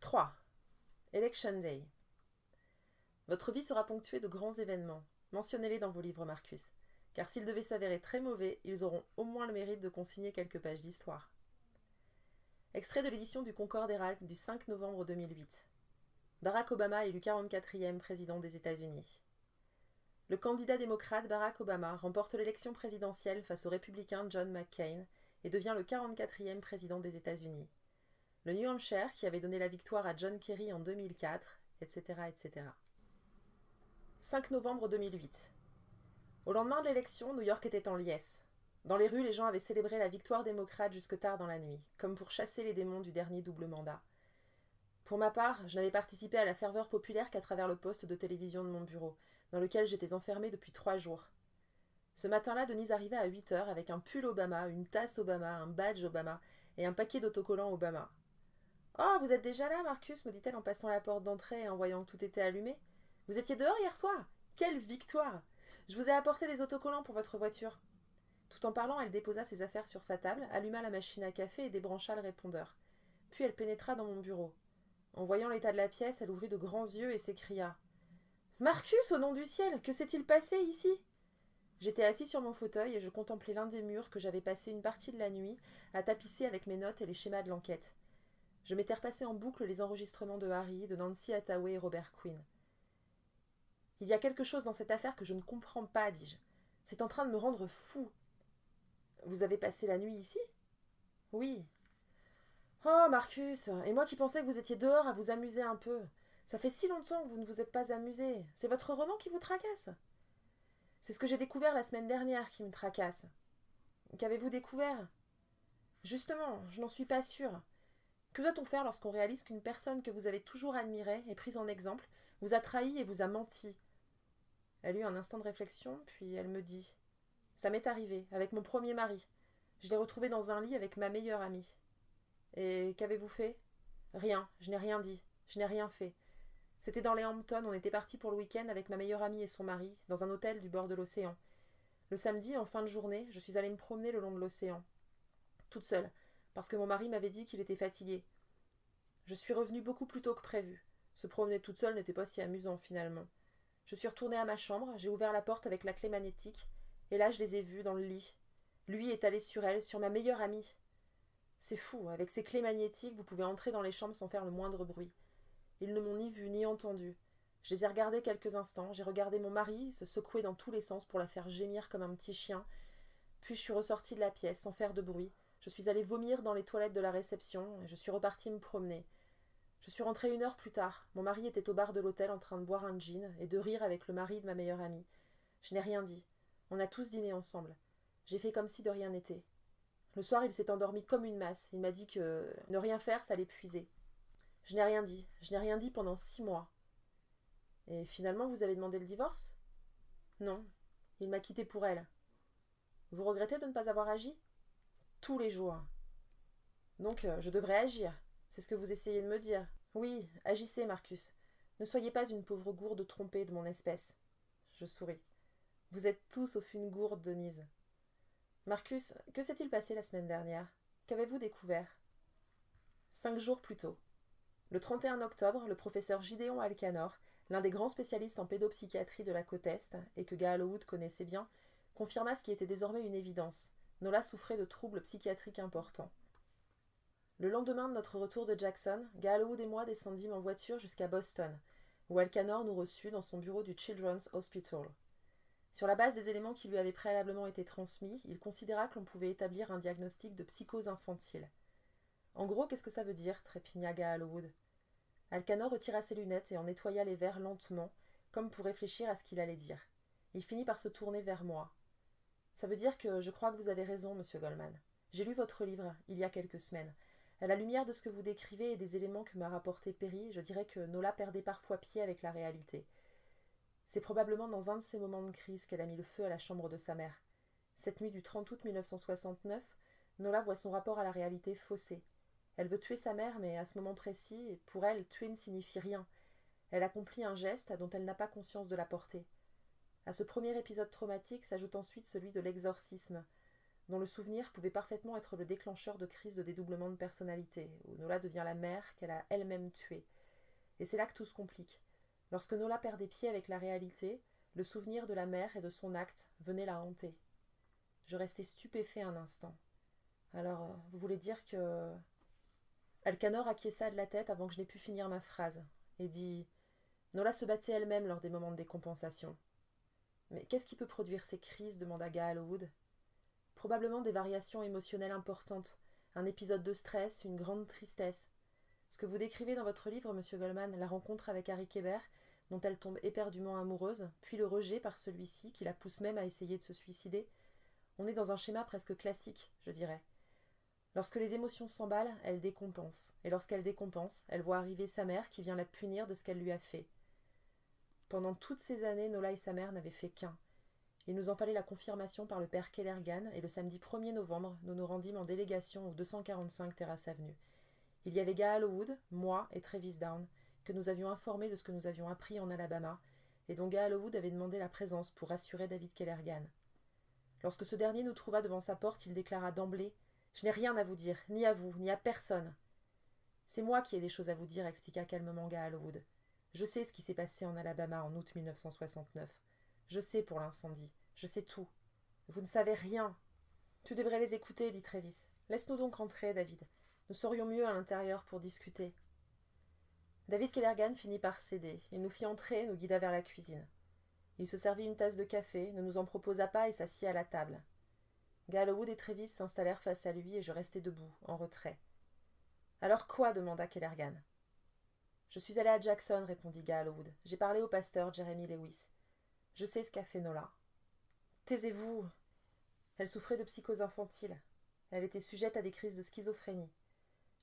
3. Election Day. Votre vie sera ponctuée de grands événements. Mentionnez-les dans vos livres, Marcus, car s'ils devaient s'avérer très mauvais, ils auront au moins le mérite de consigner quelques pages d'histoire. Extrait de l'édition du Concord Herald du 5 novembre 2008. Barack Obama est élu 44e président des États-Unis. Le candidat démocrate Barack Obama remporte l'élection présidentielle face au républicain John McCain et devient le 44e président des États-Unis. Le New Hampshire, qui avait donné la victoire à John Kerry en 2004, etc., etc. 5 novembre 2008. Au lendemain de l'élection, New York était en liesse. Dans les rues, les gens avaient célébré la victoire démocrate jusque tard dans la nuit, comme pour chasser les démons du dernier double mandat. Pour ma part, je n'avais participé à la ferveur populaire qu'à travers le poste de télévision de mon bureau, dans lequel j'étais enfermée depuis 3 jours. Ce matin-là, Denise arrivait à 8 heures avec un pull Obama, une tasse Obama, un badge Obama et un paquet d'autocollants Obama. « Oh, vous êtes déjà là, Marcus » me dit-elle en passant la porte d'entrée et en voyant que tout était allumé. « Vous étiez dehors hier soir ? Quelle victoire ! Je vous ai apporté des autocollants pour votre voiture. » Tout en parlant, elle déposa ses affaires sur sa table, alluma la machine à café et débrancha le répondeur. Puis elle pénétra dans mon bureau. En voyant l'état de la pièce, elle ouvrit de grands yeux et s'écria « Marcus, au nom du ciel, que s'est-il passé ici ?» J'étais assis sur mon fauteuil et je contemplais l'un des murs que j'avais passé une partie de la nuit à tapisser avec mes notes et les schémas de l'enquête. Je m'étais repassé en boucle les enregistrements de Harry, de Nancy Hathaway et Robert Quinn. « Il y a quelque chose dans cette affaire que je ne comprends pas, dis-je. C'est en train de me rendre fou. »« Vous avez passé la nuit ici ?»« Oui. »« Oh, Marcus, et moi qui pensais que vous étiez dehors à vous amuser un peu. Ça fait si longtemps que vous ne vous êtes pas amusé. C'est votre roman qui vous tracasse ?»« C'est ce que j'ai découvert la semaine dernière qui me tracasse. »« Qu'avez-vous découvert ?»« Justement, je n'en suis pas sûre. Que doit-on faire lorsqu'on réalise qu'une personne que vous avez toujours admirée et prise en exemple vous a trahi et vous a menti ?» Elle eut un instant de réflexion, puis elle me dit « Ça m'est arrivé, avec mon premier mari. Je l'ai retrouvé dans un lit avec ma meilleure amie. »« Et qu'avez-vous fait ?»« Rien, je n'ai rien dit, je n'ai rien fait. C'était dans les Hamptons, on était partis pour le week-end avec ma meilleure amie et son mari, dans un hôtel du bord de l'océan. Le samedi, en fin de journée, je suis allée me promener le long de l'océan. Toute seule, parce que mon mari m'avait dit qu'il était fatigué. Je suis revenue beaucoup plus tôt que prévu. Se promener toute seule n'était pas si amusant finalement. Je suis retournée à ma chambre, j'ai ouvert la porte avec la clé magnétique, et là je les ai vus dans le lit. Lui étalé sur elle, sur ma meilleure amie. C'est fou, avec ces clés magnétiques, vous pouvez entrer dans les chambres sans faire le moindre bruit. Ils ne m'ont ni vu ni entendu. Je les ai regardés quelques instants, j'ai regardé mon mari se secouer dans tous les sens pour la faire gémir comme un petit chien. Puis je suis ressortie de la pièce sans faire de bruit. Je suis allée vomir dans les toilettes de la réception et je suis repartie me promener. Je suis rentrée 1 heure plus tard. Mon mari était au bar de l'hôtel en train de boire un gin et de rire avec le mari de ma meilleure amie. Je n'ai rien dit. On a tous dîné ensemble. J'ai fait comme si de rien n'était. Le soir, il s'est endormi comme une masse. Il m'a dit que ne rien faire, ça l'épuisait. Je n'ai rien dit. Je n'ai rien dit pendant 6 mois. Et finalement, vous avez demandé le divorce ? Non. Il m'a quittée pour elle. Vous regrettez de ne pas avoir agi ? Tous les jours. Donc, je devrais agir. C'est ce que vous essayez de me dire. Oui, agissez, Marcus. Ne soyez pas une pauvre gourde trompée de mon espèce. Je souris. Vous êtes tous sauf une gourde, Denise. Marcus, que s'est-il passé la semaine dernière ? Qu'avez-vous découvert ? 5 jours plus tôt. Le 31 octobre, le professeur Gideon Alcanor, l'un des grands spécialistes en pédopsychiatrie de la côte Est, et que Gallowwood connaissait bien, confirma ce qui était désormais une évidence. Nola souffrait de troubles psychiatriques importants. Le lendemain de notre retour de Jackson, Gallowwood et moi descendîmes en voiture jusqu'à Boston, où Alcanor nous reçut dans son bureau du Children's Hospital. Sur la base des éléments qui lui avaient préalablement été transmis, il considéra que l'on pouvait établir un diagnostic de psychose infantile. « En gros, qu'est-ce que ça veut dire ?» trépigna Gallowwood. Alcanor retira ses lunettes et en nettoya les verres lentement, comme pour réfléchir à ce qu'il allait dire. Il finit par se tourner vers moi. « Ça veut dire que je crois que vous avez raison, monsieur Goldman. J'ai lu votre livre, il y a quelques semaines. À la lumière de ce que vous décrivez et des éléments que m'a rapporté Perry, je dirais que Nola perdait parfois pied avec la réalité. C'est probablement dans un de ces moments de crise qu'elle a mis le feu à la chambre de sa mère. Cette nuit du 30 août 1969, Nola voit son rapport à la réalité faussé. Elle veut tuer sa mère, mais à ce moment précis, pour elle, tuer ne signifie rien. Elle accomplit un geste dont elle n'a pas conscience de la portée. À ce premier épisode traumatique s'ajoute ensuite celui de l'exorcisme. dont le souvenir pouvait parfaitement être le déclencheur de crises de dédoublement de personnalité, où Nola devient la mère qu'elle a elle-même tuée. Et c'est là que tout se complique. Lorsque Nola perd des pieds avec la réalité, le souvenir de la mère et de son acte venait la hanter. Je restais stupéfait un instant. Alors, vous voulez dire que... Elkanor acquiesça de la tête avant que je n'ai pu finir ma phrase, et dit « Nola se battait elle-même lors des moments de décompensation. » « Mais qu'est-ce qui peut produire ces crises » demanda Gaalwood. « Probablement des variations émotionnelles importantes, un épisode de stress, une grande tristesse. Ce que vous décrivez dans votre livre, monsieur Goldman, la rencontre avec Harry Kéber, dont elle tombe éperdument amoureuse, puis le rejet par celui-ci, qui la pousse même à essayer de se suicider, on est dans un schéma presque classique, je dirais. Lorsque les émotions s'emballent, elle décompense, et lorsqu'elle décompense, elle voit arriver sa mère qui vient la punir de ce qu'elle lui a fait. Pendant toutes ces années, Nola et sa mère n'avaient fait qu'un. Il nous en fallait la confirmation par le père Kellergan, et le samedi 1er novembre, nous nous rendîmes en délégation au 245 Terrace Avenue. Il y avait Gaalwood, moi et Travis Down, que nous avions informés de ce que nous avions appris en Alabama, et dont Gaalwood avait demandé la présence pour rassurer David Kellergan. Lorsque ce dernier nous trouva devant sa porte, il déclara d'emblée « Je n'ai rien à vous dire, ni à vous, ni à personne. »« C'est moi qui ai des choses à vous dire, » expliqua calmement Gaalwood. « Je sais ce qui s'est passé en Alabama en août 1969. Je sais pour l'incendie. Je sais tout. Vous ne savez rien. »« Tu devrais les écouter, dit Travis. Laisse-nous donc rentrer, David. Nous serions mieux à l'intérieur pour discuter. » David Kellergan finit par céder. Il nous fit entrer et nous guida vers la cuisine. Il se servit une tasse de café, ne nous en proposa pas et s'assit à la table. Gaalwood et Travis s'installèrent face à lui et je restai debout, en retrait. « Alors quoi » demanda Kellergan. « Je suis allé à Jackson, répondit Gaalwood. J'ai parlé au pasteur Jeremy Lewis. Je sais ce qu'a fait Nola. »« Taisez-vous !» Elle souffrait de psychose infantile. Elle était sujette à des crises de schizophrénie.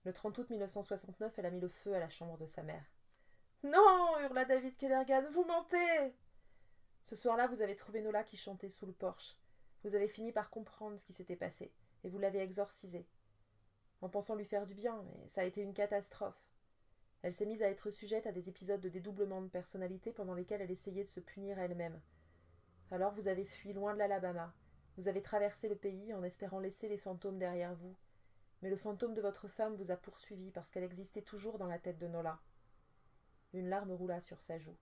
Le 30 août 1969, elle a mis le feu à la chambre de sa mère. « Non !» hurla David Kellergan. « Vous mentez !» Ce soir-là, vous avez trouvé Nola qui chantait sous le porche. Vous avez fini par comprendre ce qui s'était passé, et vous l'avez exorcisée. En pensant lui faire du bien, mais ça a été une catastrophe. Elle s'est mise à être sujette à des épisodes de dédoublement de personnalité pendant lesquels elle essayait de se punir elle-même. Alors vous avez fui loin de l'Alabama. Vous avez traversé le pays en espérant laisser les fantômes derrière vous. Mais le fantôme de votre femme vous a poursuivi parce qu'elle existait toujours dans la tête de Nola. Une larme roula sur sa joue.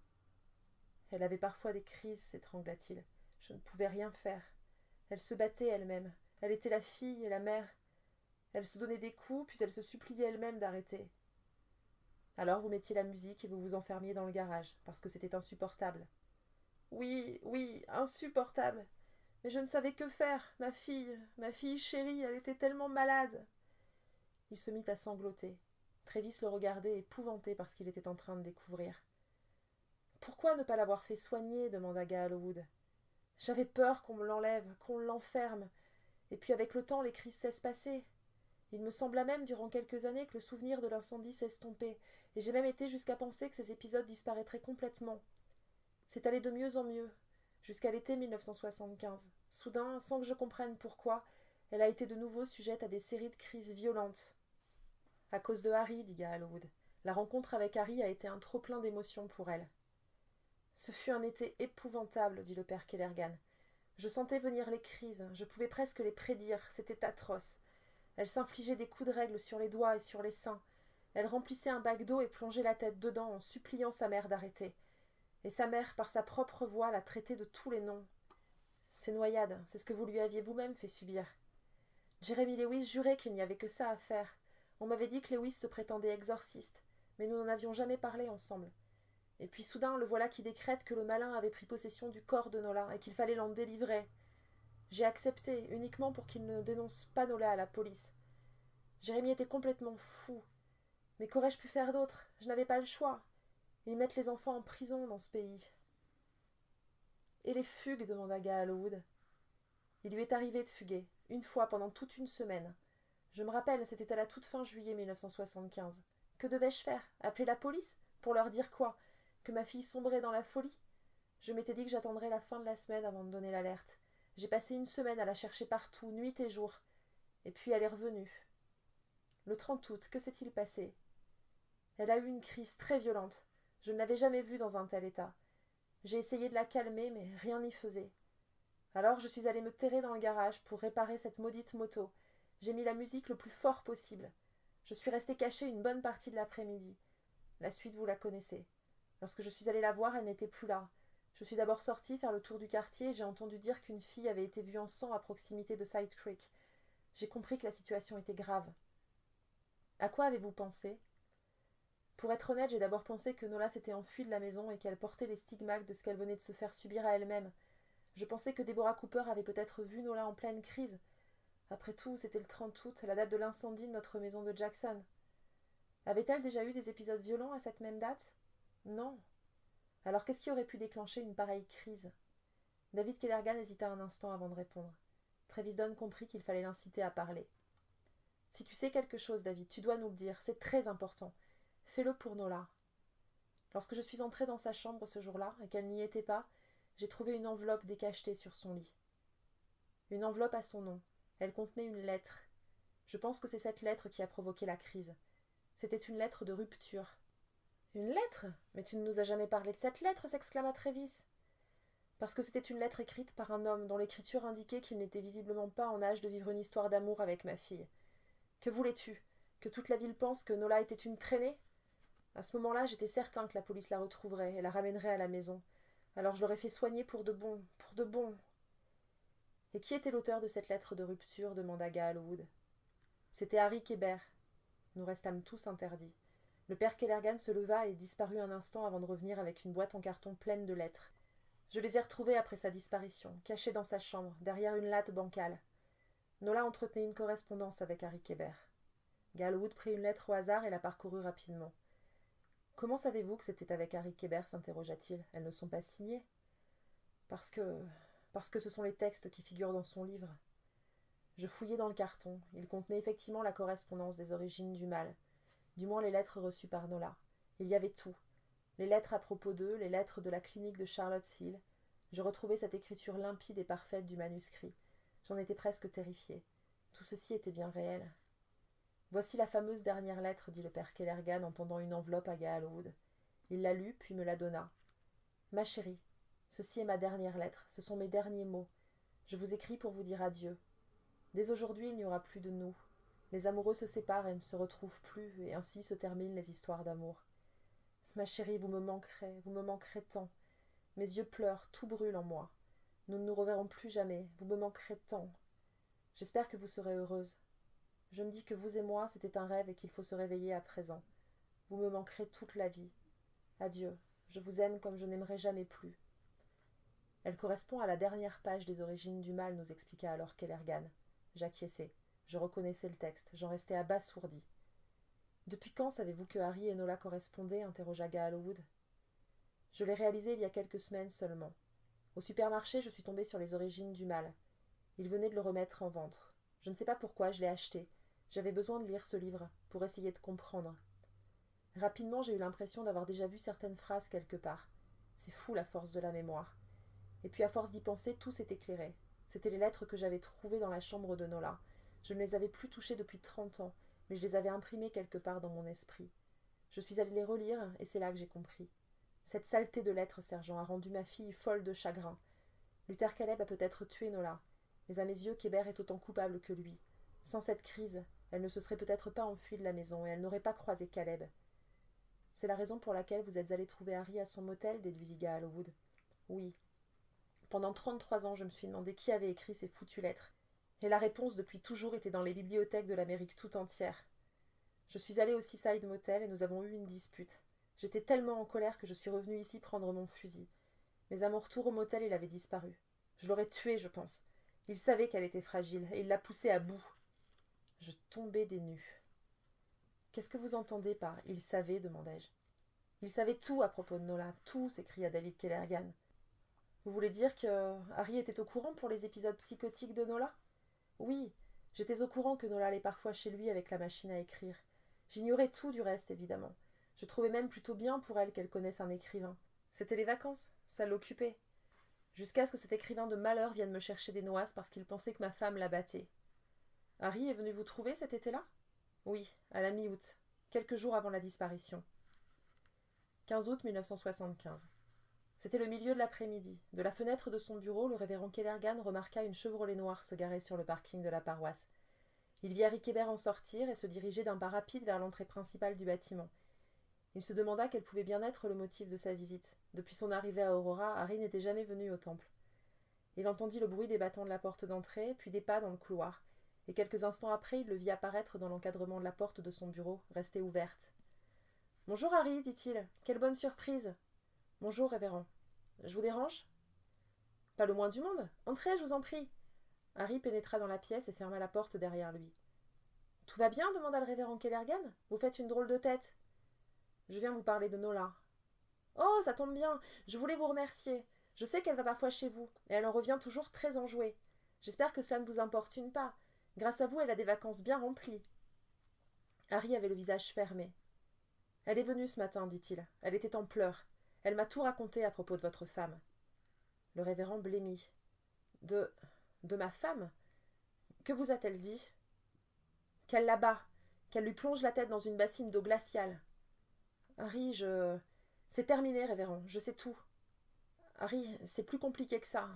Elle avait parfois des crises, s'étrangla-t-il. Je ne pouvais rien faire. Elle se battait elle-même. Elle était la fille et la mère. Elle se donnait des coups, puis elle se suppliait elle-même d'arrêter. Alors vous mettiez la musique et vous vous enfermiez dans le garage, parce que c'était insupportable. Oui, oui, insupportable. Mais je ne savais que faire. Ma fille chérie, elle était tellement malade. Il se mit à sangloter. Travis le regardait épouvanté par ce qu'il était en train de découvrir. « Pourquoi ne pas l'avoir fait soigner » demanda Gaalwood. « J'avais peur qu'on me l'enlève, qu'on l'enferme. Et puis avec le temps, les crises s'espaçaient. Il me sembla même, durant quelques années, que le souvenir de l'incendie s'estompait, et j'ai même été jusqu'à penser que ces épisodes disparaîtraient complètement. C'est allé de mieux en mieux, jusqu'à l'été 1975. Soudain, sans que je comprenne pourquoi, elle a été de nouveau sujette à des séries de crises violentes. « À cause de Harry, dit Gaalwood. La rencontre avec Harry a été un trop-plein d'émotions pour elle. »« Ce fut un été épouvantable, dit le père Kellergan. Je sentais venir les crises, je pouvais presque les prédire, c'était atroce. Elle s'infligeait des coups de règle sur les doigts et sur les seins. Elle remplissait un bac d'eau et plongeait la tête dedans en suppliant sa mère d'arrêter. Et sa mère, par sa propre voix, la traitait de tous les noms. Ces noyades, c'est ce que vous lui aviez vous-même fait subir. Jeremy Lewis jurait qu'il n'y avait que ça à faire. On m'avait dit que Lewis se prétendait exorciste, mais nous n'en avions jamais parlé ensemble. Et puis soudain, le voilà qui décrète que le malin avait pris possession du corps de Nola et qu'il fallait l'en délivrer. J'ai accepté, uniquement pour qu'il ne dénonce pas Nola à la police. Jérémie était complètement fou. Mais qu'aurais-je pu faire d'autre? Je n'avais pas le choix. Ils mettent les enfants en prison dans ce pays. Et les fugues demanda Gaalwood. Il lui est arrivé de fuguer, une fois pendant toute une semaine. Je me rappelle, c'était à la toute fin juillet 1975. Que devais-je faire? Appeler la police? Pour leur dire quoi? Que ma fille sombrait dans la folie? Je m'étais dit que j'attendrais la fin de la semaine avant de donner l'alerte. J'ai passé une semaine à la chercher partout, nuit et jour. Et puis elle est revenue. Le 30 août, que s'est-il passé? Elle a eu une crise très violente. Je ne l'avais jamais vue dans un tel état. J'ai essayé de la calmer, mais rien n'y faisait. Alors je suis allée me terrer dans le garage pour réparer cette maudite moto. J'ai mis la musique le plus fort possible. Je suis restée cachée une bonne partie de l'après-midi. La suite, vous la connaissez. Lorsque je suis allée la voir, elle n'était plus là. Je suis d'abord sortie faire le tour du quartier et j'ai entendu dire qu'une fille avait été vue en sang à proximité de Side Creek. J'ai compris que la situation était grave. À quoi avez-vous pensé? Pour être honnête, j'ai d'abord pensé que Nola s'était enfuie de la maison et qu'elle portait les stigmates de ce qu'elle venait de se faire subir à elle-même. Je pensais que Deborah Cooper avait peut-être vu Nola en pleine crise. Après tout, c'était le 30 août, la date de l'incendie de notre maison de Jackson. Avait-elle déjà eu des épisodes violents à cette même date? Non. Alors qu'est-ce qui aurait pu déclencher une pareille crise? David Kellergan hésita un instant avant de répondre. Travis Dunn comprit qu'il fallait l'inciter à parler. Si tu sais quelque chose, David, tu dois nous le dire, c'est très important. Fais-le pour Nola. Lorsque je suis entrée dans sa chambre ce jour-là, et qu'elle n'y était pas, j'ai trouvé une enveloppe décachetée sur son lit. Une enveloppe à son nom. Elle contenait une lettre. Je pense que c'est cette lettre qui a provoqué la crise. C'était une lettre de rupture. Une lettre? Mais tu ne nous as jamais parlé de cette lettre, s'exclama Travis. Parce que c'était une lettre écrite par un homme dont l'écriture indiquait qu'il n'était visiblement pas en âge de vivre une histoire d'amour avec ma fille. Que voulais-tu? Que toute la ville pense que Nola était une traînée? À ce moment-là, j'étais certain que la police la retrouverait et la ramènerait à la maison. Alors je l'aurais fait soigner pour de bon, pour de bon. Et qui était l'auteur de cette lettre de rupture? Demanda Gaal Wood. C'était Harry Kéber. Nous restâmes tous interdits. Le père Kellergan se leva et disparut un instant avant de revenir avec une boîte en carton pleine de lettres. Je les ai retrouvées après sa disparition, cachées dans sa chambre, derrière une latte bancale. Nola entretenait une correspondance avec Harry Kéber. Gaal Wood prit une lettre au hasard et la parcourut rapidement. « Comment savez-vous que c'était avec Harry Kéber » s'interrogea-t-il. « Elles ne sont pas signées. »« Parce que ce sont les textes qui figurent dans son livre. » Je fouillai dans le carton. Il contenait effectivement la correspondance des origines du mal. Du moins les lettres reçues par Nola. Il y avait tout. Les lettres à propos d'eux, les lettres de la clinique de Charlotte's Hill. Je retrouvais cette écriture limpide et parfaite du manuscrit. J'en étais presque terrifiée. Tout ceci était bien réel. Voici la fameuse dernière lettre, dit le père Kellergan en tendant une enveloppe à Gaal Wood. Il la lut, puis me la donna. Ma chérie, ceci est ma dernière lettre, ce sont mes derniers mots. Je vous écris pour vous dire adieu. Dès aujourd'hui, il n'y aura plus de nous. Les amoureux se séparent et ne se retrouvent plus, et ainsi se terminent les histoires d'amour. Ma chérie, vous me manquerez tant. Mes yeux pleurent, tout brûle en moi. Nous ne nous reverrons plus jamais, vous me manquerez tant. J'espère que vous serez heureuse. Je me dis que vous et moi, c'était un rêve et qu'il faut se réveiller à présent. Vous me manquerez toute la vie. Adieu, je vous aime comme je n'aimerai jamais plus. Elle correspond à la dernière page des origines du mal, nous expliqua alors Kellergan. J'acquiesçai. Je reconnaissais le texte. J'en restais abasourdi. Depuis quand savez-vous que Harry et Nola correspondaient? Interrogea Gaal Wood. Je l'ai réalisé il y a quelques semaines seulement. Au supermarché, je suis tombée sur les origines du mal. Il venait de le remettre en vente. Je ne sais pas pourquoi, je l'ai acheté. J'avais besoin de lire ce livre, pour essayer de comprendre. Rapidement, j'ai eu l'impression d'avoir déjà vu certaines phrases quelque part. C'est fou la force de la mémoire. Et puis à force d'y penser, tout s'est éclairé. C'étaient les lettres que j'avais trouvées dans la chambre de Nola. Je ne les avais plus touchées depuis 30 ans, mais je les avais imprimées quelque part dans mon esprit. Je suis allée les relire, et c'est là que j'ai compris. Cette saleté de lettres, sergent, a rendu ma fille folle de chagrin. Luther Caleb a peut-être tué Nola, mais à mes yeux, Kéber est autant coupable que lui. Sans cette crise, elle ne se serait peut-être pas enfuie de la maison, et elle n'aurait pas croisé Caleb. C'est la raison pour laquelle vous êtes allé trouver Harry à son motel, déduisit Gaal Wood. Oui. Pendant 33 ans, je me suis demandé qui avait écrit ces foutues lettres. Et la réponse depuis toujours était dans les bibliothèques de l'Amérique tout entière. Je suis allée au Seaside Motel et nous avons eu une dispute. J'étais tellement en colère que je suis revenue ici prendre mon fusil. Mais à mon retour au motel, il avait disparu. Je l'aurais tué, je pense. Il savait qu'elle était fragile et il l'a poussée à bout. Je tombai des nues. Qu'est-ce que vous entendez par « il savait » demandai-je. Il savait tout à propos de Nola, tout, s'écria David Kellergan. Vous voulez dire que Harry était au courant pour les épisodes psychotiques de Nola? Oui, j'étais au courant que Nola allait parfois chez lui avec la machine à écrire. J'ignorais tout du reste, évidemment. Je trouvais même plutôt bien pour elle qu'elle connaisse un écrivain. C'était les vacances, ça l'occupait. Jusqu'à ce que cet écrivain de malheur vienne me chercher des noises parce qu'il pensait que ma femme la battait. Harry est venu vous trouver cet été-là? Oui, à la mi-août, quelques jours avant la disparition. 15 août 1975. C'était le milieu de l'après-midi. De la fenêtre de son bureau, le révérend Kellergan remarqua une Chevrolet noire se garer sur le parking de la paroisse. Il vit Harry Kébert en sortir et se diriger d'un pas rapide vers l'entrée principale du bâtiment. Il se demanda quel pouvait bien être le motif de sa visite. Depuis son arrivée à Aurora, Harry n'était jamais venu au temple. Il entendit le bruit des battants de la porte d'entrée, puis des pas dans le couloir, et quelques instants après, il le vit apparaître dans l'encadrement de la porte de son bureau, restée ouverte. « Bonjour Harry, dit-il. Quelle bonne surprise. »« Bonjour, révérend. Je vous dérange ?»« Pas le moins du monde. Entrez, je vous en prie. » Harry pénétra dans la pièce et ferma la porte derrière lui. « Tout va bien ?» demanda le révérend Kellergan. « Vous faites une drôle de tête. »« Je viens vous parler de Nola. »« Oh, ça tombe bien. Je voulais vous remercier. Je sais qu'elle va parfois chez vous, et elle en revient toujours très enjouée. J'espère que cela ne vous importune pas. Grâce à vous, elle a des vacances bien remplies. » Harry avait le visage fermé. « Elle est venue ce matin, dit-il. Elle était en pleurs. Elle m'a tout raconté à propos de votre femme. » Le révérend blêmit. « De ma femme ? Que vous a-t-elle dit ? » Qu'elle la bat, qu'elle lui plonge la tête dans une bassine d'eau glaciale. « Harry, C'est terminé, révérend, je sais tout. »« Harry, c'est plus compliqué que ça.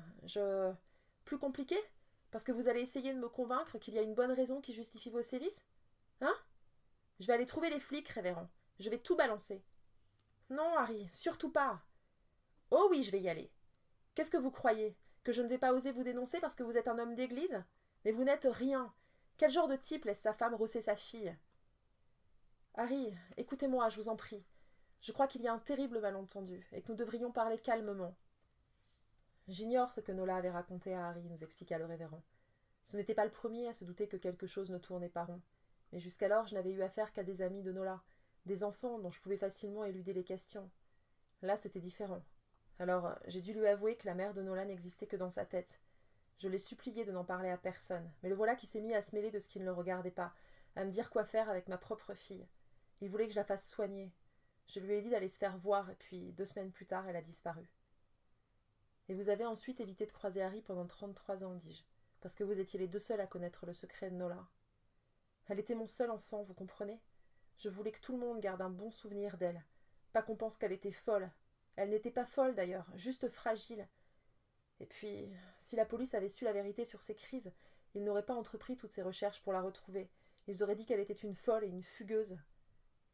Plus compliqué ? Parce que vous allez essayer de me convaincre qu'il y a une bonne raison qui justifie vos sévices ? Hein ? Je vais aller trouver les flics, révérend. Je vais tout balancer. »« Non, Harry, surtout pas. »« Oh oui, je vais y aller. Qu'est-ce que vous croyez ? Que je ne vais pas oser vous dénoncer parce que vous êtes un homme d'église ? Mais vous n'êtes rien. Quel genre de type laisse sa femme rosser sa fille ? Harry, écoutez-moi, je vous en prie. Je crois qu'il y a un terrible malentendu et que nous devrions parler calmement. J'ignore ce que Nola avait raconté à Harry, nous expliqua le révérend. Ce n'était pas le premier à se douter que quelque chose ne tournait pas rond. Mais jusqu'alors, je n'avais eu affaire qu'à des amis de Nola, des enfants dont je pouvais facilement éluder les questions. Là, c'était différent. Alors, j'ai dû lui avouer que la mère de Nola n'existait que dans sa tête. Je l'ai supplié de n'en parler à personne, mais le voilà qui s'est mis à se mêler de ce qui ne le regardait pas, à me dire quoi faire avec ma propre fille. Il voulait que je la fasse soigner. Je lui ai dit d'aller se faire voir, et puis 2 semaines plus tard, elle a disparu. Et vous avez ensuite évité de croiser Harry pendant 33 ans, dis-je, parce que vous étiez les 2 seuls à connaître le secret de Nola. Elle était mon seul enfant, vous comprenez ? Je voulais que tout le monde garde un bon souvenir d'elle, pas qu'on pense qu'elle était folle. Elle n'était pas folle d'ailleurs, juste fragile. Et puis, si la police avait su la vérité sur ses crises, ils n'auraient pas entrepris toutes ces recherches pour la retrouver. Ils auraient dit qu'elle était une folle et une fugueuse.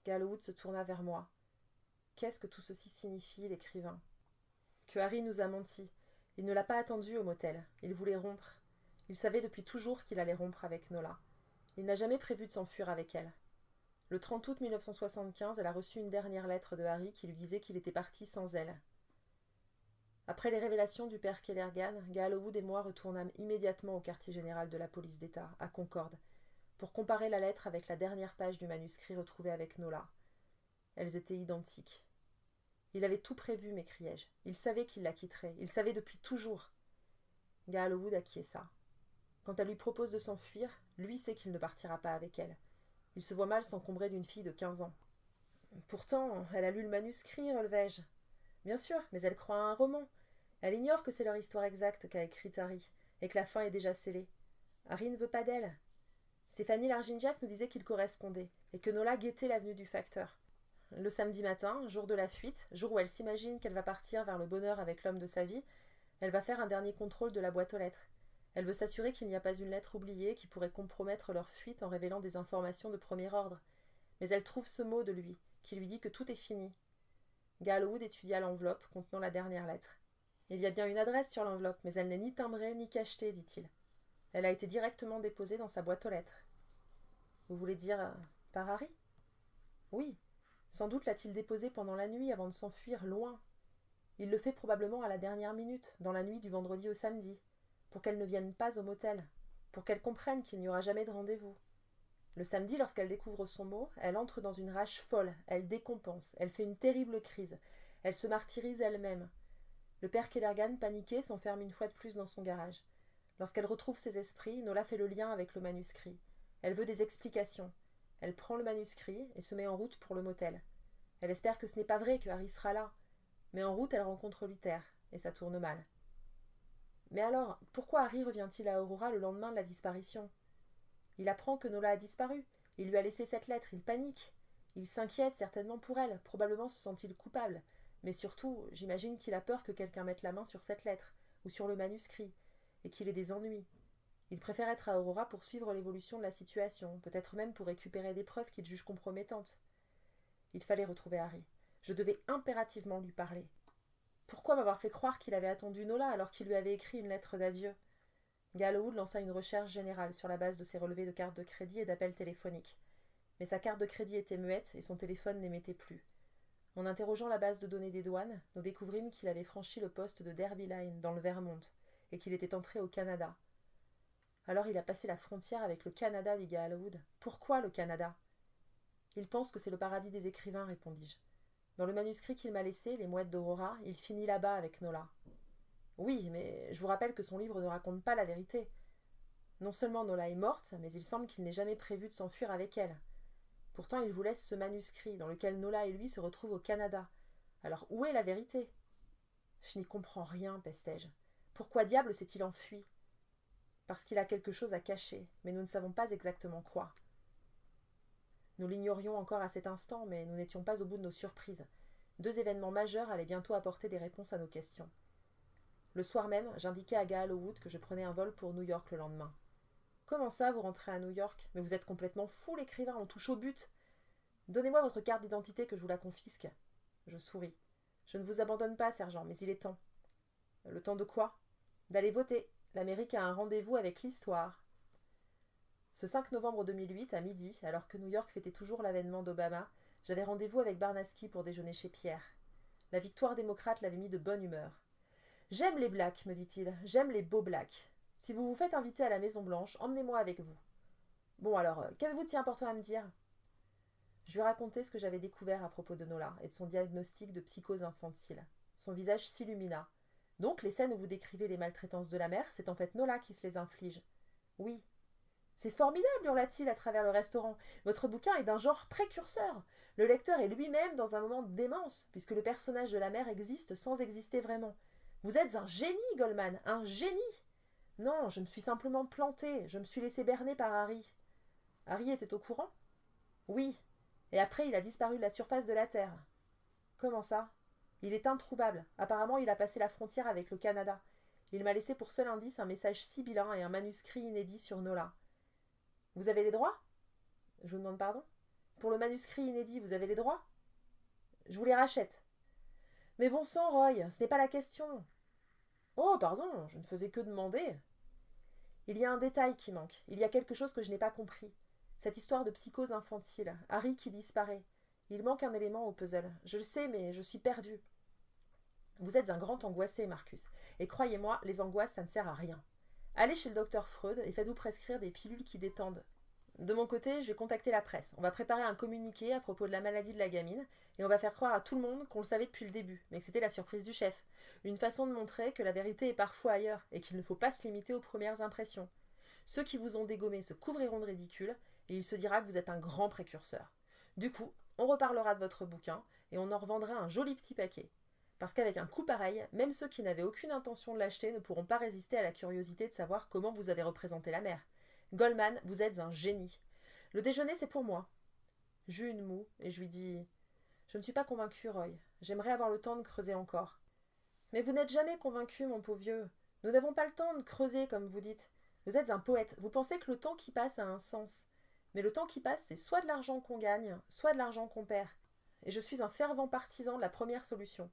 Gallowwood se tourna vers moi. Qu'est-ce que tout ceci signifie, l'écrivain ? Que Harry nous a menti. Il ne l'a pas attendu au motel. Il voulait rompre. Il savait depuis toujours qu'il allait rompre avec Nola. Il n'a jamais prévu de s'enfuir avec elle. Le 30 août 1975, elle a reçu une dernière lettre de Harry qui lui disait qu'il était parti sans elle. Après les révélations du père Kellergan, Gallowwood et moi retournâmes immédiatement au quartier général de la police d'État, à Concorde, pour comparer la lettre avec la dernière page du manuscrit retrouvé avec Nola. Elles étaient identiques. Il avait tout prévu, m'écriai-je. Il savait qu'il la quitterait. Il savait depuis toujours. Gallowwood acquiesça. Quand elle lui propose de s'enfuir, lui sait qu'il ne partira pas avec elle. Il se voit mal s'encombrer d'une fille de 15 ans. Pourtant, elle a lu le manuscrit, relevai-je. Bien sûr, mais elle croit à un roman. Elle ignore que c'est leur histoire exacte qu'a écrite Harry, et que la fin est déjà scellée. Harry ne veut pas d'elle. Stéphanie Larginjak nous disait qu'il correspondait, et que Nola guettait l'avenue du facteur. Le samedi matin, jour de la fuite, jour où elle s'imagine qu'elle va partir vers le bonheur avec l'homme de sa vie, elle va faire un dernier contrôle de la boîte aux lettres. Elle veut s'assurer qu'il n'y a pas une lettre oubliée qui pourrait compromettre leur fuite en révélant des informations de premier ordre. Mais elle trouve ce mot de lui, qui lui dit que tout est fini. Gallowwood étudia l'enveloppe contenant la dernière lettre. Il y a bien une adresse sur l'enveloppe, mais elle n'est ni timbrée ni cachetée, dit-il. Elle a été directement déposée dans sa boîte aux lettres. Vous voulez dire par Harry ? Oui. Sans doute l'a-t-il déposée pendant la nuit avant de s'enfuir loin. Il le fait probablement à la dernière minute, dans la nuit du vendredi au samedi, pour qu'elle ne vienne pas au motel, pour qu'elle comprenne qu'il n'y aura jamais de rendez-vous. Le samedi, lorsqu'elle découvre son mot, elle entre dans une rage folle, elle décompense, elle fait une terrible crise, elle se martyrise elle-même. Le père Kellergan, paniqué, s'enferme une fois de plus dans son garage. Lorsqu'elle retrouve ses esprits, Nola fait le lien avec le manuscrit. Elle veut des explications. Elle prend le manuscrit et se met en route pour le motel. Elle espère que ce n'est pas vrai que Harry sera là. Mais en route, elle rencontre Luther, et ça tourne mal. Mais alors, pourquoi Harry revient-il à Aurora le lendemain de la disparition ? Il apprend que Nola a disparu. Il lui a laissé cette lettre. Il panique. Il s'inquiète certainement pour elle. Probablement se sent-il coupable. Mais surtout, j'imagine qu'il a peur que quelqu'un mette la main sur cette lettre, ou sur le manuscrit, et qu'il ait des ennuis. Il préfère être à Aurora pour suivre l'évolution de la situation, peut-être même pour récupérer des preuves qu'il juge compromettantes. Il fallait retrouver Harry. Je devais impérativement lui parler. Pourquoi m'avoir fait croire qu'il avait attendu Nola alors qu'il lui avait écrit une lettre d'adieu? Gallowwood lança une recherche générale sur la base de ses relevés de cartes de crédit et d'appels téléphoniques. Mais sa carte de crédit était muette et son téléphone n'émettait plus. En interrogeant la base de données des douanes, nous découvrîmes qu'il avait franchi le poste de Derby Line, dans le Vermont, et qu'il était entré au Canada. Alors il a passé la frontière avec le Canada, dit Gallowwood. Pourquoi le Canada? Il pense que c'est le paradis des écrivains, répondis-je. Dans le manuscrit qu'il m'a laissé, Les Mouettes d'Aurora, il finit là-bas avec Nola. Oui, mais je vous rappelle que son livre ne raconte pas la vérité. Non seulement Nola est morte, mais il semble qu'il n'ait jamais prévu de s'enfuir avec elle. Pourtant, il vous laisse ce manuscrit, dans lequel Nola et lui se retrouvent au Canada. Alors où est la vérité? Je n'y comprends rien, pestai-je. Pourquoi diable s'est-il enfui? Parce qu'il a quelque chose à cacher, mais nous ne savons pas exactement quoi. Nous l'ignorions encore à cet instant, mais nous n'étions pas au bout de nos surprises. 2 événements majeurs allaient bientôt apporter des réponses à nos questions. Le soir même, j'indiquai à Gallowwood que je prenais un vol pour New York le lendemain. « Comment ça, vous rentrez à New York? Mais vous êtes complètement fou, l'écrivain, on touche au but. Donnez-moi votre carte d'identité que je vous la confisque. » Je souris. « Je ne vous abandonne pas, sergent, mais il est temps. »« Le temps de quoi? » ?»« D'aller voter. L'Amérique a un rendez-vous avec l'histoire. » Ce 5 novembre 2008, à midi, alors que New York fêtait toujours l'avènement d'Obama, j'avais rendez-vous avec Barnaski pour déjeuner chez Pierre. La victoire démocrate l'avait mis de bonne humeur. « J'aime les blacks, me dit-il, j'aime les beaux blacks. Si vous vous faites inviter à la Maison-Blanche, emmenez-moi avec vous. » Bon alors, qu'avez-vous de si important à me dire? Je lui racontai ce que j'avais découvert à propos de Nola et de son diagnostic de psychose infantile. Son visage s'illumina. « Donc, les scènes où vous décrivez les maltraitances de la mère, c'est en fait Nola qui se les inflige. »« Oui. »« C'est formidable, hurla-t-il à travers le restaurant. Votre bouquin est d'un genre précurseur. Le lecteur est lui-même dans un moment de démence, puisque le personnage de la mère existe sans exister vraiment. Vous êtes un génie, Goldman, un génie. Non, je me suis simplement planté, je me suis laissé berner par Harry. Harry était au courant? Oui. Et après, il a disparu de la surface de la Terre. Comment ça? Il est introuvable. Apparemment, il a passé la frontière avec le Canada. Il m'a laissé pour seul indice un message sibyllin et un manuscrit inédit sur Nola. Vous avez les droits? Je vous demande pardon? Pour le manuscrit inédit, vous avez les droits? Je vous les rachète. Mais bon sang, Roy, ce n'est pas la question. Oh, pardon, je ne faisais que demander. Il y a un détail qui manque. Il y a quelque chose que je n'ai pas compris. Cette histoire de psychose infantile. Harry qui disparaît. Il manque un élément au puzzle. Je le sais, mais je suis perdue. Vous êtes un grand angoissé, Marcus. Et croyez-moi, les angoisses, ça ne sert à rien. Allez chez le docteur Freud et faites-vous prescrire des pilules qui détendent. De mon côté, je vais contacter la presse. On va préparer un communiqué à propos de la maladie de la gamine et on va faire croire à tout le monde qu'on le savait depuis le début, mais que c'était la surprise du chef. Une façon de montrer que la vérité est parfois ailleurs et qu'il ne faut pas se limiter aux premières impressions. Ceux qui vous ont dégommé se couvriront de ridicule et il se dira que vous êtes un grand précurseur. Du coup, on reparlera de votre bouquin et on en revendra un joli petit paquet. Parce qu'avec un coup pareil, même ceux qui n'avaient aucune intention de l'acheter ne pourront pas résister à la curiosité de savoir comment vous avez représenté la mère. Goldman, vous êtes un génie. Le déjeuner, c'est pour moi. J'eus une moue et je lui dis « Je ne suis pas convaincu, Roy. J'aimerais avoir le temps de creuser encore. » « Mais vous n'êtes jamais convaincu, mon pauvre vieux. Nous n'avons pas le temps de creuser, comme vous dites. Vous êtes un poète. Vous pensez que le temps qui passe a un sens. Mais le temps qui passe, c'est soit de l'argent qu'on gagne, soit de l'argent qu'on perd. Et je suis un fervent partisan de la première solution.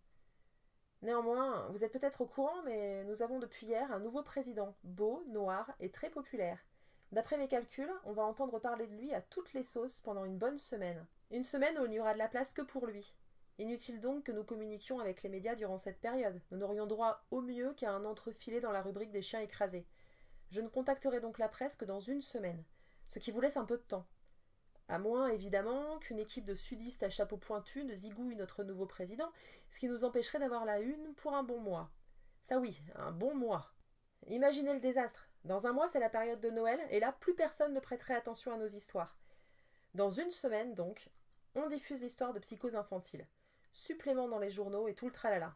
Néanmoins, vous êtes peut-être au courant, mais nous avons depuis hier un nouveau président, beau, noir et très populaire. D'après mes calculs, on va entendre parler de lui à toutes les sauces pendant une bonne semaine. Une semaine où il n'y aura de la place que pour lui. Inutile donc que nous communiquions avec les médias durant cette période. Nous n'aurions droit au mieux qu'à un entrefilet dans la rubrique des chiens écrasés. Je ne contacterai donc la presse que dans une semaine, ce qui vous laisse un peu de temps. À moins, évidemment, qu'une équipe de sudistes à chapeau pointu ne zigouille notre nouveau président, ce qui nous empêcherait d'avoir la une pour un bon mois. Ça oui, un bon mois. Imaginez le désastre. Dans un mois, c'est la période de Noël, et là, plus personne ne prêterait attention à nos histoires. Dans une semaine, donc, on diffuse l'histoire de psychose infantile. Supplément dans les journaux et tout le tralala.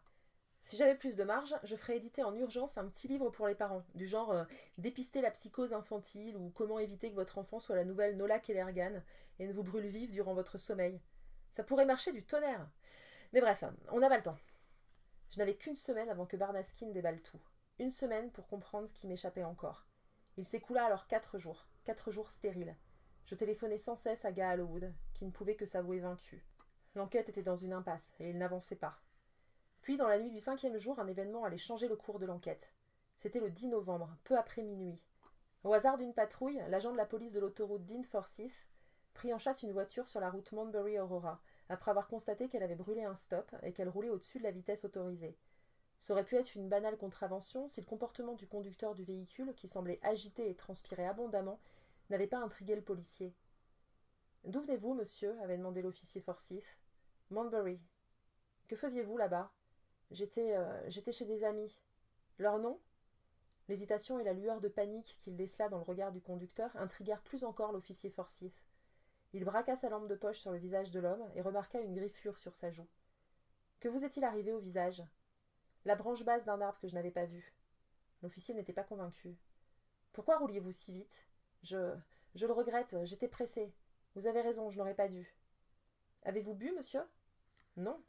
Si j'avais plus de marge, je ferais éditer en urgence un petit livre pour les parents, du genre dépister la psychose infantile ou comment éviter que votre enfant soit la nouvelle Nola Kellergan et ne vous brûle vif durant votre sommeil. Ça pourrait marcher du tonnerre. Mais bref, on n'a pas le temps. Je n'avais qu'une semaine avant que Barnaskin déballe tout. Une semaine pour comprendre ce qui m'échappait encore. Il s'écoula alors 4 jours. 4 jours stériles. Je téléphonais sans cesse à Guy Hallowwood, qui ne pouvait que s'avouer vaincu. L'enquête était dans une impasse, et il n'avançait pas. Puis, dans la nuit du 5e jour, un événement allait changer le cours de l'enquête. C'était le 10 novembre, peu après minuit. Au hasard d'une patrouille, l'agent de la police de l'autoroute Dean Forsyth prit en chasse une voiture sur la route Manbury-Aurora, après avoir constaté qu'elle avait brûlé un stop et qu'elle roulait au-dessus de la vitesse autorisée. Ça aurait pu être une banale contravention si le comportement du conducteur du véhicule, qui semblait agité et transpirer abondamment, n'avait pas intrigué le policier. « D'où venez-vous, monsieur » avait demandé l'officier Forsyth. « Manbury. »« Que faisiez-vous là-bas ?»« J'étais chez des amis. »« Leur nom ?» L'hésitation et la lueur de panique qu'il décela dans le regard du conducteur intriguèrent plus encore l'officier Forsyth. Il braqua sa lampe de poche sur le visage de l'homme et remarqua une griffure sur sa joue. Que vous est-il arrivé au visage ? La branche basse d'un arbre que je n'avais pas vu. L'officier n'était pas convaincu. Pourquoi rouliez-vous si vite ? Je le regrette, j'étais pressé. Vous avez raison, je n'aurais pas dû. Avez-vous bu, monsieur ? Non.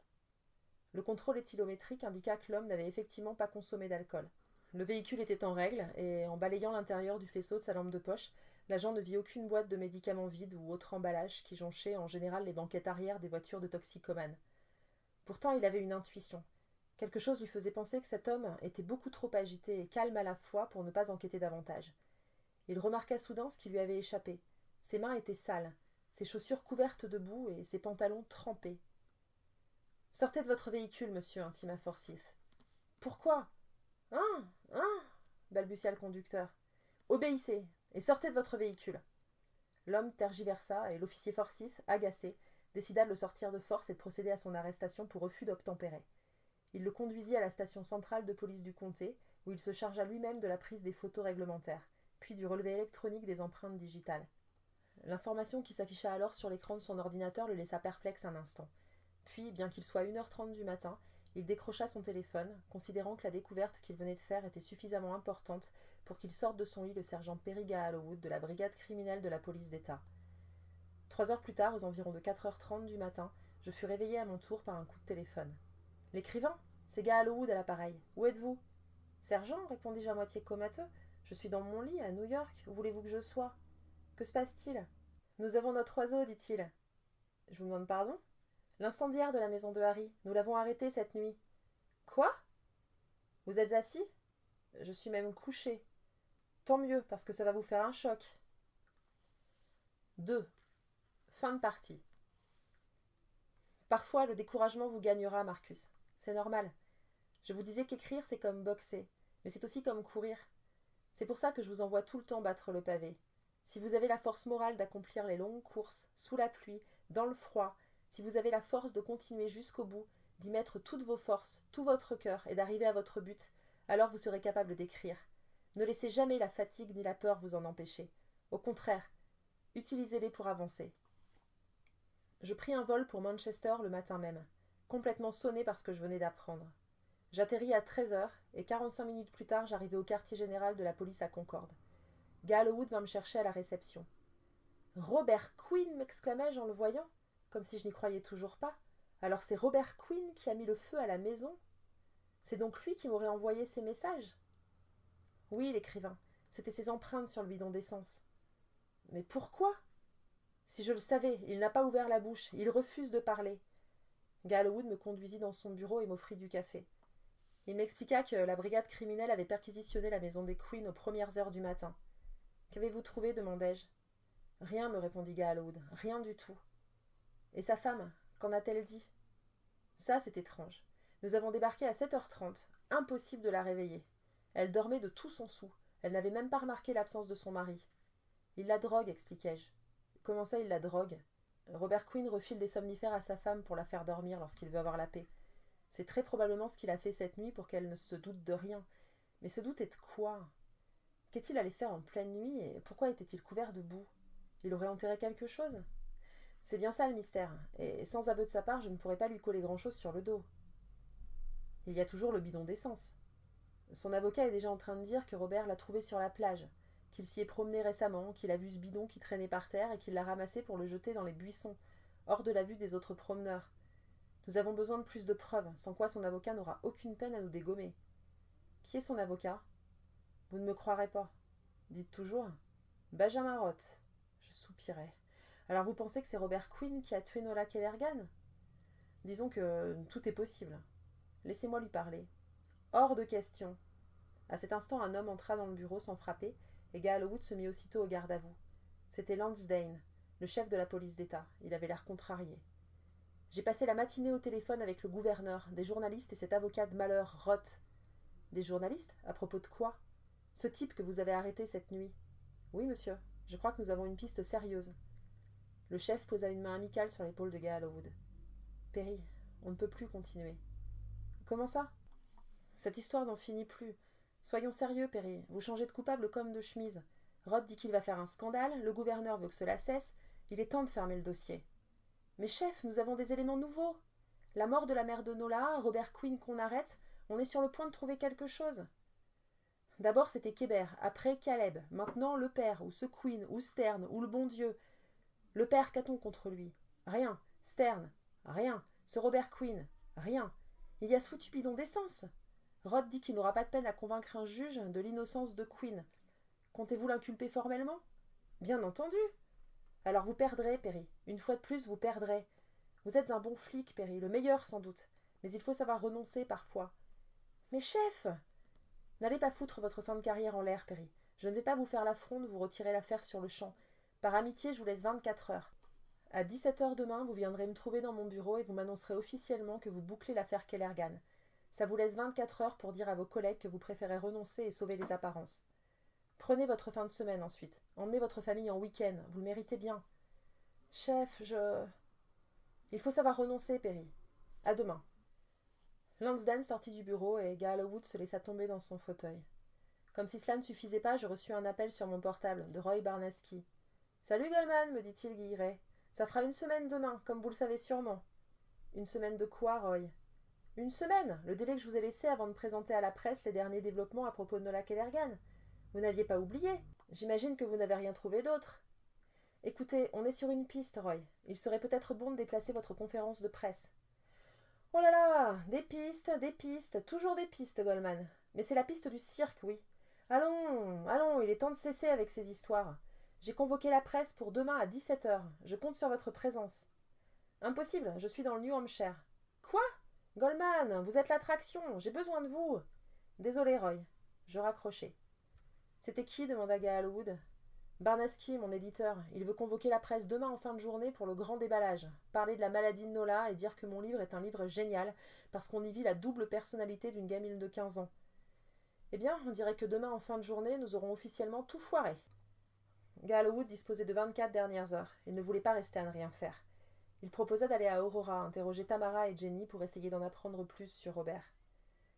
Le contrôle éthylométrique indiqua que l'homme n'avait effectivement pas consommé d'alcool. Le véhicule était en règle, et en balayant l'intérieur du faisceau de sa lampe de poche, l'agent ne vit aucune boîte de médicaments vide ou autre emballage qui jonchait en général les banquettes arrière des voitures de toxicomanes. Pourtant, il avait une intuition. Quelque chose lui faisait penser que cet homme était beaucoup trop agité et calme à la fois pour ne pas enquêter davantage. Il remarqua soudain ce qui lui avait échappé. Ses mains étaient sales, ses chaussures couvertes de boue et ses pantalons trempés. « Sortez de votre véhicule, monsieur, intima Forsyth. »« Pourquoi ? Hein ? Balbutia le conducteur. « Obéissez, et sortez de votre véhicule. » L'homme tergiversa, et l'officier Forsyth, agacé, décida de le sortir de force et de procéder à son arrestation pour refus d'obtempérer. Il le conduisit à la station centrale de police du comté, où il se chargea lui-même de la prise des photos réglementaires, puis du relevé électronique des empreintes digitales. L'information qui s'afficha alors sur l'écran de son ordinateur le laissa perplexe un instant. Puis, bien qu'il soit 1h30 du matin, il décrocha son téléphone, considérant que la découverte qu'il venait de faire était suffisamment importante pour qu'il sorte de son lit le sergent Perry Hallowwood de la brigade criminelle de la police d'État. 3 heures plus tard, aux environs de 4h30 du matin, je fus réveillé à mon tour par un coup de téléphone. « L'écrivain ? C'est Guy Hallowwood à l'appareil. Où êtes-vous ? » ?»« Sergent, répondis-je à moitié comateux, je suis dans mon lit à New York. Où voulez-vous que je sois ? Que se passe-t-il ? Nous avons notre oiseau, dit-il. Je vous demande pardon ? L'incendiaire de la maison de Harry. Nous l'avons arrêté cette nuit. Quoi ? Vous êtes assis ? Je suis même couché. Tant mieux, parce que ça va vous faire un choc. 2. Fin de partie. Parfois, le découragement vous gagnera, Marcus. C'est normal. Je vous disais qu'écrire, c'est comme boxer, mais c'est aussi comme courir. C'est pour ça que je vous envoie tout le temps battre le pavé. Si vous avez la force morale d'accomplir les longues courses, sous la pluie, dans le froid, si vous avez la force de continuer jusqu'au bout, d'y mettre toutes vos forces, tout votre cœur et d'arriver à votre but, alors vous serez capable d'écrire. Ne laissez jamais la fatigue ni la peur vous en empêcher. Au contraire, utilisez-les pour avancer. Je pris un vol pour Manchester le matin même, complètement sonné par ce que je venais d'apprendre. J'atterris à 13h et 45 minutes plus tard, j'arrivai au quartier général de la police à Concorde. Guy Hallowwood vint me chercher à la réception. « Robert Quinn » m'exclamai-je en le voyant, comme si je n'y croyais toujours pas. « Alors c'est Robert Quinn qui a mis le feu à la maison ? C'est donc lui qui m'aurait envoyé ces messages ?» Oui, l'écrivain, c'étaient ses empreintes sur le bidon d'essence. « Mais pourquoi ? » Si je le savais, il n'a pas ouvert la bouche, il refuse de parler. Guy Hallowwood me conduisit dans son bureau et m'offrit du café. Il m'expliqua que la brigade criminelle avait perquisitionné la maison des Quinn aux premières heures du matin. « Qu'avez-vous trouvé ? demandai-je. « Rien, me répondit Guy Hallowwood, rien du tout. »« Et sa femme, qu'en a-t-elle dit ?»« Ça, c'est étrange. Nous avons débarqué à 7h30, impossible de la réveiller. Elle dormait de tout son soûl, elle n'avait même pas remarqué l'absence de son mari. Il la drogue, expliquai-je. Comment ça, il la drogue ? Robert Quinn refile des somnifères à sa femme pour la faire dormir lorsqu'il veut avoir la paix. C'est très probablement ce qu'il a fait cette nuit pour qu'elle ne se doute de rien. Mais se douter de quoi ? Qu'est-il allé faire en pleine nuit et pourquoi était-il couvert de boue ? Il aurait enterré quelque chose ? C'est bien ça le mystère, et sans aveu de sa part, je ne pourrais pas lui coller grand-chose sur le dos. Il y a toujours le bidon d'essence. Son avocat est déjà en train de dire que Robert l'a trouvé sur la plage, qu'il s'y est promené récemment, qu'il a vu ce bidon qui traînait par terre et qu'il l'a ramassé pour le jeter dans les buissons, hors de la vue des autres promeneurs. Nous avons besoin de plus de preuves, sans quoi son avocat n'aura aucune peine à nous dégommer. Qui est son avocat? Vous ne me croirez pas. Dites toujours. Benjamin Roth. Je soupirai. Alors vous pensez que c'est Robert Quinn qui a tué Nola Kellergan? Disons que tout est possible. Laissez-moi lui parler. Hors de question. À cet instant, un homme entra dans le bureau sans frapper, et Gallowwood se mit aussitôt au garde à vous. C'était Lansdane, le chef de la police d'État. Il avait l'air contrarié. J'ai passé la matinée au téléphone avec le gouverneur, des journalistes et cet avocat de malheur, Roth. Des journalistes? À propos de quoi? Ce type que vous avez arrêté cette nuit. Oui, monsieur. Je crois que nous avons une piste sérieuse. Le chef posa une main amicale sur l'épaule de Gallowwood. Perry, on ne peut plus continuer. Comment ça? Cette histoire n'en finit plus. Soyons sérieux, Perry. Vous changez de coupable comme de chemise. Roth dit qu'il va faire un scandale, le gouverneur veut que cela cesse. Il est temps de fermer le dossier. Mais chef, nous avons des éléments nouveaux. La mort de la mère de Nola, Robert Quinn qu'on arrête, on est sur le point de trouver quelque chose. D'abord c'était Kébert, après Caleb, maintenant le père, ou ce Quinn, ou Stern, ou le bon Dieu. Le père, qu'a-t-on contre lui? Rien. Stern, rien. Ce Robert Quinn, rien. Il y a ce foutu bidon d'essence. Roth dit qu'il n'aura pas de peine à convaincre un juge de l'innocence de Quinn. Comptez-vous l'inculper formellement? Bien entendu. Alors vous perdrez, Perry. Une fois de plus, vous perdrez. Vous êtes un bon flic, Perry, le meilleur sans doute. Mais il faut savoir renoncer parfois. Mais chef! N'allez pas foutre votre fin de carrière en l'air, Perry. Je ne vais pas vous faire l'affront de vous retirer l'affaire sur le champ. Par amitié, je vous laisse 24 heures. À 17h demain, vous viendrez me trouver dans mon bureau et vous m'annoncerez officiellement que vous bouclez l'affaire Kellergan. Ça vous laisse 24 heures pour dire à vos collègues que vous préférez renoncer et sauver les apparences. Prenez votre fin de semaine ensuite. Emmenez votre famille en week-end. Vous le méritez bien. Chef, Il faut savoir renoncer, Perry. À demain. Lansdane sortit du bureau et Gallowwood se laissa tomber dans son fauteuil. Comme si cela ne suffisait pas, je reçus un appel sur mon portable de Roy Barnaski. Salut Goldman, me dit-il guilleret. Ça fera une semaine demain, comme vous le savez sûrement. Une semaine de quoi, Roy? Une semaine, le délai que je vous ai laissé avant de présenter à la presse les derniers développements à propos de Nola Kellergan. Vous n'aviez pas oublié. J'imagine que vous n'avez rien trouvé d'autre. Écoutez, on est sur une piste, Roy. Il serait peut-être bon de déplacer votre conférence de presse. Oh là là, des pistes, toujours des pistes, Goldman. Mais c'est la piste du cirque, oui. Allons, allons, il est temps de cesser avec ces histoires. J'ai convoqué la presse pour demain à 17h. Je compte sur votre présence. Impossible, je suis dans le New Hampshire. Quoi? Goldman, vous êtes l'attraction, j'ai besoin de vous. Désolé, Roy. Je raccrochai. C'était qui? Demanda Gallowwood. Barnaski, mon éditeur. Il veut convoquer la presse demain en fin de journée pour le grand déballage. Parler de la maladie de Nola et dire que mon livre est un livre génial parce qu'on y vit la double personnalité d'une gamine de 15 ans. Eh bien, on dirait que demain en fin de journée, nous aurons officiellement tout foiré. Gallowwood disposait de 24 dernières heures. Il ne voulait pas rester à ne rien faire. Il proposa d'aller à Aurora, interroger Tamara et Jenny pour essayer d'en apprendre plus sur Robert.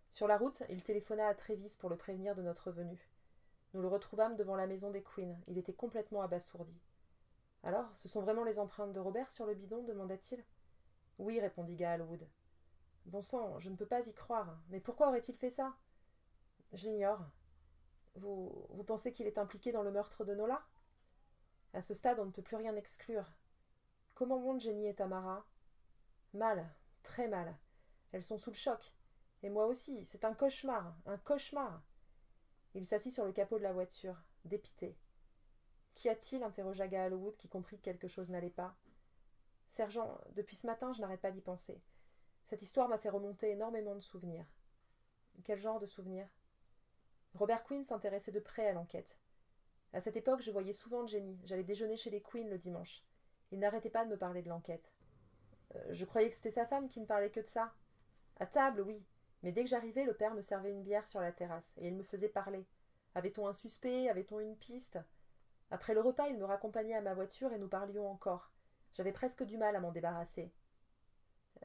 Sur la route, il téléphona à Travis pour le prévenir de notre venue. Nous le retrouvâmes devant la maison des Quinn. Il était complètement abasourdi. « Alors, ce sont vraiment les empreintes de Robert sur le bidon » demanda-t-il. « Oui, répondit Gallowwood. « Bon sang, je ne peux pas y croire. Mais pourquoi aurait-il fait ça ?»« Je l'ignore. Vous pensez qu'il est impliqué dans le meurtre de Nola ?»« À ce stade, on ne peut plus rien exclure. Comment vont Jenny et Tamara ?»« Mal, très mal. Elles sont sous le choc. Et moi aussi, c'est un cauchemar, un cauchemar. » Il s'assit sur le capot de la voiture, dépité. « Qu'y a-t-il » interrogea Gallowwood, qui comprit que quelque chose n'allait pas. « Sergent, depuis ce matin, je n'arrête pas d'y penser. Cette histoire m'a fait remonter énormément de souvenirs. » « Quel genre de souvenirs ?» Robert Quinn s'intéressait de près à l'enquête. À cette époque, je voyais souvent Jenny. J'allais déjeuner chez les Quinn le dimanche. Il n'arrêtait pas de me parler de l'enquête. Je croyais que c'était sa femme qui ne parlait que de ça. À table, oui. Mais dès que j'arrivais, le père me servait une bière sur la terrasse, et il me faisait parler. Avait-on un suspect? Avait-on une piste? Après le repas, il me raccompagnait à ma voiture et nous parlions encore. J'avais presque du mal à m'en débarrasser.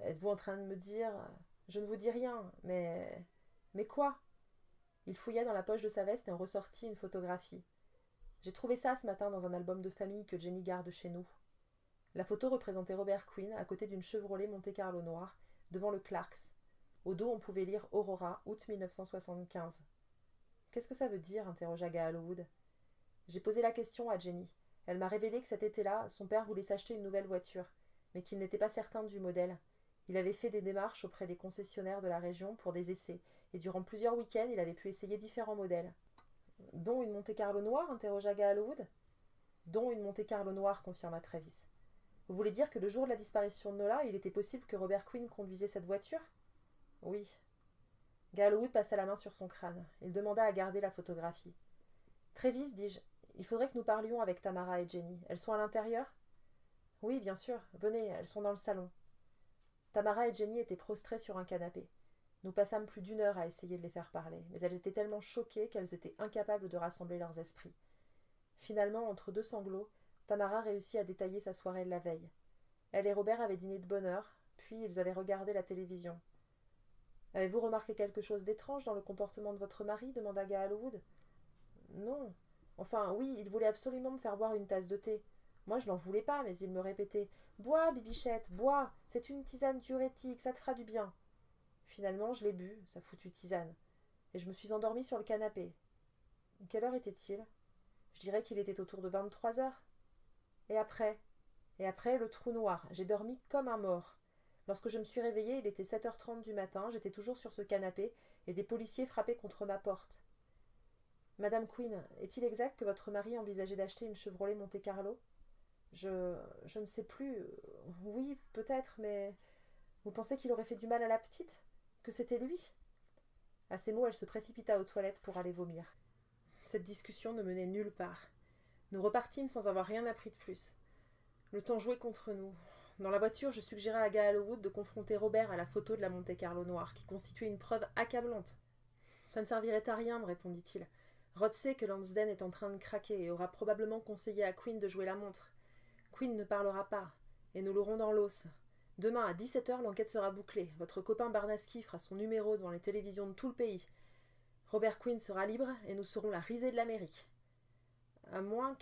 Êtes-vous en train de me dire... Je ne vous dis rien, mais... Mais quoi? Il fouilla dans la poche de sa veste et en ressortit une photographie. J'ai trouvé ça ce matin dans un album de famille que Jenny garde chez nous. La photo représentait Robert Quinn à côté d'une Chevrolet Monte-Carlo noire, devant le Clarks. Au dos, on pouvait lire Aurora, août 1975. Qu'est-ce que ça veut dire? Interrogea Gallowwood. J'ai posé la question à Jenny. Elle m'a révélé que cet été-là, son père voulait s'acheter une nouvelle voiture, mais qu'il n'était pas certain du modèle. Il avait fait des démarches auprès des concessionnaires de la région pour des essais, et durant plusieurs week-ends, il avait pu essayer différents modèles. Dont une Monte-Carlo noire, interrogea Gallowwood. Dont une Monte-Carlo noire, confirma Travis. Vous voulez dire que le jour de la disparition de Nola, il était possible que Robert Quinn conduisait cette voiture? Oui. Gallowwood passa la main sur son crâne. Il demanda à garder la photographie. Travis, dis-je, il faudrait que nous parlions avec Tamara et Jenny. Elles sont à l'intérieur? Oui, bien sûr. Venez, elles sont dans le salon. Tamara et Jenny étaient prostrées sur un canapé. Nous passâmes plus d'1 heure à essayer de les faire parler, mais elles étaient tellement choquées qu'elles étaient incapables de rassembler leurs esprits. Finalement, entre 2 sanglots, Tamara réussit à détailler sa soirée de la veille. Elle et Robert avaient dîné de bonne heure, puis ils avaient regardé la télévision. « Avez-vous remarqué quelque chose d'étrange dans le comportement de votre mari » demanda Gallowwood. « Non. Enfin, oui, il voulait absolument me faire boire une tasse de thé. Moi, je n'en voulais pas, mais il me répétait « Bois, Bibichette, bois, c'est une tisane diurétique, ça te fera du bien. » Finalement, je l'ai bu, sa foutue tisane, et je me suis endormie sur le canapé. Quelle heure était-il? Je dirais qu'il était autour de 23 heures. Et après, le trou noir, j'ai dormi comme un mort. Lorsque je me suis réveillée, il était 7h30 du matin, j'étais toujours sur ce canapé, et des policiers frappaient contre ma porte. Madame Quinn, est-il exact que votre mari envisageait d'acheter une Chevrolet Monte-Carlo? Je ne sais plus. Oui, peut-être, mais... Vous pensez qu'il aurait fait du mal à la petite? Que c'était lui? À ces mots, elle se précipita aux toilettes pour aller vomir. Cette discussion ne menait nulle part. Nous repartîmes sans avoir rien appris de plus. Le temps jouait contre nous. Dans la voiture, je suggérai à Gallowwood de confronter Robert à la photo de la Monte-Carlo noire, qui constituait une preuve accablante. Ça ne servirait à rien, me répondit-il. Rod sait que Lansden est en train de craquer et aura probablement conseillé à Quinn de jouer la montre. Quinn ne parlera pas, et nous l'aurons dans l'os. Demain à 17h, l'enquête sera bouclée. Votre copain Barnaski fera son numéro devant les télévisions de tout le pays. Robert Quinn sera libre et nous serons la risée de l'Amérique. À moins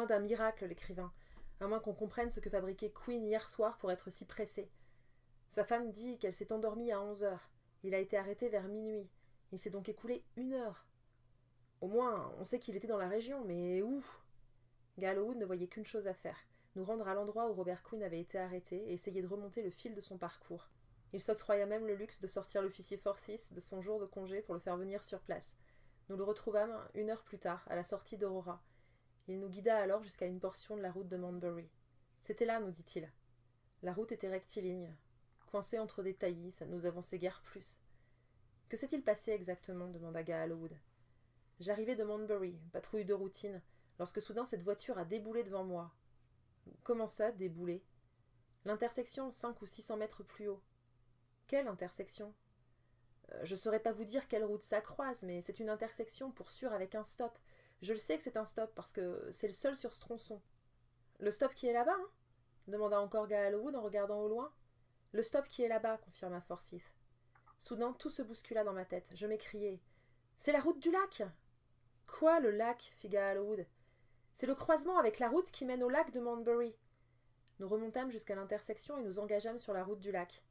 d'un miracle, l'écrivain. À moins qu'on comprenne ce que fabriquait Quinn hier soir pour être si pressé. Sa femme dit qu'elle s'est endormie à 11h. Il a été arrêté vers minuit. Il s'est donc écoulé 1 heure. Au moins, on sait qu'il était dans la région, mais où? Gallowwood ne voyait qu'une chose à faire, nous rendre à l'endroit où Robert Quinn avait été arrêté et essayer de remonter le fil de son parcours. Il s'octroya même le luxe de sortir l'officier Forsyth de son jour de congé pour le faire venir sur place. Nous le retrouvâmes 1 heure plus tard, à la sortie d'Aurora. Il nous guida alors jusqu'à une portion de la route de Manbury. C'était là, nous dit-il. La route était rectiligne. Coincée entre des taillis, ça ne nous avançait guère plus. Que s'est-il passé exactement demanda Gallowwood. J'arrivais de Manbury, patrouille de routine, lorsque soudain cette voiture a déboulé devant moi. Comment ça, déboulé? L'intersection 5 ou 600 mètres plus haut. Quelle intersection? Je ne saurais pas vous dire quelle route ça croise, mais c'est une intersection pour sûr avec un stop. Je le sais que c'est un stop parce que c'est le seul sur ce tronçon. Le stop qui est là-bas, hein? Demanda encore Gallowwood en regardant au loin. Le stop qui est là-bas, confirma Forsyth. Soudain, tout se bouscula dans ma tête. Je m'écriai. C'est la route du lac! Quoi, le lac? Fit Gallowwood. C'est le croisement avec la route qui mène au lac de Manbury. Nous remontâmes jusqu'à l'intersection et nous engageâmes sur la route du lac.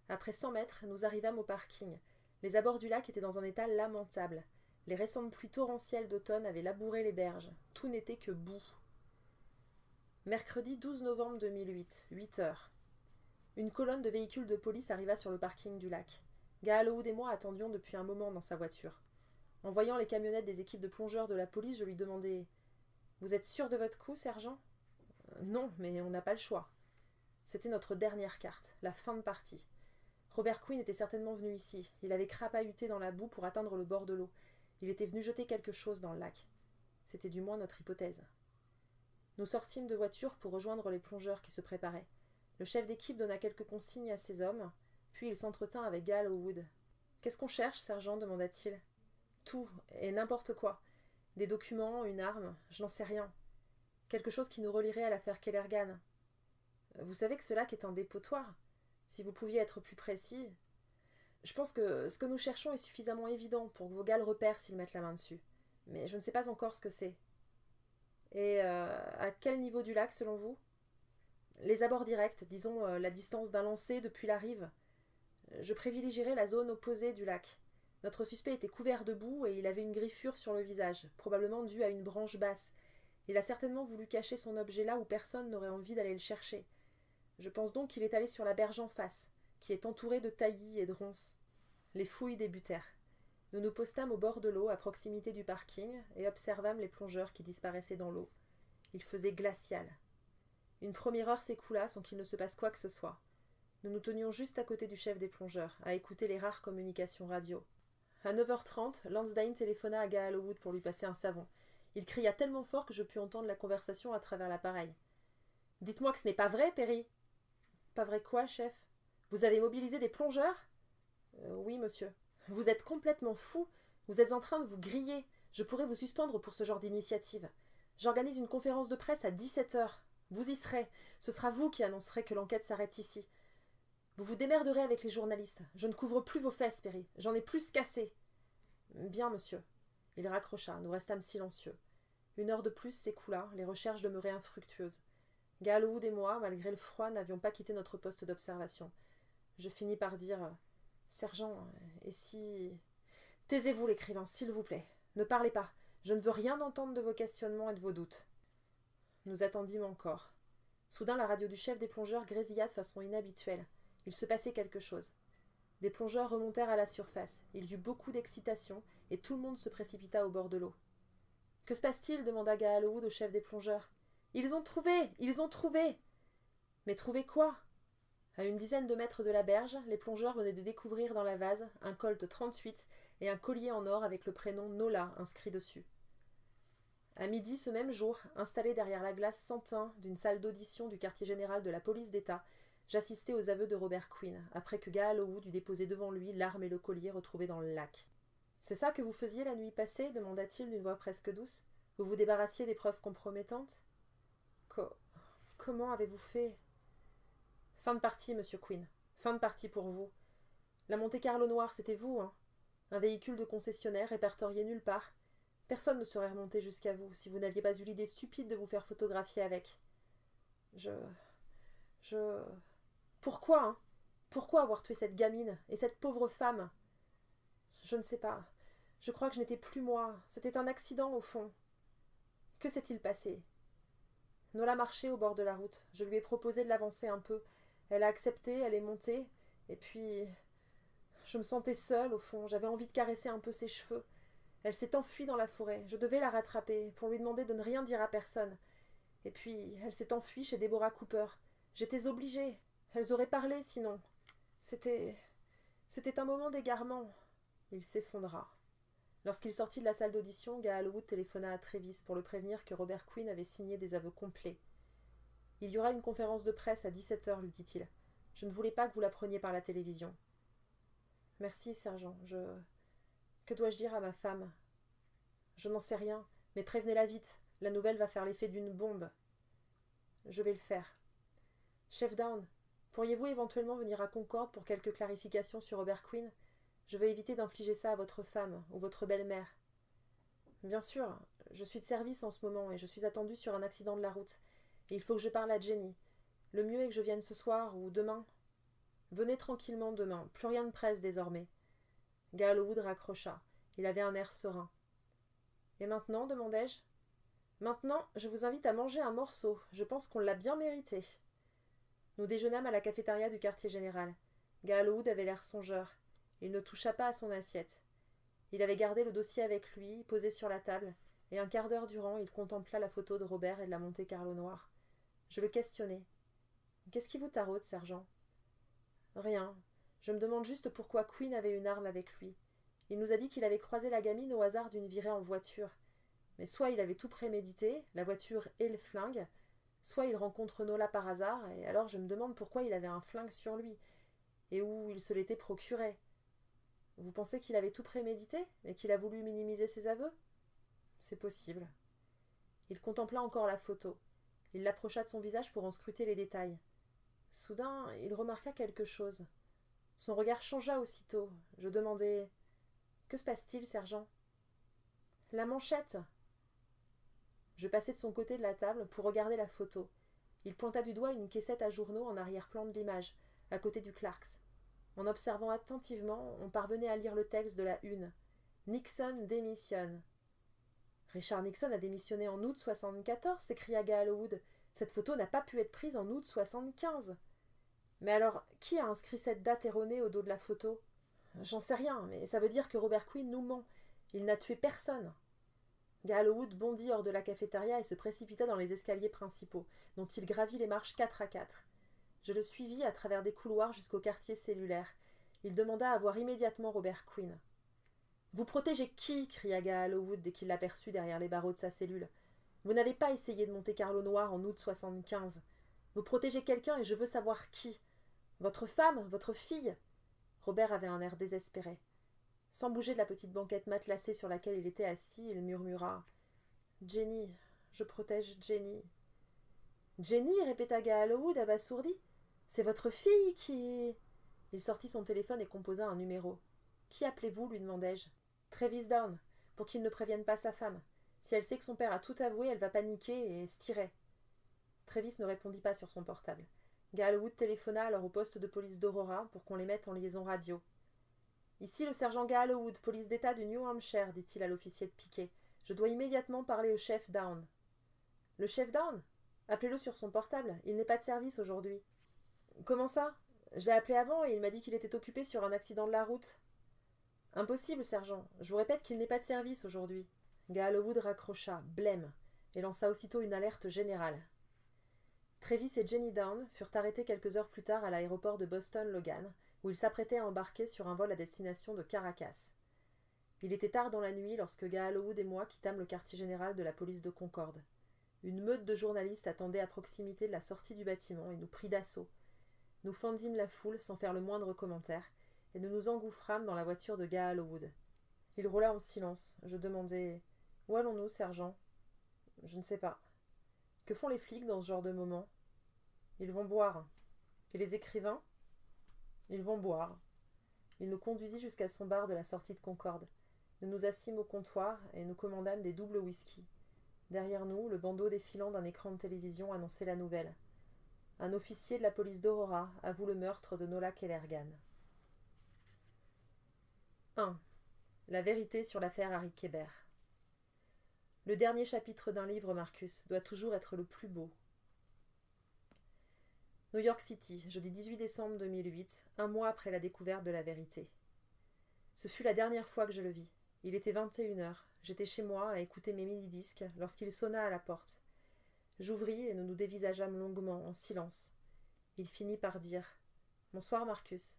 Après 100 mètres, nous arrivâmes au parking. Les abords du lac étaient dans un état lamentable. Les récentes pluies torrentielles d'automne avaient labouré les berges. Tout n'était que boue. Mercredi 12 novembre 2008, 8 heures. Une colonne de véhicules de police arriva sur le parking du lac. Gallowwood et moi attendions depuis un moment dans sa voiture. En voyant les camionnettes des équipes de plongeurs de la police, je lui demandai « Vous êtes sûr de votre coup, sergent ?»« Non, mais on n'a pas le choix. » C'était notre dernière carte, la fin de partie. Robert Quinn était certainement venu ici. Il avait crapahuté dans la boue pour atteindre le bord de l'eau. Il était venu jeter quelque chose dans le lac. C'était du moins notre hypothèse. Nous sortîmes de voiture pour rejoindre les plongeurs qui se préparaient. Le chef d'équipe donna quelques consignes à ses hommes, puis il s'entretint avec Gallowwood. « Qu'est-ce qu'on cherche, sergent » demanda-t-il. « Tout, et n'importe quoi. Des documents, une arme, je n'en sais rien. Quelque chose qui nous relierait à l'affaire Kellergan. Vous savez que ce lac est un dépotoir. Si vous pouviez être plus précis... Je pense que ce que nous cherchons est suffisamment évident pour que vos gars le repèrent s'ils mettent la main dessus. Mais je ne sais pas encore ce que c'est. Et à quel niveau du lac, selon vous? Les abords directs, disons la distance d'un lancer depuis la rive. Je privilégierais la zone opposée du lac. Notre suspect était couvert de boue et il avait une griffure sur le visage, probablement due à une branche basse. Il a certainement voulu cacher son objet là où personne n'aurait envie d'aller le chercher. Je pense donc qu'il est allé sur la berge en face, qui est entourée de taillis et de ronces. Les fouilles débutèrent. Nous nous postâmes au bord de l'eau, à proximité du parking, et observâmes les plongeurs qui disparaissaient dans l'eau. Il faisait glacial. Une première heure s'écoula sans qu'il ne se passe quoi que ce soit. Nous nous tenions juste à côté du chef des plongeurs, à écouter les rares communications radio. À 9h30, Lansdowne téléphona à Gallowwood pour lui passer un savon. Il cria tellement fort que je pus entendre la conversation à travers l'appareil. « Dites-moi que ce n'est pas vrai, Perry !»« Pas vrai quoi, chef ? Vous avez mobilisé des plongeurs ?»« Oui, monsieur. »« Vous êtes complètement fou. Vous êtes en train de vous griller. Je pourrais vous suspendre pour ce genre d'initiative. J'organise une conférence de presse à 17h. Vous y serez. Ce sera vous qui annoncerez que l'enquête s'arrête ici. Vous vous démerderez avec les journalistes. Je ne couvre plus vos fesses, Perry. J'en ai plus qu'assez. »« Bien, monsieur. » Il raccrocha. Nous restâmes silencieux. 1 heure de plus s'écoula. Les recherches demeuraient infructueuses. Gallowwood et moi, malgré le froid, n'avions pas quitté notre poste d'observation. Je finis par dire « Sergent, et si… » « Taisez-vous, l'écrivain, s'il vous plaît. Ne parlez pas. Je ne veux rien entendre de vos questionnements et de vos doutes. » Nous attendîmes encore. Soudain, la radio du chef des plongeurs grésilla de façon inhabituelle. Il se passait quelque chose. Des plongeurs remontèrent à la surface. Il y eut beaucoup d'excitation, et tout le monde se précipita au bord de l'eau. « Que se passe-t-il » demanda Gallowwood au chef des plongeurs. « Ils ont trouvé ! Ils ont trouvé !»« Mais trouvé quoi ?» À 10 de mètres de la berge, les plongeurs venaient de découvrir dans la vase un Colt 38 et un collier en or avec le prénom Nola inscrit dessus. À midi ce même jour, installé derrière la glace sans teint d'une salle d'audition du quartier général de la police d'État, j'assistais aux aveux de Robert Quinn, après que Gallowwood eut déposé devant lui l'arme et le collier retrouvés dans le lac. « C'est ça que vous faisiez la nuit passée » demanda-t-il d'une voix presque douce. « Vous vous débarrassiez des preuves compromettantes ?»« Comment avez-vous fait ?» ?»« Fin de partie, monsieur Quinn. Fin de partie pour vous. La Monte-Carlo noire, c'était vous, hein ? Un véhicule de concessionnaire répertorié nulle part. Personne ne serait remonté jusqu'à vous si vous n'aviez pas eu l'idée stupide de vous faire photographier avec. Pourquoi, hein ? Pourquoi avoir tué cette gamine et cette pauvre femme ? Je ne sais pas. Je crois que je n'étais plus moi. C'était un accident, au fond. Que s'est-il passé ? Nola marchait au bord de la route. Je lui ai proposé de l'avancer un peu. Elle a accepté, elle est montée. Et puis… Je me sentais seule, au fond. J'avais envie de caresser un peu ses cheveux. Elle s'est enfuie dans la forêt. Je devais la rattraper pour lui demander de ne rien dire à personne. Et puis, elle s'est enfuie chez Deborah Cooper. J'étais obligée. Elles auraient parlé, sinon. C'était un moment d'égarement. Il s'effondra. Lorsqu'il sortit de la salle d'audition, Gallowwood téléphona à Travis pour le prévenir que Robert Quinn avait signé des aveux complets. « Il y aura une conférence de presse à 17h, lui dit-il. Je ne voulais pas que vous la preniez par la télévision. »« Merci, sergent. Que dois-je dire à ma femme ? » ?»« Je n'en sais rien, mais prévenez-la vite. La nouvelle va faire l'effet d'une bombe. »« Je vais le faire. »« Chef Down, pourriez-vous éventuellement venir à Concorde pour quelques clarifications sur Robert Quinn ? Je veux éviter d'infliger ça à votre femme ou votre belle-mère. »« Bien sûr, je suis de service en ce moment et je suis attendue sur un accident de la route. Et il faut que je parle à Jenny. Le mieux est que je vienne ce soir ou demain. »« Venez tranquillement demain, plus rien ne presse désormais. » Gallowwood raccrocha. Il avait un air serein. « Et maintenant » demandai-je. « Maintenant, je vous invite à manger un morceau. Je pense qu'on l'a bien mérité. » Nous déjeunâmes à la cafétéria du quartier général. Gallowwood avait l'air songeur. Il ne toucha pas à son assiette. Il avait gardé le dossier avec lui, posé sur la table, et un quart d'heure durant, il contempla la photo de Robert et de la Monte-Carlo noire. Je le questionnai. « Qu'est-ce qui vous taraude, sergent ?»« Rien. Je me demande juste pourquoi Quinn avait une arme avec lui. Il nous a dit qu'il avait croisé la gamine au hasard d'une virée en voiture. Mais soit il avait tout prémédité, la voiture et le flingue, soit il rencontre Nola par hasard, et alors je me demande pourquoi il avait un flingue sur lui, et où il se l'était procuré. Vous pensez qu'il avait tout prémédité, et qu'il a voulu minimiser ses aveux ? C'est possible. » Il contempla encore la photo. Il l'approcha de son visage pour en scruter les détails. Soudain, il remarqua quelque chose. Son regard changea aussitôt. Je demandai « Que se passe-t-il, sergent ?»« La manchette !» Je passai de son côté de la table pour regarder la photo. Il pointa du doigt une caissette à journaux en arrière-plan de l'image, à côté du Clarks. En observant attentivement, on parvenait à lire le texte de la une. « Nixon démissionne. » « Richard Nixon a démissionné en août 74, s'écria Gallowwood. « Cette photo n'a pas pu être prise en août 75. » Mais alors, qui a inscrit cette date erronée au dos de la photo? J'en sais rien, mais ça veut dire que Robert Quinn nous ment. Il n'a tué personne. Gallowwood bondit hors de la cafétéria et se précipita dans les escaliers principaux, dont il gravit les marches 4 à 4. Je le suivis à travers des couloirs jusqu'au quartier cellulaire. Il demanda à voir immédiatement Robert Quinn. « Vous protégez qui » cria Gallowwood dès qu'il l'aperçut derrière les barreaux de sa cellule. « Vous n'avez pas essayé de Monte Carlo noir en août 75. Vous protégez quelqu'un et je veux savoir qui. Votre femme, votre fille ?» Robert avait un air désespéré. Sans bouger de la petite banquette matelassée sur laquelle il était assis, il murmura « Jenny, je protège Jenny. »« Jenny » répéta Gallowwood abasourdi. « C'est votre fille qui… » Il sortit son téléphone et composa un numéro. « Qui appelez-vous » lui demandai-je. « Travis Down, pour qu'il ne prévienne pas sa femme. Si elle sait que son père a tout avoué, elle va paniquer et se tirer. » Travis ne répondit pas sur son portable. Gallowwood téléphona alors au poste de police d'Aurora pour qu'on les mette en liaison radio. « Ici le sergent Gallowwood, police d'État du New Hampshire, dit-il à l'officier de piquet. Je dois immédiatement parler au chef Down. »« Le chef Down ? Appelez-le sur son portable, il n'est pas de service aujourd'hui. »« Comment ça ? Je l'ai appelé avant et il m'a dit qu'il était occupé sur un accident de la route. »« Impossible, sergent. Je vous répète qu'il n'est pas de service aujourd'hui. » Gallowwood raccrocha, blême, et lança aussitôt une alerte générale. Travis et Jenny Down furent arrêtés quelques heures plus tard à l'aéroport de Boston-Logan, où ils s'apprêtaient à embarquer sur un vol à destination de Caracas. Il était tard dans la nuit lorsque Gallowwood et moi quittâmes le quartier général de la police de Concorde. Une meute de journalistes attendait à proximité de la sortie du bâtiment et nous prit d'assaut. Nous fendîmes la foule sans faire le moindre commentaire, et nous nous engouffrâmes dans la voiture de Gallowwood. Il roula en silence. Je demandai « Où allons-nous, sergent ?»« Je ne sais pas. »« Que font les flics dans ce genre de moment ?»« Ils vont boire. »« Et les écrivains ?»« Ils vont boire. » Il nous conduisit jusqu'à son bar de la sortie de Concorde. Nous nous assîmes au comptoir et nous commandâmes des doubles whisky. Derrière nous, le bandeau défilant d'un écran de télévision annonçait la nouvelle. Un officier de la police d'Aurora avoue le meurtre de Nola Kellergan. 1. La vérité sur l'affaire Harry Kéber. Le dernier chapitre d'un livre, Marcus, doit toujours être le plus beau. New York City, jeudi 18 décembre 2008, un mois après la découverte de la vérité. Ce fut la dernière fois que je le vis. Il était 21h. J'étais chez moi à écouter mes mini-disques lorsqu'il sonna à la porte. J'ouvris et nous nous dévisageâmes longuement, en silence. Il finit par dire « Bonsoir, Marcus. »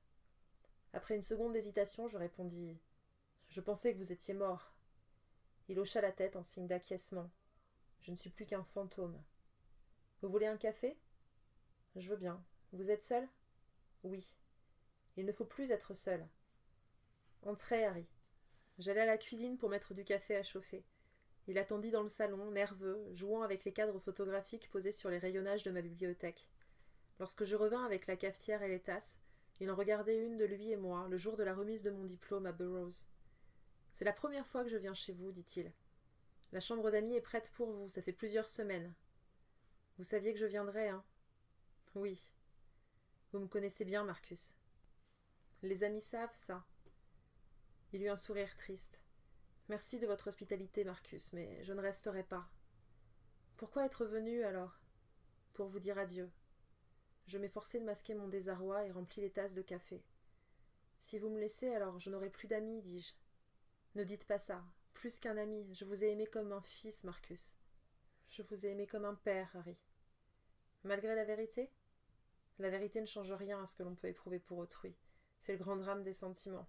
Après une seconde d'hésitation, je répondis « Je pensais que vous étiez mort. » Il hocha la tête en signe d'acquiescement. « Je ne suis plus qu'un fantôme. »« Vous voulez un café ?»« Je veux bien. Vous êtes seul ?»« Oui. »« Il ne faut plus être seul. »« Entrez, Harry. » J'allai à la cuisine pour mettre du café à chauffer. Il attendit dans le salon, nerveux, jouant avec les cadres photographiques posés sur les rayonnages de ma bibliothèque. Lorsque je revins avec la cafetière et les tasses, il en regardait une de lui et moi, le jour de la remise de mon diplôme à Burroughs. « C'est la première fois que je viens chez vous, dit-il. La chambre d'amis est prête pour vous, ça fait plusieurs semaines. Vous saviez que je viendrais, hein ? Oui. Vous me connaissez bien, Marcus. Les amis savent ça. Il eut un sourire triste. Merci de votre hospitalité, Marcus, mais je ne resterai pas. Pourquoi être venu, alors ? Pour vous dire adieu. Je m'efforçai de masquer mon désarroi et remplis les tasses de café. Si vous me laissez, alors je n'aurai plus d'amis, dis-je. Ne dites pas ça. Plus qu'un ami, je vous ai aimé comme un fils, Marcus. Je vous ai aimé comme un père, Harry. Malgré la vérité ? La vérité ne change rien à ce que l'on peut éprouver pour autrui. C'est le grand drame des sentiments.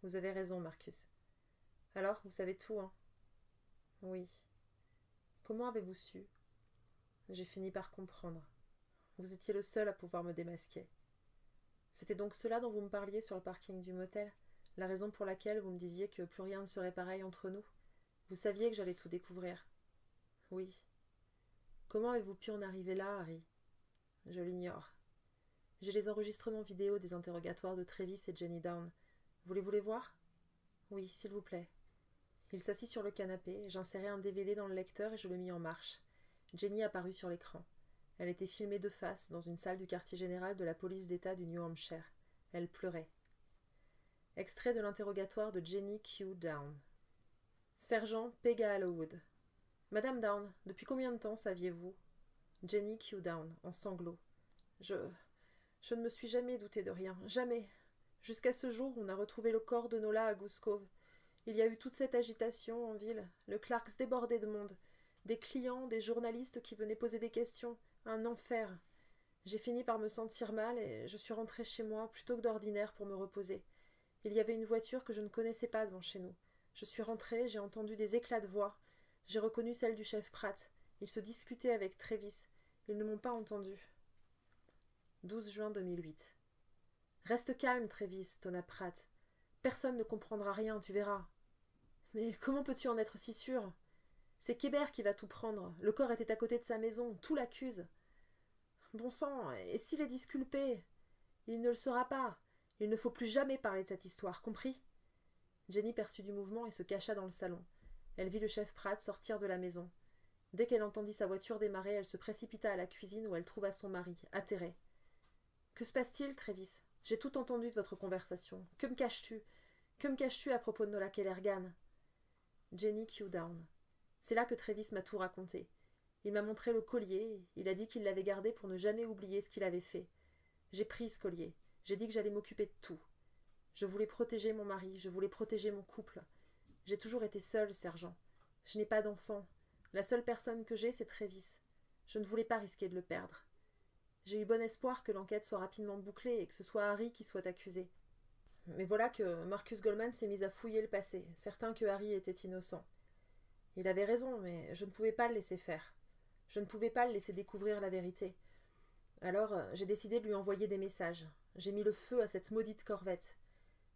Vous avez raison, Marcus. Alors, vous savez tout, hein ? Oui. Comment avez-vous su ? J'ai fini par comprendre. Vous étiez le seul à pouvoir me démasquer. C'était donc cela dont vous me parliez sur le parking du motel ? La raison pour laquelle vous me disiez que plus rien ne serait pareil entre nous ? Vous saviez que j'allais tout découvrir ? Oui. Comment avez-vous pu en arriver là, Harry ? Je l'ignore. J'ai les enregistrements vidéo des interrogatoires de Travis et Jenny Down. Voulez-vous les voir ? Oui, s'il vous plaît. Il s'assit sur le canapé, j'insérai un DVD dans le lecteur et je le mis en marche. Jenny apparut sur l'écran. Elle était filmée de face dans une salle du quartier général de la police d'État du New Hampshire. Elle pleurait. Extrait de l'interrogatoire de Jenny Q. Down. Sergent P. Gallowwood. Madame Down, depuis combien de temps saviez-vous ? Jenny Q. Down, en sanglots. Je Je ne me suis jamais douté de rien, jamais. Jusqu'à ce jour où on a retrouvé le corps de Nola à Goose Cove. Il y a eu toute cette agitation en ville, le Clarks débordait de monde. Des clients, des journalistes qui venaient poser des questions. Un enfer. J'ai fini par me sentir mal et je suis rentrée chez moi plutôt que d'ordinaire pour me reposer. Il y avait une voiture que je ne connaissais pas devant chez nous. Je suis rentrée, j'ai entendu des éclats de voix. J'ai reconnu celle du chef Pratt. Il se disputait avec Travis. Ils ne m'ont pas entendu. 12 juin 2008. Reste calme, Travis, tonna Pratt. Personne ne comprendra rien, tu verras. Mais comment peux-tu en être si sûr? C'est Kébert qui va tout prendre. Le corps était à côté de sa maison. Tout l'accuse. Bon sang, et s'il est disculpé? Il ne le sera pas. Il ne faut plus jamais parler de cette histoire, compris? Jenny perçut du mouvement et se cacha dans le salon. Elle vit le chef Pratt sortir de la maison. Dès qu'elle entendit sa voiture démarrer, elle se précipita à la cuisine où elle trouva son mari, atterré. « Que se passe-t-il, Travis? J'ai tout entendu de votre conversation. Que me caches-tu? Que me caches-tu à propos de Nola Kellergan ?» Jenny Q-Down. C'est là que Travis m'a tout raconté. Il m'a montré le collier, il a dit qu'il l'avait gardé pour ne jamais oublier ce qu'il avait fait. J'ai pris ce collier, j'ai dit que j'allais m'occuper de tout. Je voulais protéger mon mari, je voulais protéger mon couple. J'ai toujours été seule, sergent. Je n'ai pas d'enfant. La seule personne que j'ai, c'est Travis. Je ne voulais pas risquer de le perdre. J'ai eu bon espoir que l'enquête soit rapidement bouclée et que ce soit Harry qui soit accusé. Mais voilà que Marcus Goldman s'est mis à fouiller le passé, certain que Harry était innocent. Il avait raison, mais je ne pouvais pas le laisser faire. Je ne pouvais pas le laisser découvrir la vérité. Alors, j'ai décidé de lui envoyer des messages. J'ai mis le feu à cette maudite corvette.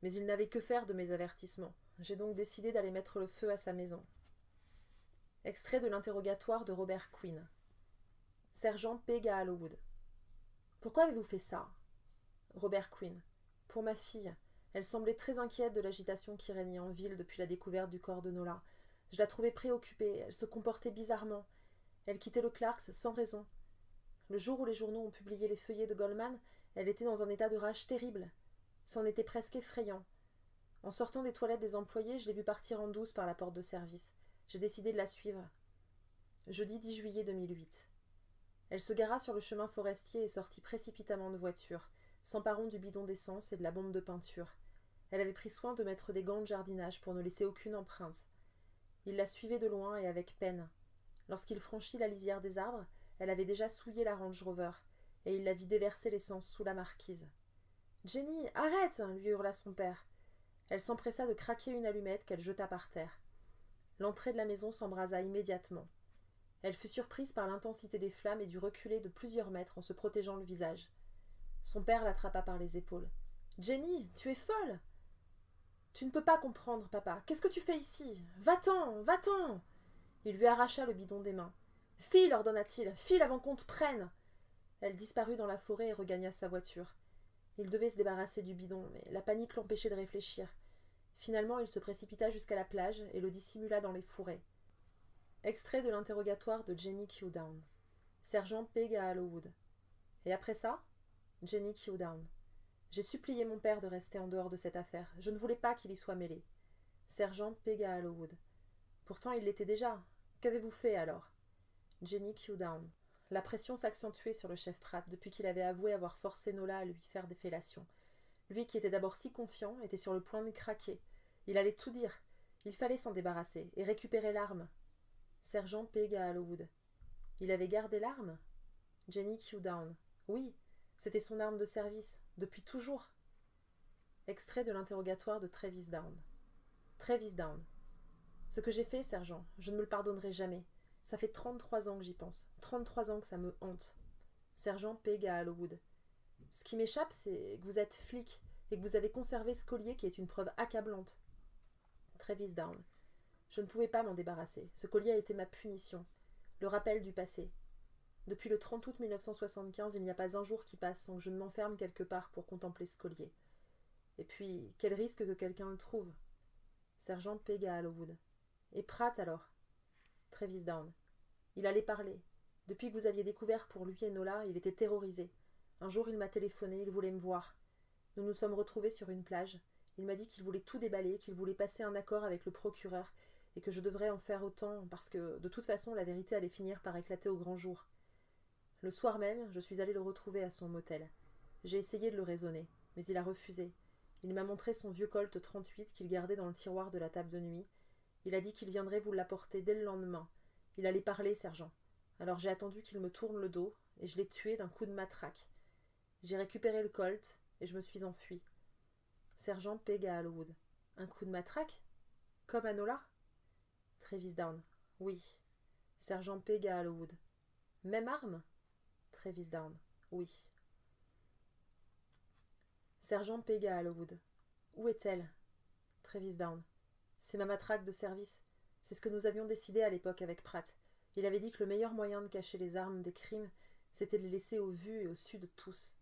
Mais il n'avait que faire de mes avertissements. J'ai donc décidé d'aller mettre le feu à sa maison. Extrait de l'interrogatoire de Robert Quinn. Sergent P. Gallowwood. Pourquoi avez-vous fait ça? Robert Quinn. Pour ma fille. Elle semblait très inquiète de l'agitation qui régnait en ville depuis la découverte du corps de Nola. Je la trouvais préoccupée. Elle se comportait bizarrement. Elle quittait le Clarks sans raison. Le jour où les journaux ont publié les feuillets de Goldman, elle était dans un état de rage terrible. C'en était presque effrayant. En sortant des toilettes des employés, je l'ai vue partir en douce par la porte de service. J'ai décidé de la suivre. Jeudi 10 juillet 2008. Elle se gara sur le chemin forestier et sortit précipitamment de voiture, s'emparant du bidon d'essence et de la bombe de peinture. Elle avait pris soin de mettre des gants de jardinage pour ne laisser aucune empreinte. Il la suivait de loin et avec peine. Lorsqu'il franchit la lisière des arbres, elle avait déjà souillé la Range Rover, et il la vit déverser l'essence sous la marquise. « Jenny, arrête !» lui hurla son père. Elle s'empressa de craquer une allumette qu'elle jeta par terre. L'entrée de la maison s'embrasa immédiatement. Elle fut surprise par l'intensité des flammes et dut reculer de plusieurs mètres en se protégeant le visage. Son père l'attrapa par les épaules. « Jenny, tu es folle !»« Tu ne peux pas comprendre, papa. Qu'est-ce que tu fais ici? Va-t'en, va-t'en !» Il lui arracha le bidon des mains. « File, ordonna-t-il, file avant qu'on te prenne !» Elle disparut dans la forêt et regagna sa voiture. Il devait se débarrasser du bidon, mais la panique l'empêchait de réfléchir. Finalement, il se précipita jusqu'à la plage et le dissimula dans les fourrés. Extrait de l'interrogatoire de Jenny Q-Down. Sergent P. Gallowwood. Et après ça? Jenny Q-Down. J'ai supplié mon père de rester en dehors de cette affaire. Je ne voulais pas qu'il y soit mêlé. Sergent P. Gallowwood. Pourtant, il l'était déjà. Qu'avez-vous fait alors? Jenny Q-Down. La pression s'accentuait sur le chef Pratt depuis qu'il avait avoué avoir forcé Nola à lui faire des fellations. Lui qui était d'abord si confiant était sur le point de craquer. Il allait tout dire. Il fallait s'en débarrasser et récupérer l'arme. Sergent P. Gallowwood. Il avait gardé l'arme? Jenny Q-Down. Oui, c'était son arme de service, depuis toujours. Extrait de l'interrogatoire de Travis Down. Travis Down. Ce que j'ai fait, sergent, je ne me le pardonnerai jamais. Ça fait 33 ans que j'y pense. 33 ans que ça me hante. Sergent P. Gallowwood. Ce qui m'échappe, c'est que vous êtes flic et que vous avez conservé ce collier qui est une preuve accablante. Travis Down. Je ne pouvais pas m'en débarrasser. Ce collier a été ma punition. Le rappel du passé. Depuis le 30 août 1975, il n'y a pas un jour qui passe sans que je ne m'enferme quelque part pour contempler ce collier. Et puis, quel risque que quelqu'un le trouve? Sergent P. Gallowwood. Et Pratt alors? Travis Down. Il allait parler. Depuis que vous aviez découvert pour lui et Nola, il était terrorisé. Un jour, il m'a téléphoné, il voulait me voir. Nous nous sommes retrouvés sur une plage. Il m'a dit qu'il voulait tout déballer, qu'il voulait passer un accord avec le procureur, et que je devrais en faire autant, parce que, de toute façon, la vérité allait finir par éclater au grand jour. Le soir même, je suis allé le retrouver à son motel. J'ai essayé de le raisonner, mais il a refusé. Il m'a montré son vieux Colt 38 qu'il gardait dans le tiroir de la table de nuit. Il a dit qu'il viendrait vous l'apporter dès le lendemain. Il allait parler, sergent. Alors j'ai attendu qu'il me tourne le dos, et je l'ai tué d'un coup de matraque. J'ai récupéré le Colt, et je me suis enfui. Sergent Peg à Hallowwood. Un coup de matraque? Comme à Nola? Travis Down. Oui. Sergent Peg à Hallowwood. Même arme? Travis Down. Oui. Sergent Peg à Hallowwood. Où est-elle? Travis Down. C'est ma matraque de service. C'est ce que nous avions décidé à l'époque avec Pratt. Il avait dit que le meilleur moyen de cacher les armes des crimes, c'était de les laisser au vu et au su de tous.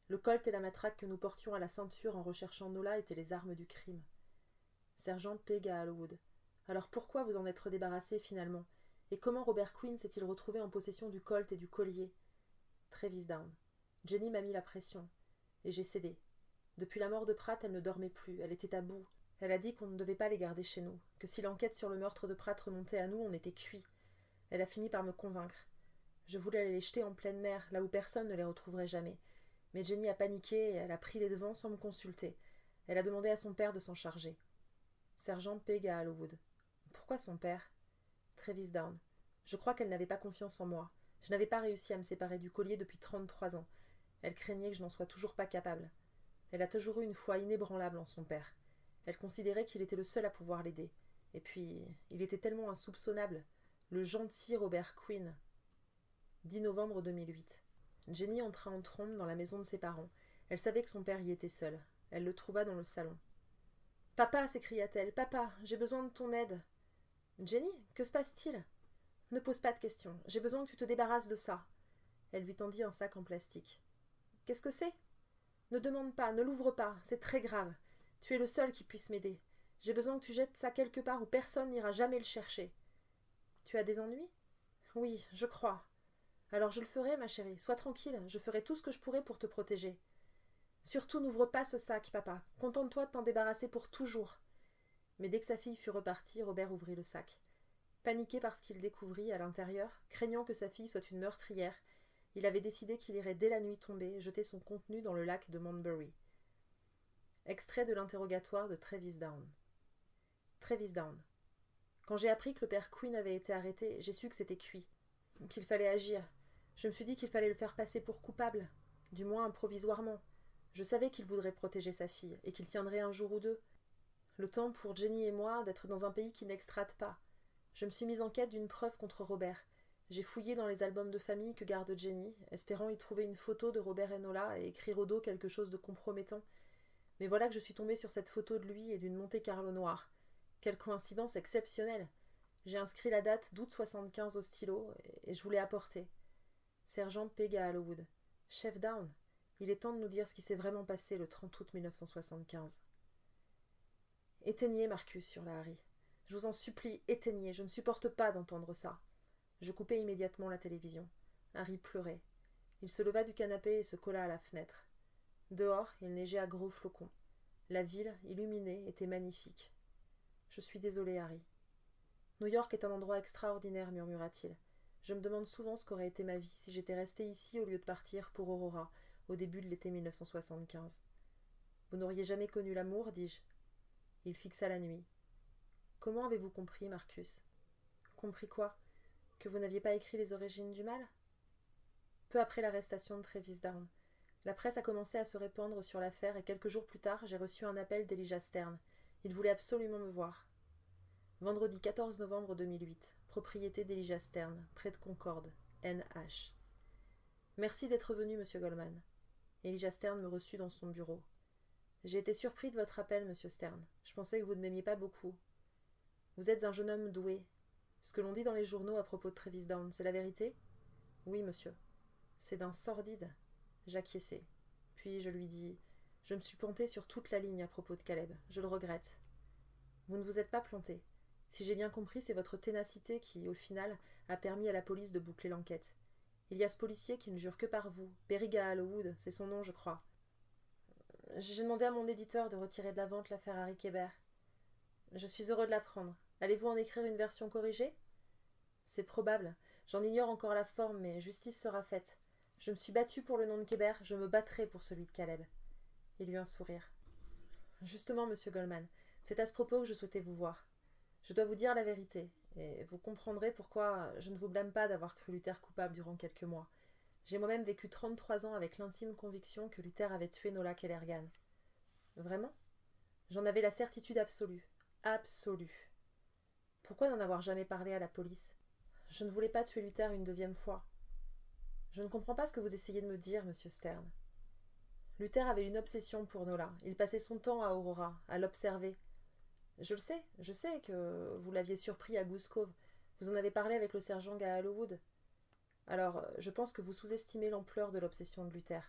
Le Colt et la matraque que nous portions à la ceinture en recherchant Nola étaient les armes du crime. Sergent Peg à Hallowwood. Alors pourquoi vous en être débarrassé finalement? Et comment Robert Quinn s'est-il retrouvé en possession du Colt et du collier? Travis Down. Jenny m'a mis la pression. Et j'ai cédé. Depuis la mort de Pratt, elle ne dormait plus, elle était à bout. Elle a dit qu'on ne devait pas les garder chez nous, que si l'enquête sur le meurtre de Pratt remontait à nous, on était cuits. Elle a fini par me convaincre. Je voulais aller les jeter en pleine mer, là où personne ne les retrouverait jamais. Mais Jenny a paniqué et elle a pris les devants sans me consulter. Elle a demandé à son père de s'en charger. Sergent Peg à Hallowwood. Pourquoi son père? Travis Down. Je crois qu'elle n'avait pas confiance en moi. Je n'avais pas réussi à me séparer du collier depuis 33 ans. Elle craignait que je n'en sois toujours pas capable. Elle a toujours eu une foi inébranlable en son père. Elle considérait qu'il était le seul à pouvoir l'aider. Et puis, il était tellement insoupçonnable. Le gentil Robert Quinn. 10 novembre 2008. Jenny entra en trombe dans la maison de ses parents. Elle savait que son père y était seul. Elle le trouva dans le salon. « Papa » s'écria-t-elle, « papa, j'ai besoin de ton aide. »« Jenny, que se passe-t-il ?»« Ne pose pas de questions. J'ai besoin que tu te débarrasses de ça. » Elle lui tendit un sac en plastique. « Qu'est-ce que c'est ?»« Ne demande pas, ne l'ouvre pas, c'est très grave. Tu es le seul qui puisse m'aider. J'ai besoin que tu jettes ça quelque part où personne n'ira jamais le chercher. »« Tu as des ennuis ?»« Oui, je crois. »« Alors je le ferai, ma chérie. Sois tranquille, je ferai tout ce que je pourrai pour te protéger. »« Surtout n'ouvre pas ce sac, papa. Contente-toi de t'en débarrasser pour toujours. » Mais dès que sa fille fut repartie, Robert ouvrit le sac. Paniqué par ce qu'il découvrit à l'intérieur, craignant que sa fille soit une meurtrière, il avait décidé qu'il irait dès la nuit tombée jeter son contenu dans le lac de Manbury. Extrait de l'interrogatoire de Travis Down. Travis Down. Quand j'ai appris que le père Quinn avait été arrêté, j'ai su que c'était cuit, qu'il fallait agir. Je me suis dit qu'il fallait le faire passer pour coupable, du moins provisoirement. Je savais qu'il voudrait protéger sa fille, et qu'il tiendrait un jour ou deux. Le temps pour Jenny et moi d'être dans un pays qui n'extrate pas. Je me suis mise en quête d'une preuve contre Robert. J'ai fouillé dans les albums de famille que garde Jenny, espérant y trouver une photo de Robert et Nola et écrire au dos quelque chose de compromettant. Mais voilà que je suis tombée sur cette photo de lui et d'une Monte-Carlo noire. Quelle coïncidence exceptionnelle! J'ai inscrit la date d'août 75 au stylo et je vous l'ai apportée. Sergent Peg à Hallowwood. Chef Down. Il est temps de nous dire ce qui s'est vraiment passé le 30 août 1975. Éteignez, Marcus, hurla Harry. Je vous en supplie, éteignez, je ne supporte pas d'entendre ça. Je coupai immédiatement la télévision. Harry pleurait. Il se leva du canapé et se colla à la fenêtre. Dehors, il neigeait à gros flocons. La ville, illuminée, était magnifique. « Je suis désolé, Harry. »« New York est un endroit extraordinaire, murmura-t-il. Je me demande souvent ce qu'aurait été ma vie si j'étais resté ici au lieu de partir pour Aurora, au début de l'été 1975. Vous n'auriez jamais connu l'amour, dis-je. Il fixa la nuit. Comment avez-vous compris, Marcus? Compris quoi? Que vous n'aviez pas écrit les origines du mal? Peu après l'arrestation de Travis Down, la presse a commencé à se répandre sur l'affaire et quelques jours plus tard, j'ai reçu un appel d'Elijah Stern. Il voulait absolument me voir. Vendredi 14 novembre 2008, propriété d'Elijah Stern, près de Concorde, NH. Merci d'être venu, monsieur Goldman. Elijah Stern me reçut dans son bureau. J'ai été surpris de votre appel, monsieur Stern. Je pensais que vous ne m'aimiez pas beaucoup. Vous êtes un jeune homme doué. Ce que l'on dit dans les journaux à propos de Travis Down, c'est la vérité? Oui, monsieur. C'est d'un sordide. J'acquiesçai. Puis je lui dis « Je me suis planté sur toute la ligne à propos de Caleb. Je le regrette. » Vous ne vous êtes pas planté. Si j'ai bien compris, c'est votre ténacité qui, au final, a permis à la police de boucler l'enquête. Il y a ce policier qui ne jure que par vous. Peg à Hallowwood, c'est son nom, je crois. J'ai demandé à mon éditeur de retirer de la vente l'affaire Harry Kéber. Je suis heureux de l'apprendre. Allez-vous en écrire une version corrigée? C'est probable. J'en ignore encore la forme, mais justice sera faite. Je me suis battue pour le nom de Kébert, je me battrai pour celui de Caleb. Il eut un sourire. Justement, monsieur Goldman, c'est à ce propos que je souhaitais vous voir. Je dois vous dire la vérité, et vous comprendrez pourquoi je ne vous blâme pas d'avoir cru Luther coupable durant quelques mois. J'ai moi-même vécu 33 ans avec l'intime conviction que Luther avait tué Nola Kellergan. Vraiment ? J'en avais la certitude absolue. Absolue. Pourquoi n'en avoir jamais parlé à la police ? Je ne voulais pas tuer Luther une deuxième fois. Je ne comprends pas ce que vous essayez de me dire, monsieur Stern. Luther avait une obsession pour Nola. Il passait son temps à Aurora, à l'observer. Je sais que vous l'aviez surpris à Goose Cove. Vous en avez parlé avec le sergent Gallowwood. Alors, je pense que vous sous-estimez l'ampleur de l'obsession de Luther.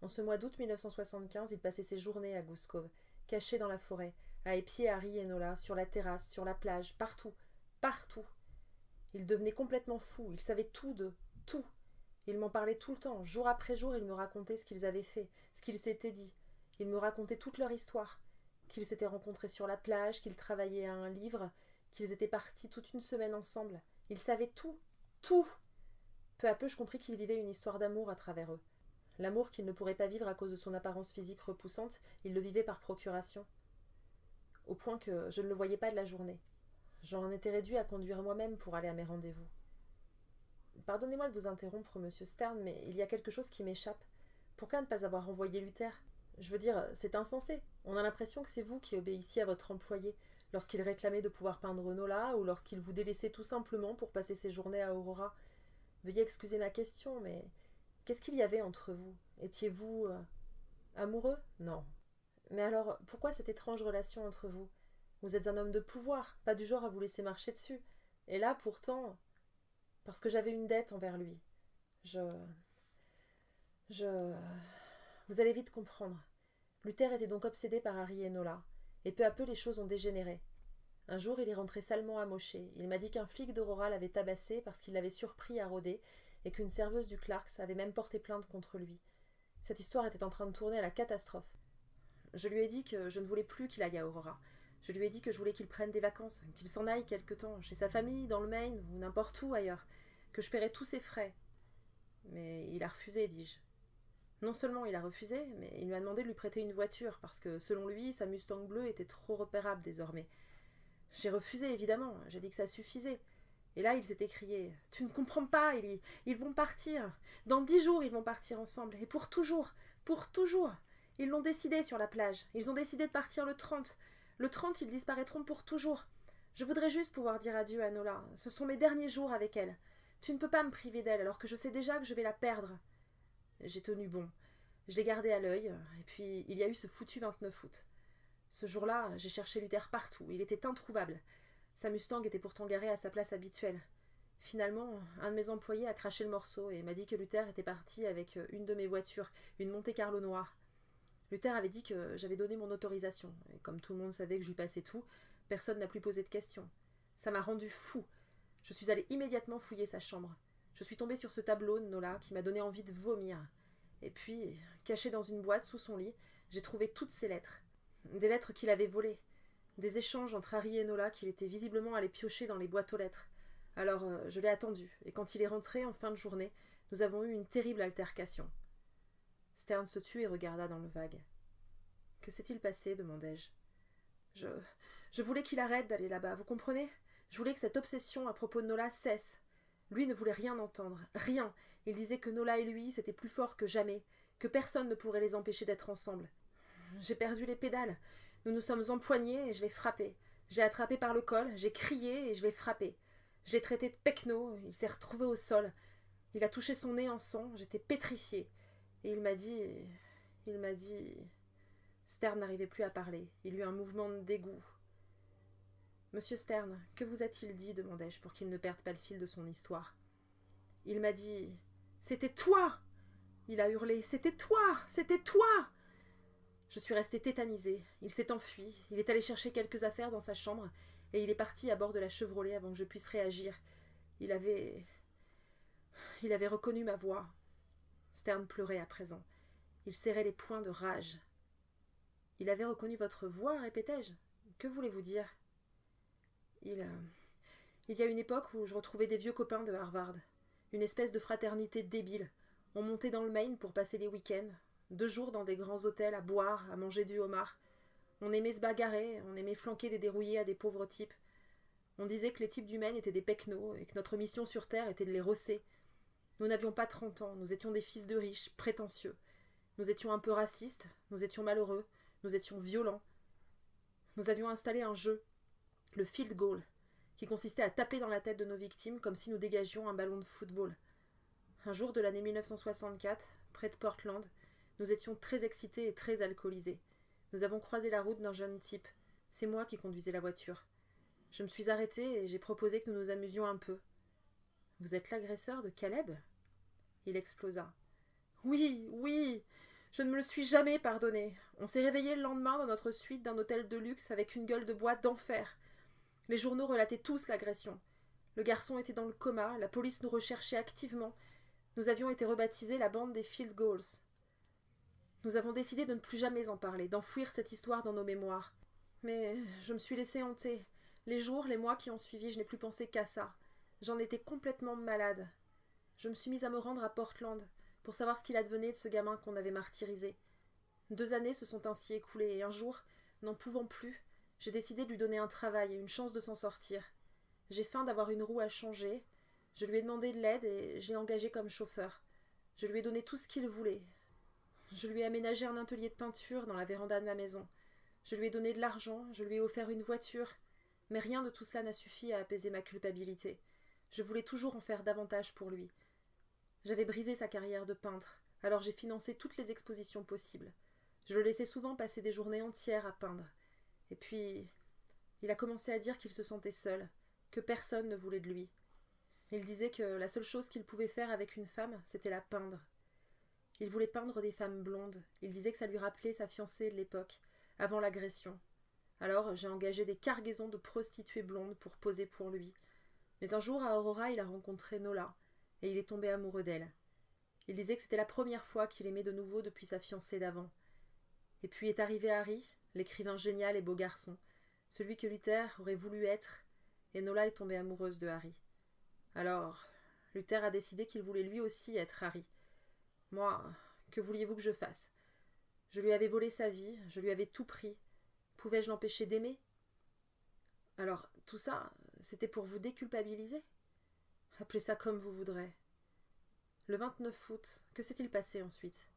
En ce mois d'août 1975, il passait ses journées à Goose Cove, caché dans la forêt, à épier Harry et Nola, sur la terrasse, sur la plage, partout, partout. Il devenait complètement fou, il savait tout d'eux, tout. Il m'en parlait tout le temps, jour après jour, il me racontait ce qu'ils avaient fait, ce qu'ils s'étaient dit. Il me racontait toute leur histoire, qu'ils s'étaient rencontrés sur la plage, qu'ils travaillaient à un livre, qu'ils étaient partis toute une semaine ensemble. Il savait tout, tout. Peu à peu, je compris qu'il vivait une histoire d'amour à travers eux. L'amour qu'il ne pourrait pas vivre à cause de son apparence physique repoussante, il le vivait par procuration. Au point que je ne le voyais pas de la journée. J'en étais réduit à conduire moi-même pour aller à mes rendez-vous. Pardonnez-moi de vous interrompre, monsieur Stern, mais il y a quelque chose qui m'échappe. Pourquoi ne pas avoir envoyé Luther ? Je veux dire, c'est insensé. On a l'impression que c'est vous qui obéissiez à votre employé, lorsqu'il réclamait de pouvoir peindre Nola, ou lorsqu'il vous délaissait tout simplement pour passer ses journées à Aurora. Veuillez excuser ma question, mais qu'est-ce qu'il y avait entre vous ? Étiez-vous amoureux ? Non. Mais alors, pourquoi cette étrange relation entre vous ? Vous êtes un homme de pouvoir, pas du genre à vous laisser marcher dessus. Et là, pourtant, parce que j'avais une dette envers lui. Vous allez vite comprendre. Luther était donc obsédé par Harry et Nola, et peu à peu les choses ont dégénéré. Un jour, il est rentré salement amoché. Il m'a dit qu'un flic d'Aurora l'avait tabassé parce qu'il l'avait surpris à rôder, et qu'une serveuse du Clarks avait même porté plainte contre lui. Cette histoire était en train de tourner à la catastrophe. Je lui ai dit que je ne voulais plus qu'il aille à Aurora. Je lui ai dit que je voulais qu'il prenne des vacances, qu'il s'en aille quelque temps, chez sa famille, dans le Maine, ou n'importe où ailleurs, que je paierais tous ses frais. Mais il a refusé, dis-je. Non seulement il a refusé, mais il m'a demandé de lui prêter une voiture, parce que, selon lui, sa Mustang bleue était trop repérable désormais. J'ai refusé, évidemment, j'ai dit que ça suffisait. Et là, il s'est écrié « Tu ne comprends pas, Ellie, ils vont partir. Dans 10 jours, ils vont partir ensemble, et pour toujours, pour toujours. Ils l'ont décidé sur la plage, ils ont décidé de partir le 30. Le 30, ils disparaîtront pour toujours. Je voudrais juste pouvoir dire adieu à Nola, ce sont mes derniers jours avec elle. Tu ne peux pas me priver d'elle, alors que je sais déjà que je vais la perdre. » J'ai tenu bon. Je l'ai gardé à l'œil, et puis il y a eu ce foutu 29 août. Ce jour-là, j'ai cherché Luther partout, il était introuvable. Sa Mustang était pourtant garée à sa place habituelle. Finalement, un de mes employés a craché le morceau et m'a dit que Luther était parti avec une de mes voitures, une Monte-Carlo noire. Luther avait dit que j'avais donné mon autorisation, et comme tout le monde savait que je lui passais tout, personne n'a plus posé de questions. Ça m'a rendu fou. Je suis allé immédiatement fouiller sa chambre. Je suis tombée sur ce tableau de Nola qui m'a donné envie de vomir. Et puis, caché dans une boîte sous son lit, j'ai trouvé toutes ces lettres. Des lettres qu'il avait volées. Des échanges entre Harry et Nola qu'il était visiblement allé piocher dans les boîtes aux lettres. Alors, je l'ai attendu, et quand il est rentré en fin de journée, nous avons eu une terrible altercation. Stern se tut et regarda dans le vague. « Que s'est-il passé » demandai-je. Je voulais qu'il arrête d'aller là-bas, vous comprenez ? Je voulais que cette obsession à propos de Nola cesse. Lui ne voulait rien entendre, rien. Il disait que Nola et lui, c'était plus fort que jamais, que personne ne pourrait les empêcher d'être ensemble. J'ai perdu les pédales. Nous nous sommes empoignés et je l'ai frappé. Je l'ai attrapé par le col, j'ai crié et je l'ai frappé. Je l'ai traité de pecno, il s'est retrouvé au sol. Il a touché son nez en sang, j'étais pétrifiée. Et il m'a dit... Stern n'arrivait plus à parler. Il eut un mouvement de dégoût. « Monsieur Stern, que vous a-t-il dit » demandai-je, pour qu'il ne perde pas le fil de son histoire. Il m'a dit « C'était toi !» Il a hurlé « C'était toi ! C'était toi !» Je suis restée tétanisée. Il s'est enfui. Il est allé chercher quelques affaires dans sa chambre et il est parti à bord de la Chevrolet avant que je puisse réagir. Il avait reconnu ma voix. Stern pleurait à présent. Il serrait les poings de rage. « Il avait reconnu votre voix » répétai-je. « Que voulez-vous dire ?» Il y a une époque où je retrouvais des vieux copains de Harvard. Une espèce de fraternité débile. On montait dans le Maine pour passer les week-ends, 2 jours dans des grands hôtels à boire, à manger du homard. On aimait se bagarrer, on aimait flanquer des dérouillés à des pauvres types. On disait que les types du Maine étaient des pecnos et que notre mission sur Terre était de les rosser. Nous n'avions pas 30 ans, nous étions des fils de riches, prétentieux. Nous étions un peu racistes, nous étions malheureux, nous étions violents. Nous avions installé un jeu, le field goal, qui consistait à taper dans la tête de nos victimes comme si nous dégagions un ballon de football. Un jour de l'année 1964, près de Portland, nous étions très excités et très alcoolisés. Nous avons croisé la route d'un jeune type. C'est moi qui conduisais la voiture. Je me suis arrêtée et j'ai proposé que nous nous amusions un peu. « Vous êtes l'agresseur de Caleb ?» Il explosa. « Oui, oui. Je ne me le suis jamais pardonné. On s'est réveillé le lendemain dans notre suite d'un hôtel de luxe avec une gueule de bois d'enfer. Les journaux relataient tous l'agression. Le garçon était dans le coma, la police nous recherchait activement. Nous avions été rebaptisés la bande des Field Goals. Nous avons décidé de ne plus jamais en parler, d'enfouir cette histoire dans nos mémoires. Mais je me suis laissée hanter. Les jours, les mois qui ont suivi, je n'ai plus pensé qu'à ça. J'en étais complètement malade. Je me suis mise à me rendre à Portland pour savoir ce qu'il advenait de ce gamin qu'on avait martyrisé. 2 années se sont ainsi écoulées et un jour, n'en pouvant plus, j'ai décidé de lui donner un travail et une chance de s'en sortir. J'ai faim d'avoir une roue à changer. Je lui ai demandé de l'aide et j'ai engagé comme chauffeur. Je lui ai donné tout ce qu'il voulait. Je lui ai aménagé un atelier de peinture dans la véranda de ma maison. Je lui ai donné de l'argent, je lui ai offert une voiture. Mais rien de tout cela n'a suffi à apaiser ma culpabilité. Je voulais toujours en faire davantage pour lui. J'avais brisé sa carrière de peintre, alors j'ai financé toutes les expositions possibles. Je le laissais souvent passer des journées entières à peindre. Et puis, il a commencé à dire qu'il se sentait seul, que personne ne voulait de lui. Il disait que la seule chose qu'il pouvait faire avec une femme, c'était la peindre. Il voulait peindre des femmes blondes. Il disait que ça lui rappelait sa fiancée de l'époque, avant l'agression. Alors j'ai engagé des cargaisons de prostituées blondes pour poser pour lui. Mais un jour, à Aurora, il a rencontré Nola, et il est tombé amoureux d'elle. Il disait que c'était la première fois qu'il aimait de nouveau depuis sa fiancée d'avant. Et puis est arrivé Harry, l'écrivain génial et beau garçon, celui que Luther aurait voulu être, et Nola est tombée amoureuse de Harry. Alors, Luther a décidé qu'il voulait lui aussi être Harry. Moi, que vouliez-vous que je fasse? Je lui avais volé sa vie, je lui avais tout pris. Pouvais-je l'empêcher d'aimer? Alors, tout ça, c'était pour vous déculpabiliser? Appelez ça comme vous voudrez. Le 29 août, que s'est-il passé ensuite?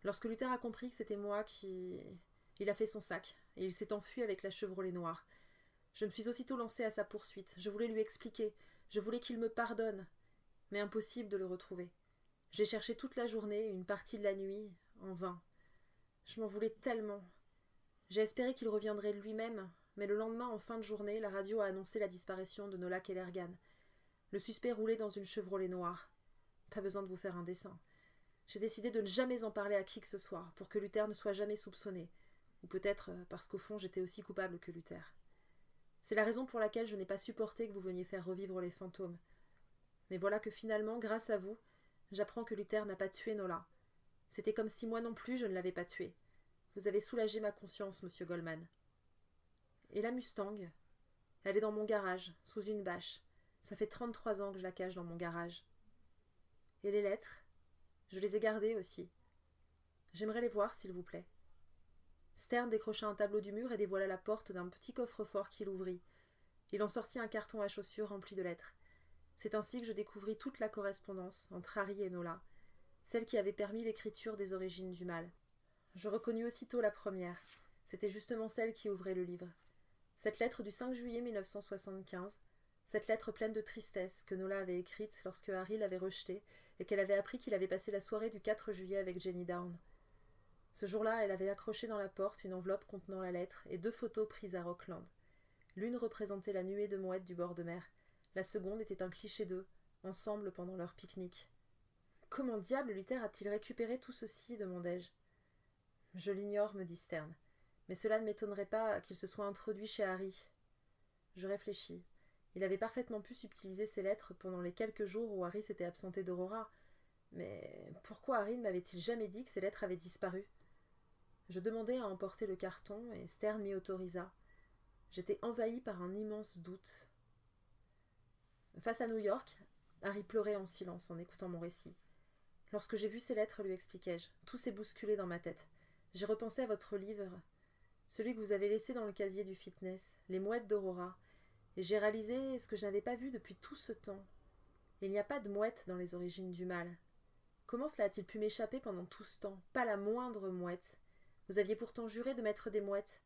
Lorsque Luther a compris que c'était moi qui... Il a fait son sac, et il s'est enfui avec la Chevrolet noire. Je me suis aussitôt lancée à sa poursuite. Je voulais lui expliquer. Je voulais qu'il me pardonne. Mais impossible de le retrouver. J'ai cherché toute la journée, une partie de la nuit, en vain. Je m'en voulais tellement. J'ai espéré qu'il reviendrait lui-même, mais le lendemain, en fin de journée, la radio a annoncé la disparition de Nola Kellergan. Le suspect roulait dans une Chevrolet noire. Pas besoin de vous faire un dessin. J'ai décidé de ne jamais en parler à qui que ce soit, pour que Luther ne soit jamais soupçonné. Ou peut-être parce qu'au fond, j'étais aussi coupable que Luther. C'est la raison pour laquelle je n'ai pas supporté que vous veniez faire revivre les fantômes. Mais voilà que finalement, grâce à vous, j'apprends que Luther n'a pas tué Nola. C'était comme si moi non plus je ne l'avais pas tué. Vous avez soulagé ma conscience, monsieur Goldman. Et la Mustang? Elle est dans mon garage, sous une bâche. Ça fait 33 ans que je la cache dans mon garage. Et les lettres? Je les ai gardées aussi. J'aimerais les voir, s'il vous plaît. Stern décrocha un tableau du mur et dévoila la porte d'un petit coffre-fort qu'il ouvrit. Il en sortit un carton à chaussures rempli de lettres. C'est ainsi que je découvris toute la correspondance entre Harry et Nola, celle qui avait permis l'écriture des origines du mal. Je reconnus aussitôt la première. C'était justement celle qui ouvrait le livre. Cette lettre du 5 juillet 1975, cette lettre pleine de tristesse que Nola avait écrite lorsque Harry l'avait rejetée et qu'elle avait appris qu'il avait passé la soirée du 4 juillet avec Jenny Down. Ce jour-là, elle avait accroché dans la porte une enveloppe contenant la lettre et 2 photos prises à Rockland. L'une représentait la nuée de mouettes du bord de mer. La seconde était un cliché d'eux, ensemble pendant leur pique-nique. « Comment diable Luther a-t-il récupéré tout ceci ?» demandai-je. « Je l'ignore, me dit Stern, mais cela ne m'étonnerait pas qu'il se soit introduit chez Harry. » Je réfléchis. Il avait parfaitement pu subtiliser ses lettres pendant les quelques jours où Harry s'était absenté d'Aurora. Mais pourquoi Harry ne m'avait-il jamais dit que ses lettres avaient disparu? Je demandai à emporter le carton et Stern m'y autorisa. J'étais envahi par un immense doute. Face à New York, Harry pleurait en silence en écoutant mon récit. Lorsque j'ai vu ces lettres, lui expliquai-je, tout s'est bousculé dans ma tête. J'ai repensé à votre livre, celui que vous avez laissé dans le casier du fitness, Les mouettes d'Aurora, et j'ai réalisé ce que je n'avais pas vu depuis tout ce temps. Il n'y a pas de mouette dans les origines du mal. Comment cela a-t-il pu m'échapper pendant tout ce temps? Pas la moindre mouette. Vous aviez pourtant juré de mettre des mouettes.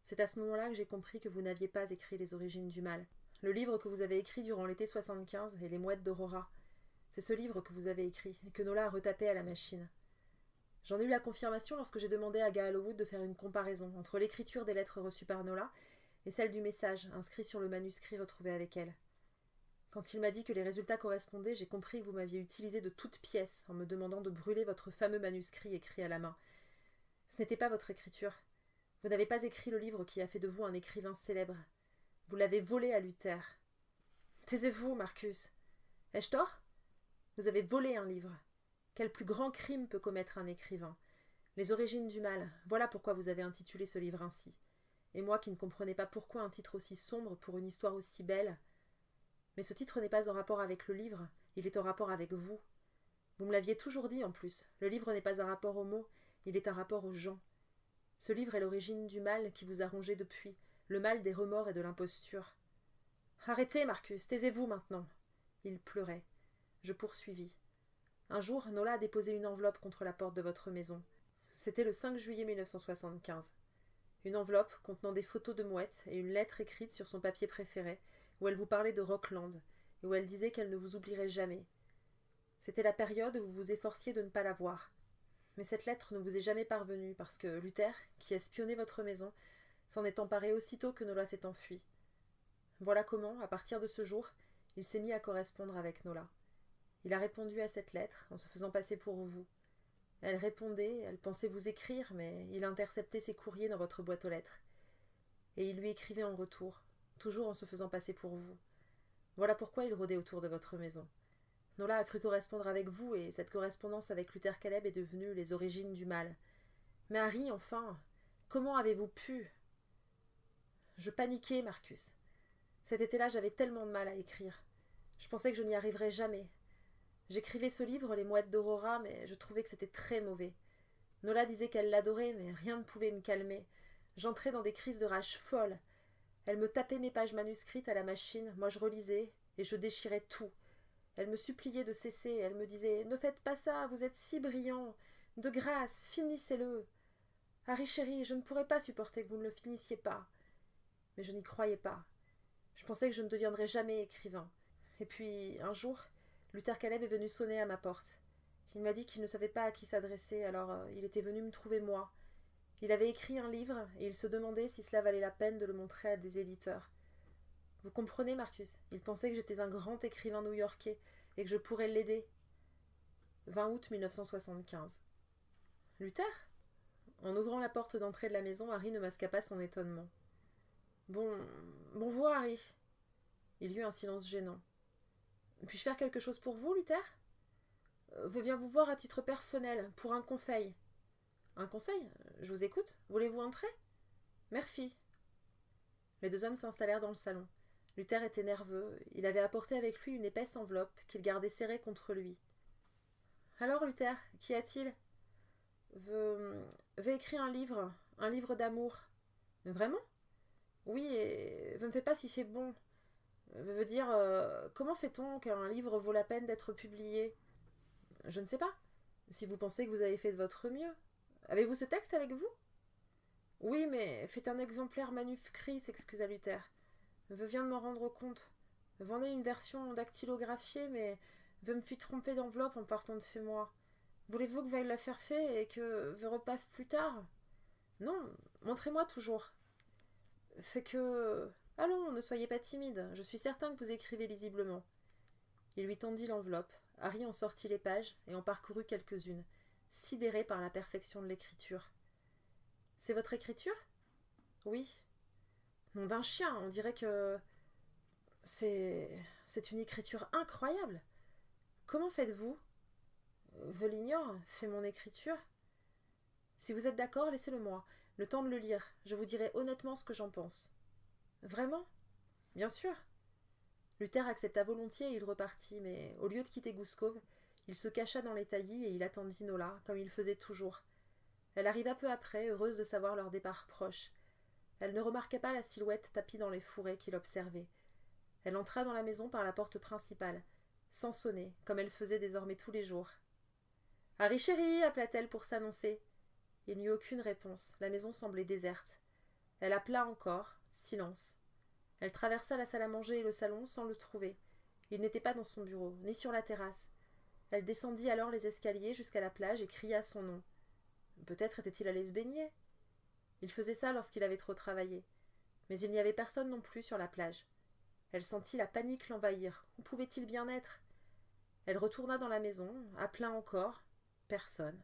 C'est à ce moment-là que j'ai compris que vous n'aviez pas écrit les origines du mal. Le livre que vous avez écrit durant l'été 75 et Les mouettes d'Aurora. C'est ce livre que vous avez écrit et que Nola a retapé à la machine. J'en ai eu la confirmation lorsque j'ai demandé à Gallowwood de faire une comparaison entre l'écriture des lettres reçues par Nola et celle du message inscrit sur le manuscrit retrouvé avec elle. Quand il m'a dit que les résultats correspondaient, j'ai compris que vous m'aviez utilisé de toutes pièces en me demandant de brûler votre fameux manuscrit écrit à la main. Ce n'était pas votre écriture. Vous n'avez pas écrit le livre qui a fait de vous un écrivain célèbre. Vous l'avez volé à Luther. Taisez-vous, Marcus. Ai-je tort? Vous avez volé un livre. Quel plus grand crime peut commettre un écrivain? Les origines du mal, voilà pourquoi vous avez intitulé ce livre ainsi. Et moi qui ne comprenais pas pourquoi un titre aussi sombre pour une histoire aussi belle. Mais ce titre n'est pas en rapport avec le livre, il est en rapport avec vous. Vous me l'aviez toujours dit en plus, le livre n'est pas un rapport aux mots, il est un rapport aux gens. Ce livre est l'origine du mal qui vous a rongé depuis, le mal des remords et de l'imposture. Arrêtez, Marcus, taisez-vous maintenant. Il pleurait. Je poursuivis. Un jour, Nola a déposé une enveloppe contre la porte de votre maison. C'était le 5 juillet 1975. Une enveloppe contenant des photos de mouettes et une lettre écrite sur son papier préféré, où elle vous parlait de Rockland, et où elle disait qu'elle ne vous oublierait jamais. C'était la période où vous vous efforciez de ne pas la voir. Mais cette lettre ne vous est jamais parvenue, parce que Luther, qui espionnait votre maison, s'en est emparé aussitôt que Nola s'est enfuie. Voilà comment, à partir de ce jour, il s'est mis à correspondre avec Nola. Il a répondu à cette lettre, en se faisant passer pour vous. Elle répondait, elle pensait vous écrire, mais il interceptait ses courriers dans votre boîte aux lettres. Et il lui écrivait en retour, toujours en se faisant passer pour vous. Voilà pourquoi il rôdait autour de votre maison. Nola a cru correspondre avec vous, et cette correspondance avec Luther Caleb est devenue les origines du mal. Mais Harry, enfin, comment avez-vous pu? Je paniquais, Marcus. Cet été-là, j'avais tellement de mal à écrire. Je pensais que je n'y arriverais jamais. J'écrivais ce livre, Les mouettes d'Aurora, mais je trouvais que c'était très mauvais. Nola disait qu'elle l'adorait, mais rien ne pouvait me calmer. J'entrais dans des crises de rage folles. Elle me tapait mes pages manuscrites à la machine, moi je relisais, et je déchirais tout. Elle me suppliait de cesser, elle me disait « Ne faites pas ça, vous êtes si brillant. De grâce, finissez-le. Harry chéri, je ne pourrais pas supporter que vous ne le finissiez pas. » Mais je n'y croyais pas. Je pensais que je ne deviendrais jamais écrivain. Et puis, un jour, Luther Caleb est venu sonner à ma porte. Il m'a dit qu'il ne savait pas à qui s'adresser, alors il était venu me trouver moi. Il avait écrit un livre, et il se demandait si cela valait la peine de le montrer à des éditeurs. Vous comprenez, Marcus? Il pensait que j'étais un grand écrivain new-yorkais, et que je pourrais l'aider. 20 août 1975. Luther? En ouvrant la porte d'entrée de la maison, Harry ne masqua pas son étonnement. Bonjour, Harry. Il y eut un silence gênant. Puis-je faire quelque chose pour vous, Luther? Je viens vous voir à titre personnel, pour un conseil. Un conseil? Je vous écoute. Voulez-vous entrer? Merci. Les deux hommes s'installèrent dans le salon. Luther était nerveux. Il avait apporté avec lui une épaisse enveloppe qu'il gardait serrée contre lui. Alors, Luther, qu'y a-t-il? J'ai écrit un livre d'amour. Vraiment? Oui, et je ne sais pas si c'est bon. Je veux dire, comment fait-on qu'un livre vaut la peine d'être publié? Je ne sais pas. Si vous pensez que vous avez fait de votre mieux. Avez-vous ce texte avec vous? Oui, mais faites un exemplaire manuscrit, s'excusa Luther. Je viens de m'en rendre compte. J'en ai une version dactylographiée, mais je me suis trompé d'enveloppe en partant de chez moi. Voulez-vous que j'aille la faire faire et que je repasse plus tard? Non, montrez-moi toujours. Fait que... Allons, ne soyez pas timide, je suis certain que vous écrivez lisiblement. Il lui tendit l'enveloppe. Harry en sortit les pages et en parcourut quelques-unes, sidéré par la perfection de l'écriture. C'est votre écriture? Oui. Nom d'un chien, on dirait que... C'est une écriture incroyable. Comment faites-vous? Je l'ignore, fait mon écriture. Si vous êtes d'accord, laissez-le-moi, le temps de le lire. Je vous dirai honnêtement ce que j'en pense. Vraiment? Bien sûr. Luther accepta volontiers et il repartit, mais au lieu de quitter Goose Cove, Il se cacha dans les taillis et il attendit Nola, comme il faisait toujours. Elle arriva peu après, heureuse de savoir leur départ proche. Elle ne remarqua pas la silhouette tapie dans les fourrés qui l'observait. Elle entra dans la maison par la porte principale, sans sonner, comme elle faisait désormais tous les jours. « Harry chéri !» appela-t-elle pour s'annoncer. Il n'y eut aucune réponse, la maison semblait déserte. Elle appela encore, silence. Elle traversa la salle à manger et le salon sans le trouver. Il n'était pas dans son bureau, ni sur la terrasse. Elle descendit alors les escaliers jusqu'à la plage et cria son nom. Peut-être était-il allé se baigner. Il faisait ça lorsqu'il avait trop travaillé. Mais il n'y avait personne non plus sur la plage. Elle sentit la panique l'envahir. Où pouvait-il bien être? Elle retourna dans la maison, appela encore. Personne.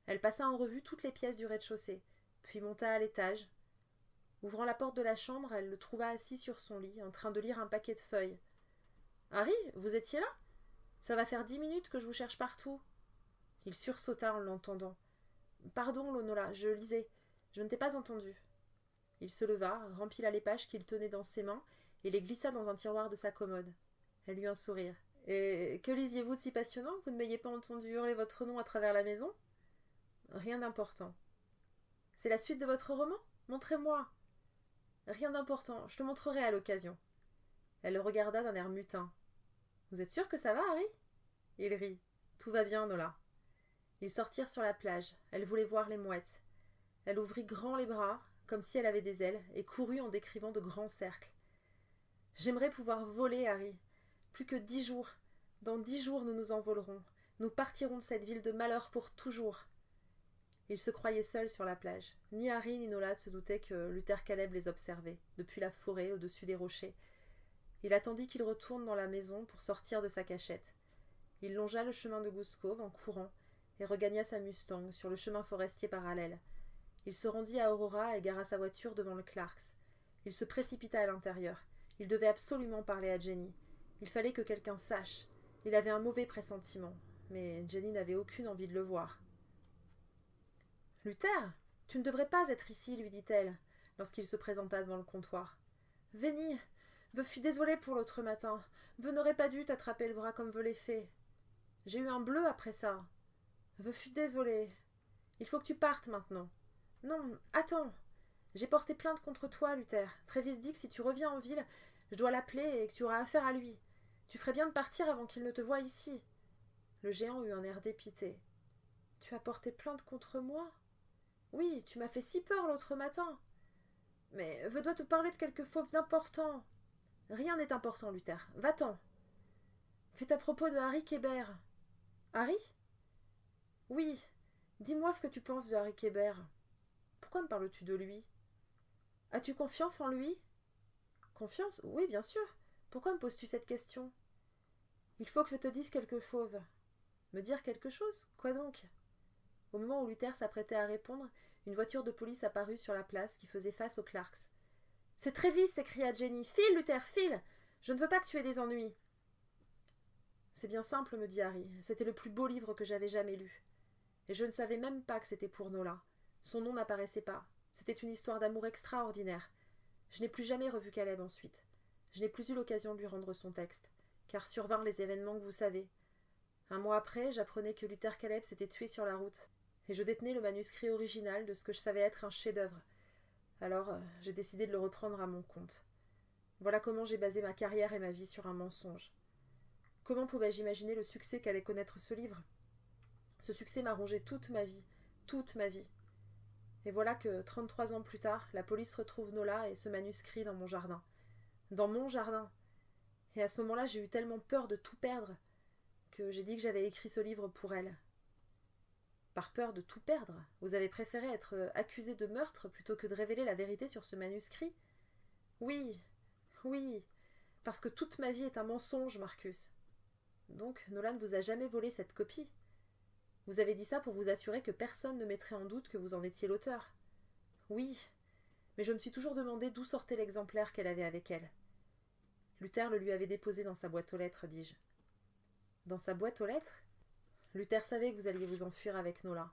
Elle passa en revue toutes les pièces du rez-de-chaussée, puis monta à l'étage. Ouvrant la porte de la chambre, elle le trouva assis sur son lit, en train de lire un paquet de feuilles. « Harry, vous étiez là? Ça va faire 10 minutes que je vous cherche partout. » Il sursauta en l'entendant. « Pardon, Lonola, je lisais. Je ne t'ai pas entendu. » Il se leva, remplit les pages qu'il tenait dans ses mains et les glissa dans un tiroir de sa commode. Elle eut un sourire. « Et que lisiez-vous de si passionnant que vous ne m'ayez pas entendu hurler votre nom à travers la maison ?»« Rien d'important. »« C'est la suite de votre roman? Montrez-moi. »« Rien d'important, je te montrerai à l'occasion. » Elle le regarda d'un air mutin. « Vous êtes sûr que ça va, Harry ?» Il rit. « Tout va bien, Nola. » Ils sortirent sur la plage. Elle voulait voir les mouettes. Elle ouvrit grand les bras, comme si elle avait des ailes, et courut en décrivant de grands cercles. « J'aimerais pouvoir voler, Harry. Plus que 10 jours. Dans 10 jours, nous nous envolerons. Nous partirons de cette ville de malheur pour toujours. » Ils se croyaient seuls sur la plage. Ni Harry ni Nola ne se doutaient que Luther Caleb les observait, depuis la forêt, au-dessus des rochers. Il attendit qu'il retourne dans la maison pour sortir de sa cachette. Il longea le chemin de Goose Cove en courant et regagna sa Mustang sur le chemin forestier parallèle. Il se rendit à Aurora et gara sa voiture devant le Clarks. Il se précipita à l'intérieur. Il devait absolument parler à Jenny. Il fallait que quelqu'un sache. Il avait un mauvais pressentiment, mais Jenny n'avait aucune envie de le voir. « Luther, tu ne devrais pas être ici, lui dit-elle, lorsqu'il se présenta devant le comptoir. « Vénie, je suis désolée pour l'autre matin. Je n'aurais pas dû t'attraper le bras comme je l'ai fait. J'ai eu un bleu après ça. Je suis désolée. Il faut que tu partes maintenant. Non, attends. J'ai porté plainte contre toi, Luther. Travis dit que si tu reviens en ville, je dois l'appeler et que tu auras affaire à lui. Tu ferais bien de partir avant qu'il ne te voie ici. » Le géant eut un air dépité. « Tu as porté plainte contre moi ? Oui, tu m'as fait si peur l'autre matin. Mais je dois te parler de quelque chose d'important. » Rien n'est important, Luther. Va-t'en. C'est à propos de Harry Kébert. Harry ? Oui. Dis-moi ce que tu penses de Harry Kébert. Pourquoi me parles-tu de lui? As-tu confiance en lui? Confiance? Oui, bien sûr. Pourquoi me poses-tu cette question? Il faut que je te dise quelque chose. Me dire quelque chose? Quoi donc? Au moment où Luther s'apprêtait à répondre, une voiture de police apparut sur la place qui faisait face aux Clarks. « C'est Travis !» s'écria Jenny. « File, Luther, file! Je ne veux pas que tu aies des ennuis. » « C'est bien simple, me dit Harry. C'était le plus beau livre que j'avais jamais lu. Et je ne savais même pas que c'était pour Nola. Son nom n'apparaissait pas. C'était une histoire d'amour extraordinaire. Je n'ai plus jamais revu Caleb ensuite. Je n'ai plus eu l'occasion de lui rendre son texte, car survinrent les événements que vous savez. Un mois après, j'apprenais que Luther Caleb s'était tué sur la route, et je détenais le manuscrit original de ce que je savais être un chef-d'œuvre. Alors, j'ai décidé de le reprendre à mon compte. Voilà comment j'ai basé ma carrière et ma vie sur un mensonge. Comment pouvais-je imaginer le succès qu'allait connaître ce livre? Ce succès m'a rongé toute ma vie, toute ma vie. Et voilà que, 33 ans plus tard, la police retrouve Nola et ce manuscrit dans mon jardin. Dans mon jardin. Et à ce moment-là, j'ai eu tellement peur de tout perdre que j'ai dit que j'avais écrit ce livre pour elle. Par peur de tout perdre, vous avez préféré être accusé de meurtre plutôt que de révéler la vérité sur ce manuscrit? Oui, oui, parce que toute ma vie est un mensonge, Marcus. Donc, Nola ne vous a jamais volé cette copie. Vous avez dit ça pour vous assurer que personne ne mettrait en doute que vous en étiez l'auteur. Oui, mais je me suis toujours demandé d'où sortait l'exemplaire qu'elle avait avec elle. Luther le lui avait déposé dans sa boîte aux lettres, dis-je. Dans sa boîte aux lettres? Luther savait que vous alliez vous enfuir avec Nola.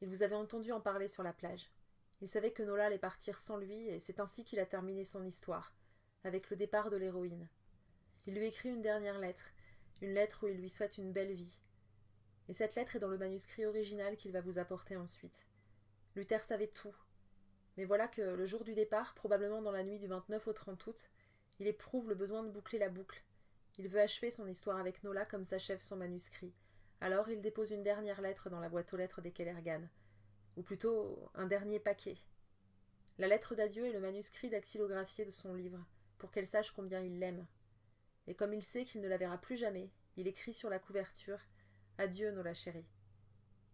Il vous avait entendu en parler sur la plage. Il savait que Nola allait partir sans lui, et c'est ainsi qu'il a terminé son histoire, avec le départ de l'héroïne. Il lui écrit une dernière lettre, une lettre où il lui souhaite une belle vie. Et cette lettre est dans le manuscrit original qu'il va vous apporter ensuite. Luther savait tout. Mais voilà que, le jour du départ, probablement dans la nuit du 29 au 30 août, il éprouve le besoin de boucler la boucle. Il veut achever son histoire avec Nola comme s'achève son manuscrit. Alors il dépose une dernière lettre dans la boîte aux lettres des Kellergan. Ou plutôt, un dernier paquet. La lettre d'adieu est le manuscrit dactylographié de son livre, pour qu'elle sache combien il l'aime. Et comme il sait qu'il ne la verra plus jamais, il écrit sur la couverture « Adieu, Nola chérie ».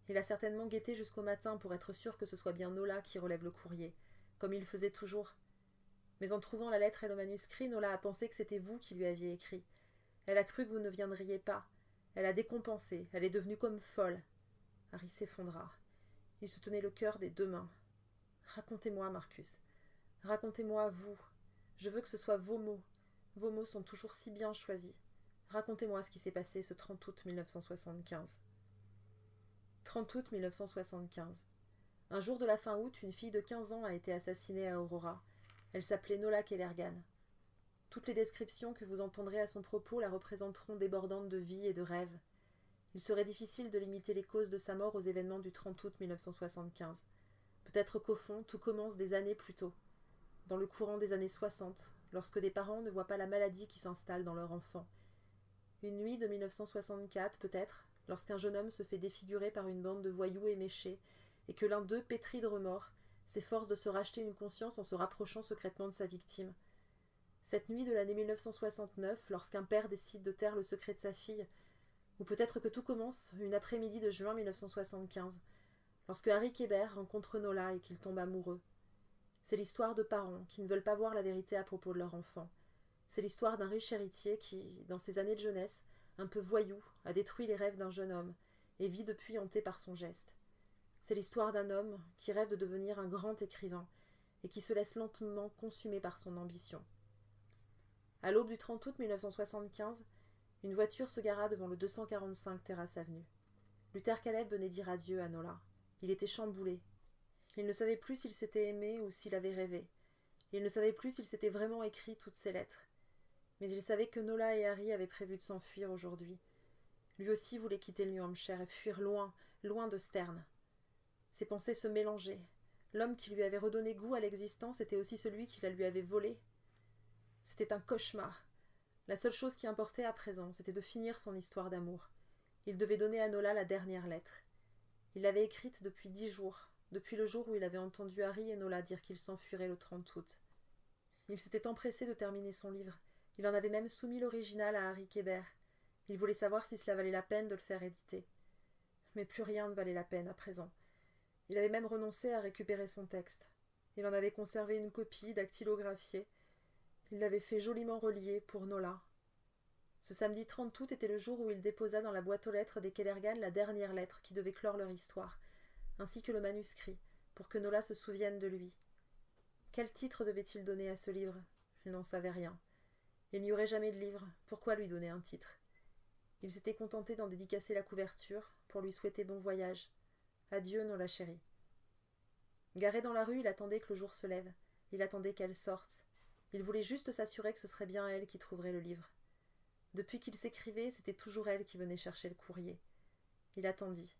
Il a certainement guetté jusqu'au matin pour être sûr que ce soit bien Nola qui relève le courrier, comme il faisait toujours. Mais en trouvant la lettre et le manuscrit, Nola a pensé que c'était vous qui lui aviez écrit. Elle a cru que vous ne viendriez pas. Elle a décompensé, elle est devenue comme folle. Harry s'effondra. Il se tenait le cœur des deux mains. Racontez-moi, Marcus. Racontez-moi, vous. Je veux que ce soit vos mots. Vos mots sont toujours si bien choisis. Racontez-moi ce qui s'est passé ce 30 août 1975. 30 août 1975. Un jour de la fin août, une fille de 15 ans a été assassinée à Aurora. Elle s'appelait Nola Kellergan. Toutes les descriptions que vous entendrez à son propos la représenteront débordante de vie et de rêve. Il serait difficile de limiter les causes de sa mort aux événements du 30 août 1975. Peut-être qu'au fond, tout commence des années plus tôt, dans le courant des années 60, lorsque des parents ne voient pas la maladie qui s'installe dans leur enfant. Une nuit de 1964, peut-être, lorsqu'un jeune homme se fait défigurer par une bande de voyous éméchés, et que l'un d'eux, pétri de remords, s'efforce de se racheter une conscience en se rapprochant secrètement de sa victime. Cette nuit de l'année 1969, lorsqu'un père décide de taire le secret de sa fille, ou peut-être que tout commence une après-midi de juin 1975, lorsque Harry Kéber rencontre Nola et qu'il tombe amoureux. C'est l'histoire de parents qui ne veulent pas voir la vérité à propos de leur enfant. C'est l'histoire d'un riche héritier qui, dans ses années de jeunesse, un peu voyou, a détruit les rêves d'un jeune homme et vit depuis hanté par son geste. C'est l'histoire d'un homme qui rêve de devenir un grand écrivain et qui se laisse lentement consumer par son ambition. À l'aube du 30 août 1975, une voiture se gara devant le 245 Terrasse Avenue. Luther Caleb venait dire adieu à Nola. Il était chamboulé. Il ne savait plus s'il s'était aimé ou s'il avait rêvé. Il ne savait plus s'il s'était vraiment écrit toutes ces lettres. Mais il savait que Nola et Harry avaient prévu de s'enfuir aujourd'hui. Lui aussi voulait quitter le New Hampshire et fuir loin, loin de Stern. Ses pensées se mélangeaient. L'homme qui lui avait redonné goût à l'existence était aussi celui qui la lui avait volée. C'était un cauchemar. La seule chose qui importait à présent, c'était de finir son histoire d'amour. Il devait donner à Nola la dernière lettre. Il l'avait écrite depuis 10 jours, depuis le jour où il avait entendu Harry et Nola dire qu'ils s'enfuiraient le 30 août. Il s'était empressé de terminer son livre. Il en avait même soumis l'original à Harry Kéber. Il voulait savoir si cela valait la peine de le faire éditer. Mais plus rien ne valait la peine à présent. Il avait même renoncé à récupérer son texte. Il en avait conservé une copie dactylographiée. Il l'avait fait joliment relier pour Nola. Ce samedi 30 août était le jour où il déposa dans la boîte aux lettres des Kellergan la dernière lettre qui devait clore leur histoire, ainsi que le manuscrit, pour que Nola se souvienne de lui. Quel titre devait-il donner à ce livre? Il n'en savait rien. Il n'y aurait jamais de livre, pourquoi lui donner un titre? Il s'était contenté d'en dédicacer la couverture, pour lui souhaiter bon voyage. Adieu, Nola chérie. Garé dans la rue, il attendait que le jour se lève. Il attendait qu'elle sorte. Il voulait juste s'assurer que ce serait bien elle qui trouverait le livre. Depuis qu'il s'écrivait, c'était toujours elle qui venait chercher le courrier. Il attendit.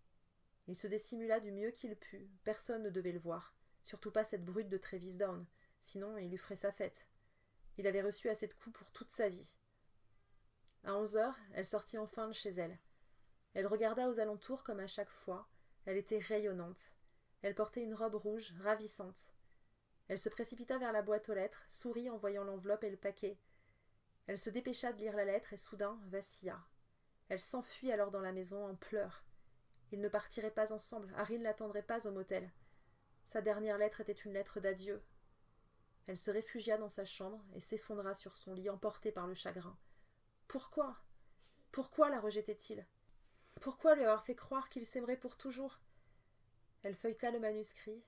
Il se dissimula du mieux qu'il put. Personne ne devait le voir. Surtout pas cette brute de Travis Down. Sinon, il lui ferait sa fête. Il avait reçu assez de coups pour toute sa vie. À 11 heures, elle sortit enfin de chez elle. Elle regarda aux alentours comme à chaque fois. Elle était rayonnante. Elle portait une robe rouge, ravissante. Elle se précipita vers la boîte aux lettres, sourit en voyant l'enveloppe et le paquet. Elle se dépêcha de lire la lettre et soudain vacilla. Elle s'enfuit alors dans la maison en pleurs. Ils ne partiraient pas ensemble, Harry ne l'attendrait pas au motel. Sa dernière lettre était une lettre d'adieu. Elle se réfugia dans sa chambre et s'effondra sur son lit, emportée par le chagrin. Pourquoi? Pourquoi la rejetait-il? Pourquoi lui avoir fait croire qu'il s'aimerait pour toujours? Elle feuilleta le manuscrit.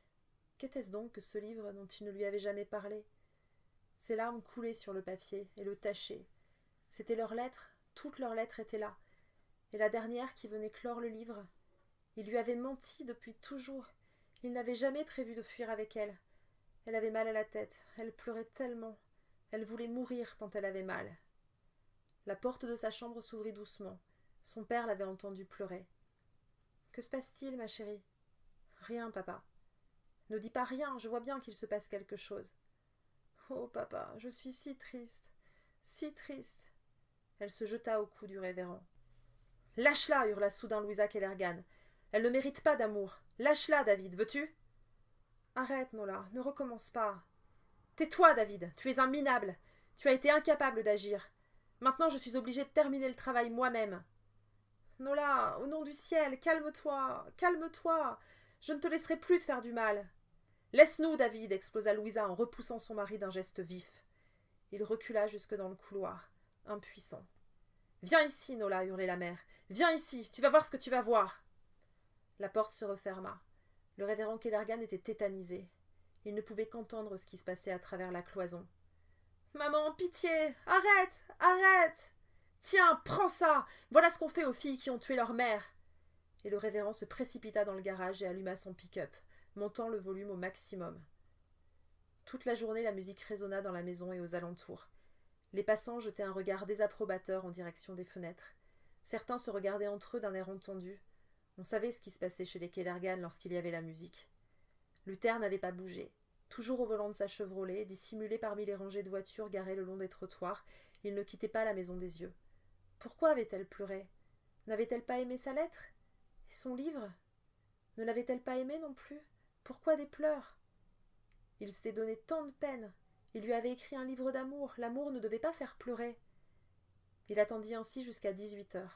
Qu'était-ce donc que ce livre dont il ne lui avait jamais parlé? Ses larmes coulaient sur le papier et le tachaient. C'étaient leurs lettres, toutes leurs lettres étaient là. Et la dernière qui venait clore le livre. Il lui avait menti depuis toujours. Il n'avait jamais prévu de fuir avec elle. Elle avait mal à la tête, elle pleurait tellement. Elle voulait mourir tant elle avait mal. La porte de sa chambre s'ouvrit doucement. Son père l'avait entendu pleurer. « Que se passe-t-il, ma chérie ?»« Rien, papa. »« Ne dis pas rien, je vois bien qu'il se passe quelque chose. »« Oh, papa, je suis si triste, si triste. » Elle se jeta au cou du révérend. « Lâche-la » hurla soudain Louisa Kellergan. « Elle ne mérite pas d'amour. Lâche-la, David, veux-tu ?»« Arrête, Nola, ne recommence pas. »« Tais-toi, David, tu es un minable. Tu as été incapable d'agir. Maintenant, je suis obligée de terminer le travail moi-même. »« Nola, au nom du ciel, calme-toi, calme-toi. Je ne te laisserai plus te faire du mal. »« Laisse-nous, David » explosa Louisa en repoussant son mari d'un geste vif. Il recula jusque dans le couloir, impuissant. « Viens ici, Nola » hurlait la mère. « Viens ici, tu vas voir ce que tu vas voir. » La porte se referma. Le révérend Kellergan était tétanisé. Il ne pouvait qu'entendre ce qui se passait à travers la cloison. « Maman, pitié, arrête, arrête. Tiens, prends ça. Voilà ce qu'on fait aux filles qui ont tué leur mère. » Et le révérend se précipita dans le garage et alluma son pick-up, montant le volume au maximum. Toute la journée, la musique résonna dans la maison et aux alentours. Les passants jetaient un regard désapprobateur en direction des fenêtres. Certains se regardaient entre eux d'un air entendu. On savait ce qui se passait chez les Kellergan lorsqu'il y avait la musique. Luther n'avait pas bougé. Toujours au volant de sa Chevrolet, dissimulé parmi les rangées de voitures garées le long des trottoirs, il ne quittait pas la maison des yeux. Pourquoi avait-elle pleuré? N'avait-elle pas aimé sa lettre? Et son livre? Ne l'avait-elle pas aimé non plus? Pourquoi des pleurs? Il s'était donné tant de peine. Il lui avait écrit un livre d'amour. L'amour ne devait pas faire pleurer. Il attendit ainsi jusqu'à 18h.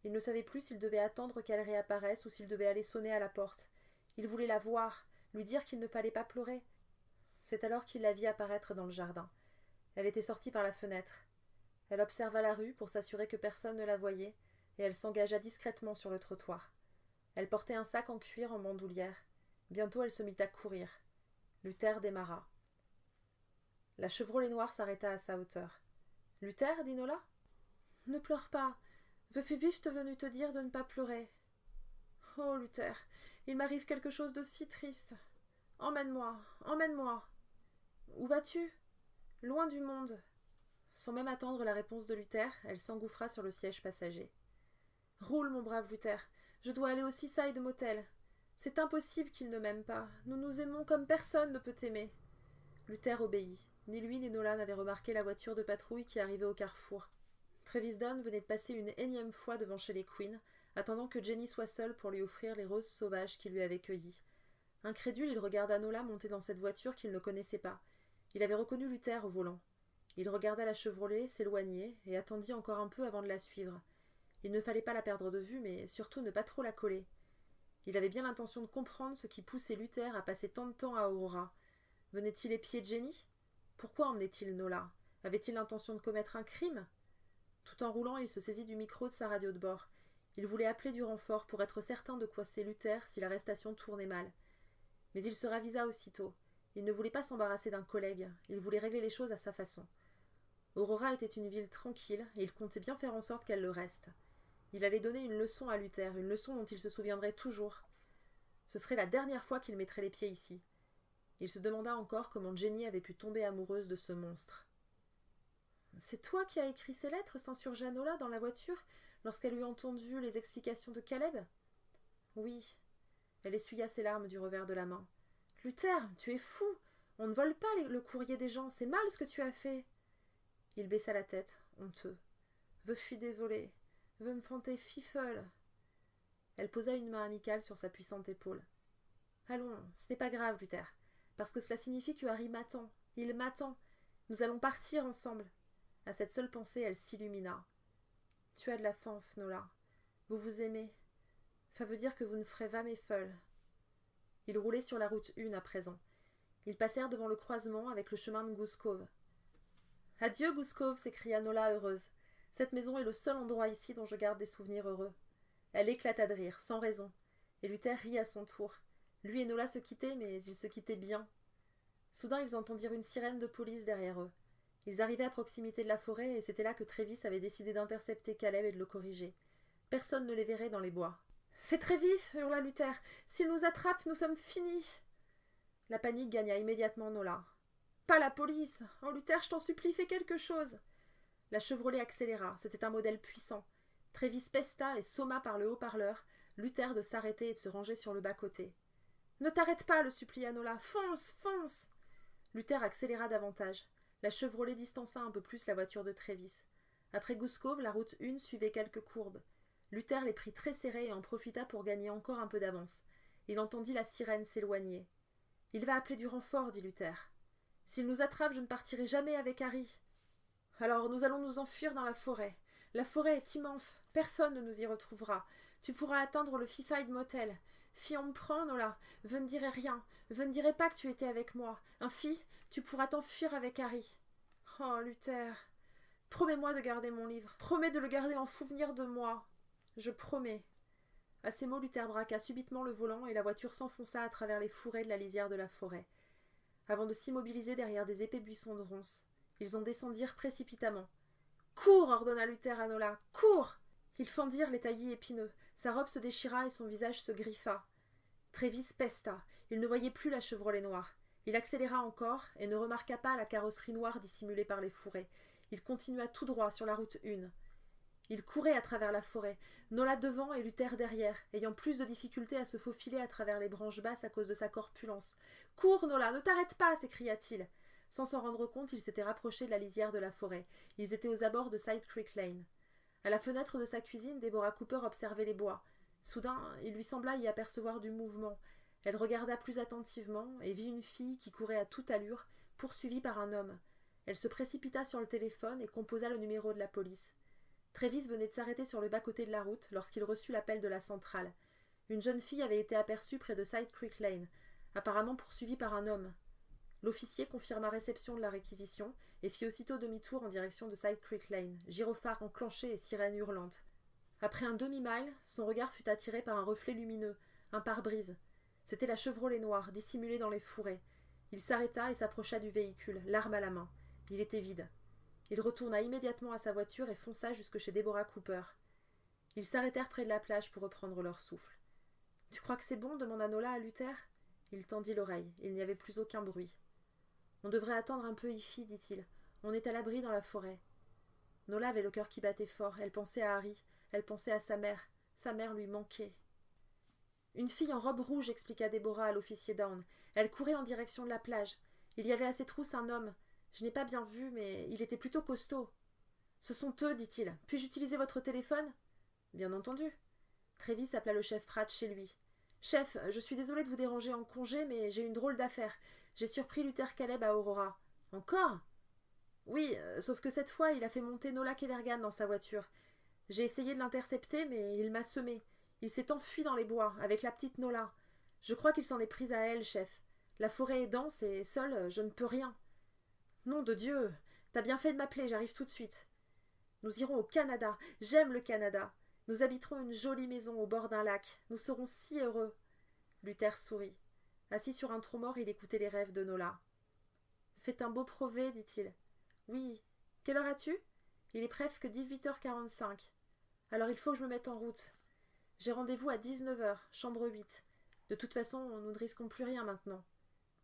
Il ne savait plus s'il devait attendre qu'elle réapparaisse ou s'il devait aller sonner à la porte. Il voulait la voir, lui dire qu'il ne fallait pas pleurer. C'est alors qu'il la vit apparaître dans le jardin. Elle était sortie par la fenêtre. Elle observa la rue pour s'assurer que personne ne la voyait, et elle s'engagea discrètement sur le trottoir. Elle portait un sac en cuir en bandoulière. Bientôt elle se mit à courir. Luther démarra. La Chevrolet noire s'arrêta à sa hauteur. « Luther, dit Nola ? »« Ne pleure pas. Je suis juste venue te dire de ne pas pleurer. »« Oh, Luther, il m'arrive quelque chose de si triste. Emmène-moi, emmène-moi. »« Où vas-tu ? » ?»« Loin du monde. » Sans même attendre la réponse de Luther, elle s'engouffra sur le siège passager. « Roule, mon brave Luther. Je dois aller au Seaside Motel. C'est impossible qu'il ne m'aime pas. Nous nous aimons comme personne ne peut t'aimer. » Luther obéit. Ni lui ni Nola n'avaient remarqué la voiture de patrouille qui arrivait au carrefour. Travis Dunn venait de passer une énième fois devant chez les Quinn, attendant que Jenny soit seule pour lui offrir les roses sauvages qu'il lui avait cueillies. Incrédule, il regarda Nola monter dans cette voiture qu'il ne connaissait pas. Il avait reconnu Luther au volant. Il regarda la Chevrolet s'éloigner et attendit encore un peu avant de la suivre. Il ne fallait pas la perdre de vue, mais surtout ne pas trop la coller. Il avait bien l'intention de comprendre ce qui poussait Luther à passer tant de temps à Aurora. Venait-il épier Jenny? Pourquoi emmenait-il Nola? Avait-il l'intention de commettre un crime? Tout en roulant, il se saisit du micro de sa radio de bord. Il voulait appeler du renfort pour être certain de coincer Luther si l'arrestation tournait mal. Mais il se ravisa aussitôt. Il ne voulait pas s'embarrasser d'un collègue, il voulait régler les choses à sa façon. Aurora était une ville tranquille, et il comptait bien faire en sorte qu'elle le reste. Il allait donner une leçon à Luther, une leçon dont il se souviendrait toujours. Ce serait la dernière fois qu'il mettrait les pieds ici. Il se demanda encore comment Jenny avait pu tomber amoureuse de ce monstre. « C'est toi qui as écrit ces lettres » s'insurgea Nola dans la voiture, lorsqu'elle eut entendu les explications de Caleb. « Oui. » Elle essuya ses larmes du revers de la main. « Luther, tu es fou. On ne vole pas le courrier des gens, c'est mal ce que tu as fait. » Il baissa la tête, honteux. « Je suis désolée. Je me sentais fifole. » Elle posa une main amicale sur sa puissante épaule. « Allons, ce n'est pas grave, Luther, parce que cela signifie que Harry m'attend. Il m'attend. Nous allons partir ensemble. » À cette seule pensée, elle s'illumina. « Tu as de la fanf, Nola. Vous vous aimez. Ça veut dire que vous ne ferez jamais folle. » Ils roulaient sur la route 1 à présent. Ils passèrent devant le croisement avec le chemin de Goose Cove. « Adieu, Goose Cove » s'écria Nola heureuse. « Cette maison est le seul endroit ici dont je garde des souvenirs heureux. » Elle éclata de rire, sans raison. Et Luther rit à son tour. Lui et Nola se quittaient, mais ils se quittaient bien. Soudain, ils entendirent une sirène de police derrière eux. Ils arrivaient à proximité de la forêt, et c'était là que Travis avait décidé d'intercepter Caleb et de le corriger. Personne ne les verrait dans les bois. « Fais très vif » hurla Luther. « S'ils nous attrapent, nous sommes finis !» La panique gagna immédiatement Nola. « Pas la police ! Oh, Luther, je t'en supplie, fais quelque chose !» La Chevrolet accéléra, c'était un modèle puissant. Trévis pesta et somma par le haut-parleur Luther de s'arrêter et de se ranger sur le bas-côté. « Ne t'arrête pas, le supplia Nola. Fonce, fonce !» Luther accéléra davantage. La Chevrolet distança un peu plus la voiture de Trévis. Après Goose-Cove, la route 1 suivait quelques courbes. Luther les prit très serrés et en profita pour gagner encore un peu d'avance. Il entendit la sirène s'éloigner. « Il va appeler du renfort, dit Luther. S'il nous attrape, je ne partirai jamais avec Harry. Alors nous allons nous enfuir dans la forêt. La forêt est immense, personne ne nous y retrouvera. Tu pourras atteindre le Fified Motel. Fi, on me prend, Nola. Je ne dirai rien. Je ne dirai pas que tu étais avec moi. Ainsi, tu pourras t'enfuir avec Harry. Oh, Luther, promets-moi de garder mon livre. Promets de le garder en souvenir de moi. Je promets. À ces mots, Luther braqua subitement le volant et la voiture s'enfonça à travers les fourrés de la lisière de la forêt. Avant de s'immobiliser derrière des épais buissons de ronces, ils en descendirent précipitamment. « Cours !» ordonna Luther à Nola. « Cours !» Ils fendirent les taillis épineux. Sa robe se déchira et son visage se griffa. Trévis pesta. Il ne voyait plus la Chevrolet noire. Il accéléra encore et ne remarqua pas la carrosserie noire dissimulée par les fourrés. Il continua tout droit sur la route 1. Il courait à travers la forêt, Nola devant et Luther derrière, ayant plus de difficulté à se faufiler à travers les branches basses à cause de sa corpulence. « Cours, Nola, ne t'arrête pas !» s'écria-t-il. Sans s'en rendre compte, il s'était rapproché de la lisière de la forêt. Ils étaient aux abords de Side Creek Lane. À la fenêtre de sa cuisine, Deborah Cooper observait les bois. Soudain, il lui sembla y apercevoir du mouvement. Elle regarda plus attentivement et vit une fille qui courait à toute allure, poursuivie par un homme. Elle se précipita sur le téléphone et composa le numéro de la police. Trévis venait de s'arrêter sur le bas-côté de la route lorsqu'il reçut l'appel de la centrale. Une jeune fille avait été aperçue près de Side Creek Lane, apparemment poursuivie par un homme. L'officier confirma réception de la réquisition et fit aussitôt demi-tour en direction de Side Creek Lane, gyrophare enclenché et sirène hurlante. Après un demi-mile, son regard fut attiré par un reflet lumineux, un pare-brise. C'était la Chevrolet noire, dissimulée dans les fourrés. Il s'arrêta et s'approcha du véhicule, l'arme à la main. Il était vide. Il retourna immédiatement à sa voiture et fonça jusque chez Deborah Cooper. Ils s'arrêtèrent près de la plage pour reprendre leur souffle. « Tu crois que c'est bon ?» demanda Nola à Luther. Il tendit l'oreille. Il n'y avait plus aucun bruit. « On devrait attendre un peu ici, dit-il. On est à l'abri dans la forêt. » Nola avait le cœur qui battait fort. Elle pensait à Harry. Elle pensait à sa mère. Sa mère lui manquait. « Une fille en robe rouge, expliqua Deborah à l'officier Down. Elle courait en direction de la plage. Il y avait à ses trousses un homme. Je n'ai pas bien vu, mais il était plutôt costaud. « Ce sont eux, dit-il. Puis-je utiliser votre téléphone ?»« Bien entendu. » Trévis appela le chef Pratt chez lui. « Chef, je suis désolé de vous déranger en congé, mais j'ai une drôle d'affaire. J'ai surpris Luther Caleb à Aurora. »« Encore ?»« Oui, sauf que cette fois, il a fait monter Nola Kellergan dans sa voiture. J'ai essayé de l'intercepter, mais il m'a semé. Il s'est enfui dans les bois, avec la petite Nola. Je crois qu'il s'en est pris à elle, chef. La forêt est dense et seule, je ne peux rien. »« Nom de Dieu, t'as bien fait de m'appeler, j'arrive tout de suite. »« Nous irons au Canada. J'aime le Canada. Nous habiterons une jolie maison au bord d'un lac. Nous serons si heureux. » Luther sourit. Assis sur un tronc mort, il écoutait les rêves de Nola. « Faites un beau brevet, dit-il. »« Oui. Quelle heure as-tu » ?»« Il est presque 18h45. Alors il faut que je me mette en route. J'ai rendez-vous à 19h, chambre 8. De toute façon, nous ne risquons plus rien maintenant. »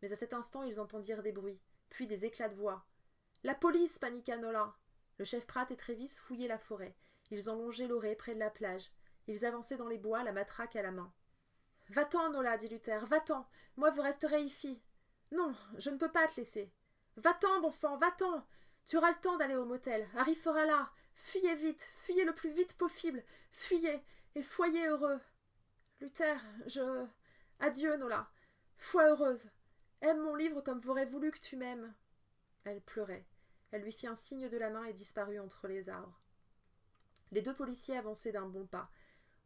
Mais à cet instant, ils entendirent des bruits, puis des éclats de voix. « La police !» paniqua Nola. Le chef Pratt et Trévis fouillaient la forêt. Ils en longeaient l'orée près de la plage. Ils avançaient dans les bois, la matraque à la main. « Va-t'en, Nola, dit Luther, va-t'en. Moi, je resterai ici. »« Non, je ne peux pas te laisser. »« Va-t'en, bon enfant, va-t'en. Tu auras le temps d'aller au motel. Harry fera là. Fuyez vite, fuyez le plus vite possible. Fuyez, et soyez heureux. »« Luther, je... Adieu, Nola. Sois heureuse. Aime mon livre comme j'aurais voulu que tu m'aimes. » Elle pleurait. Elle lui fit un signe de la main et disparut entre les arbres. Les deux policiers avançaient d'un bon pas.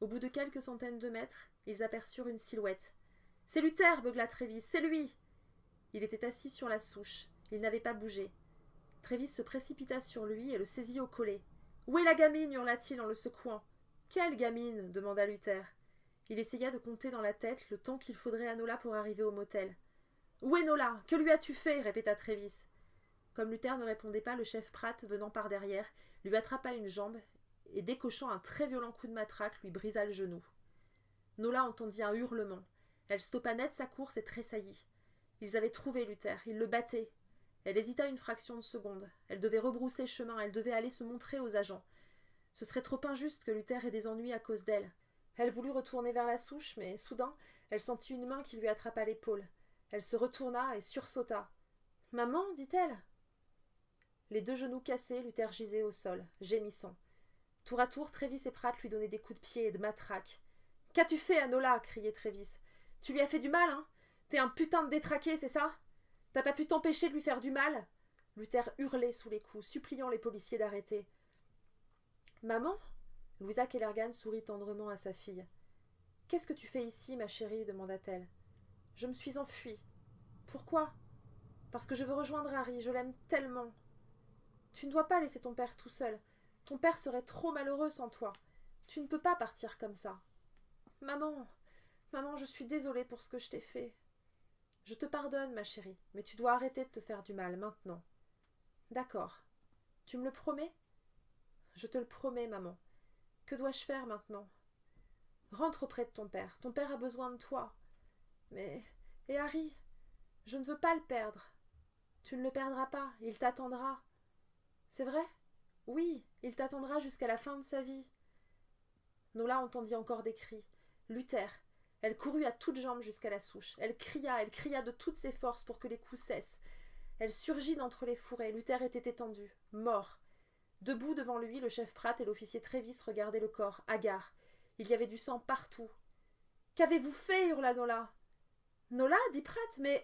Au bout de quelques centaines de mètres, ils aperçurent une silhouette. « C'est Luther !» beugla Trévis. « C'est lui !» Il était assis sur la souche. Il n'avait pas bougé. Trévis se précipita sur lui et le saisit au collet. « Où est la gamine ?» hurla-t-il en le secouant. « Quelle gamine ?» demanda Luther. Il essaya de compter dans la tête le temps qu'il faudrait à Nola pour arriver au motel. « Où est Nola ? Que lui as-tu fait ?» répéta Trévis. Comme Luther ne répondait pas, le chef Pratt, venant par derrière, lui attrapa une jambe et, décochant un très violent coup de matraque, lui brisa le genou. Nola entendit un hurlement. Elle stoppa net sa course et tressaillit. Ils avaient trouvé Luther, ils le battaient. Elle hésita une fraction de seconde. Elle devait rebrousser chemin, elle devait aller se montrer aux agents. Ce serait trop injuste que Luther ait des ennuis à cause d'elle. Elle voulut retourner vers la souche, mais soudain, elle sentit une main qui lui attrapa l'épaule. Elle se retourna et sursauta. « Maman » dit-elle. Les deux genoux cassés, Luther gisait au sol, gémissant. Tour à tour, Travis et Pratt lui donnaient des coups de pied et de matraque. « Qu'as-tu fait, Anola » criait Travis. « Tu lui as fait du mal, hein? T'es un putain de détraqué, c'est ça? T'as pas pu t'empêcher de lui faire du mal ?» Luther hurlait sous les coups, suppliant les policiers d'arrêter. « Maman » Louisa Kellergan sourit tendrement à sa fille. « Qu'est-ce que tu fais ici, ma chérie » demanda-t-elle. « Je me suis enfuie. »« Pourquoi ?»« Parce que je veux rejoindre Harry, je l'aime tellement. »« Tu ne dois pas laisser ton père tout seul. Ton père serait trop malheureux sans toi. Tu ne peux pas partir comme ça. »« Maman, maman, je suis désolée pour ce que je t'ai fait. »« Je te pardonne, ma chérie, mais tu dois arrêter de te faire du mal maintenant. »« D'accord. Tu me le promets ?»« Je te le promets, maman. Que dois-je faire maintenant ? » ?»« Rentre auprès de ton père. Ton père a besoin de toi. »« Mais... et Harry ? Je ne veux pas le perdre. »« Tu ne le perdras pas. Il t'attendra. »« C'est vrai ? Oui, il t'attendra jusqu'à la fin de sa vie. » Nola entendit encore des cris. Luther. Elle courut à toutes jambes jusqu'à la souche. Elle cria de toutes ses forces pour que les coups cessent. Elle surgit d'entre les fourrés. Luther était étendu, mort. Debout devant lui, le chef Pratt et l'officier Travis regardaient le corps, hagards. Il y avait du sang partout. « Qu'avez-vous fait » hurla Nola. « Nola » dit Pratt, « mais...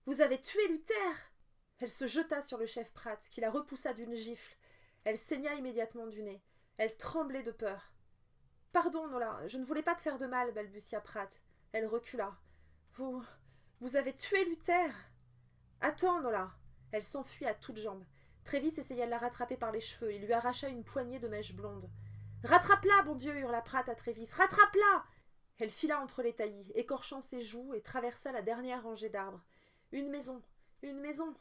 vous avez tué Luther !» Elle se jeta sur le chef Pratt, qui la repoussa d'une gifle. Elle saigna immédiatement du nez. Elle tremblait de peur. « Pardon, Nola, je ne voulais pas te faire de mal, » balbutia Pratt. Elle recula. « Vous avez tué Luther !»« Attends, Nola !» Elle s'enfuit à toutes jambes. Travis essaya de la rattraper par les cheveux. Il lui arracha une poignée de mèches blondes. « Rattrape-la, bon Dieu » hurla Pratt à Travis. « Rattrape-la » Elle fila entre les taillis, écorchant ses joues, et traversa la dernière rangée d'arbres. Une maison. Une maison.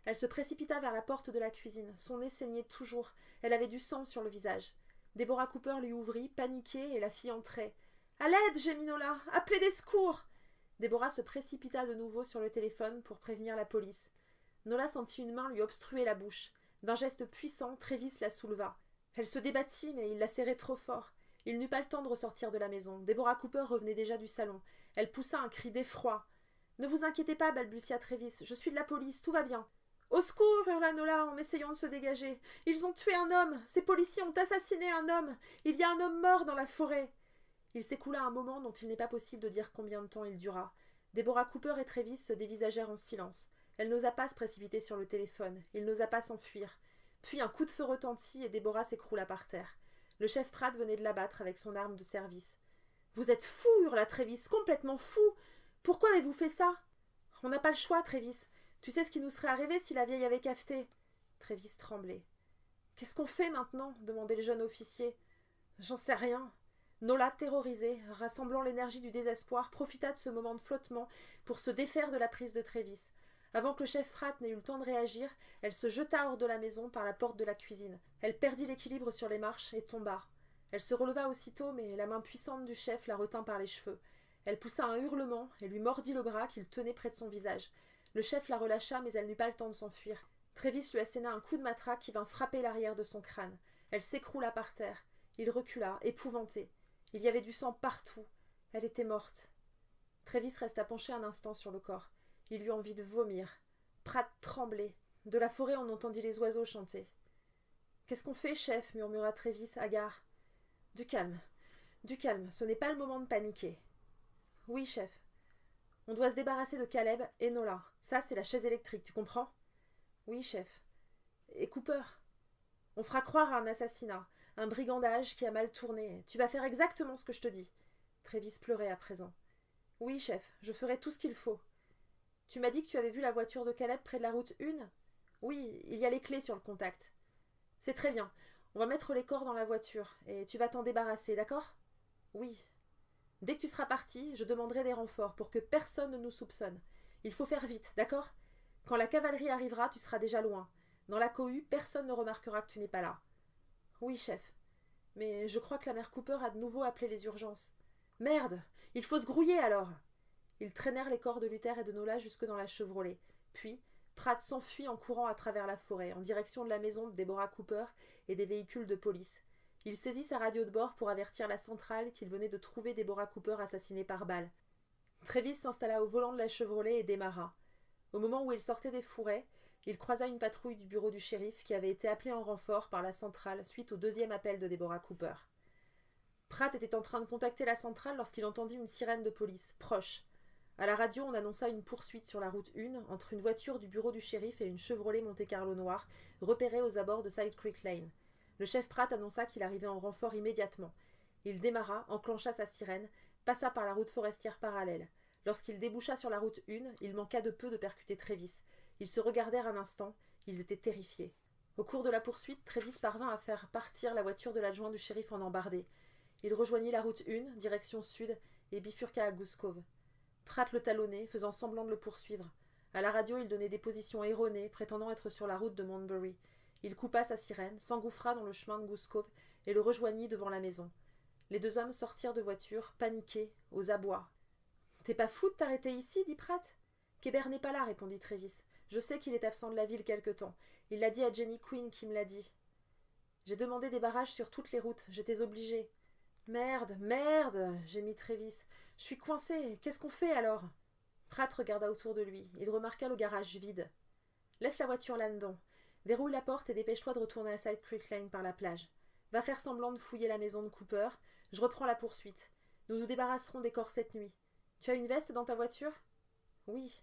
Elle se précipita vers la porte de la cuisine. Son nez saignait toujours. Elle avait du sang sur le visage. Deborah Cooper lui ouvrit, paniquée, et la fille entrait. « À l'aide » gémit Nola. « Appelez des secours !» Deborah se précipita de nouveau sur le téléphone pour prévenir la police. Nola sentit une main lui obstruer la bouche. D'un geste puissant, Travis la souleva. Elle se débattit, mais il la serrait trop fort. Il n'eut pas le temps de ressortir de la maison. Deborah Cooper revenait déjà du salon. Elle poussa un cri d'effroi. « Ne vous inquiétez pas, balbutia Travis. Je suis de la police, tout va bien. »« Au secours » hurla Nola en essayant de se dégager. « Ils ont tué un homme. Ces policiers ont assassiné un homme. Il y a un homme mort dans la forêt. » Il s'écoula un moment dont il n'est pas possible de dire combien de temps il dura. Deborah Cooper et Travis se dévisagèrent en silence. Elle n'osa pas se précipiter sur le téléphone. Il n'osa pas s'enfuir. Puis un coup de feu retentit et Deborah s'écroula par terre. Le chef Pratt venait de l'abattre avec son arme de service. « Vous êtes fou » hurla Travis. « Complètement fou. Pourquoi avez-vous fait ça ?»« On n'a pas le choix, Travis. Tu sais ce qui nous serait arrivé si la vieille avait cafeté. » Travis tremblait. « Qu'est-ce qu'on fait maintenant ?» demandait le jeune officier. « J'en sais rien. » Nola, terrorisée, rassemblant l'énergie du désespoir, profita de ce moment de flottement pour se défaire de la prise de Travis. Avant que le chef Pratt n'ait eu le temps de réagir, elle se jeta hors de la maison par la porte de la cuisine. Elle perdit l'équilibre sur les marches et tomba. Elle se releva aussitôt, mais la main puissante du chef la retint par les cheveux. Elle poussa un hurlement et lui mordit le bras qu'il tenait près de son visage. Le chef la relâcha, mais elle n'eut pas le temps de s'enfuir. Travis lui asséna un coup de matraque qui vint frapper l'arrière de son crâne. Elle s'écroula par terre. Il recula, épouvanté. Il y avait du sang partout. Elle était morte. Travis resta penché un instant sur le corps. Il eut envie de vomir. Pratt tremblait. De la forêt, on entendit les oiseaux chanter. « Qu'est-ce qu'on fait, chef » murmura Travis, hagard. « Du calme. Du calme. Ce n'est pas le moment de paniquer. »« Oui, chef. On doit se débarrasser de Caleb et Nola. Ça, c'est la chaise électrique, tu comprends ?»« Oui, chef. Et Cooper ? On fera croire à un assassinat. Un brigandage qui a mal tourné. Tu vas faire exactement ce que je te dis. » Travis pleurait à présent. « Oui, chef, je ferai tout ce qu'il faut. »« Tu m'as dit que tu avais vu la voiture de Caleb près de la route 1 ? » ?»« Oui, il y a les clés sur le contact. »« C'est très bien. On va mettre les corps dans la voiture, et tu vas t'en débarrasser, d'accord ? » ?»« Oui. »« Dès que tu seras parti, je demanderai des renforts pour que personne ne nous soupçonne. Il faut faire vite, d'accord ? Quand la cavalerie arrivera, tu seras déjà loin. Dans la cohue, personne ne remarquera que tu n'es pas là. »« Oui, chef. Mais je crois que la mère Cooper a de nouveau appelé les urgences. »« Merde ! Il faut se grouiller alors !» Ils traînèrent les corps de Luther et de Nola jusque dans la Chevrolet. Puis, Pratt s'enfuit en courant à travers la forêt, en direction de la maison de Deborah Cooper et des véhicules de police. Il saisit sa radio de bord pour avertir la centrale qu'il venait de trouver Deborah Cooper assassinée par balle. Travis s'installa au volant de la Chevrolet et démarra. Au moment où il sortait des fourrés, il croisa une patrouille du bureau du shérif qui avait été appelée en renfort par la centrale suite au deuxième appel de Deborah Cooper. Pratt était en train de contacter la centrale lorsqu'il entendit une sirène de police, proche. À la radio, on annonça une poursuite sur la route 1 entre une voiture du bureau du shérif et une Chevrolet Monte-Carlo noire, repérée aux abords de Side Creek Lane. Le chef Pratt annonça qu'il arrivait en renfort immédiatement. Il démarra, enclencha sa sirène, passa par la route forestière parallèle. Lorsqu'il déboucha sur la route 1, il manqua de peu de percuter Travis. Ils se regardèrent un instant, ils étaient terrifiés. Au cours de la poursuite, Travis parvint à faire partir la voiture de l'adjoint du shérif en embardée. Il rejoignit la route 1, direction sud, et bifurqua à Goose Cove. Pratt le talonnait, faisant semblant de le poursuivre. À la radio, il donnait des positions erronées, prétendant être sur la route de Montbury. Il coupa sa sirène, s'engouffra dans le chemin de Goose Cove et le rejoignit devant la maison. Les deux hommes sortirent de voiture, paniqués, aux abois. « T'es pas fou de t'arrêter ici » dit Pratt. « Kébert n'est pas là » répondit Travis. « Je sais qu'il est absent de la ville quelque temps. Il l'a dit à Jenny Quinn qui me l'a dit. J'ai demandé des barrages sur toutes les routes. J'étais obligé. »« Merde, merde » gémit Travis. « Je suis coincé. Qu'est-ce qu'on fait alors ?» Pratt regarda autour de lui. Il remarqua le garage vide. « Laisse la voiture là-dedans. Verrouille la porte et dépêche-toi de retourner à Side Creek Lane par la plage. Va faire semblant de fouiller la maison de Cooper. Je reprends la poursuite. Nous nous débarrasserons des corps cette nuit. Tu as une veste dans ta voiture ? Oui.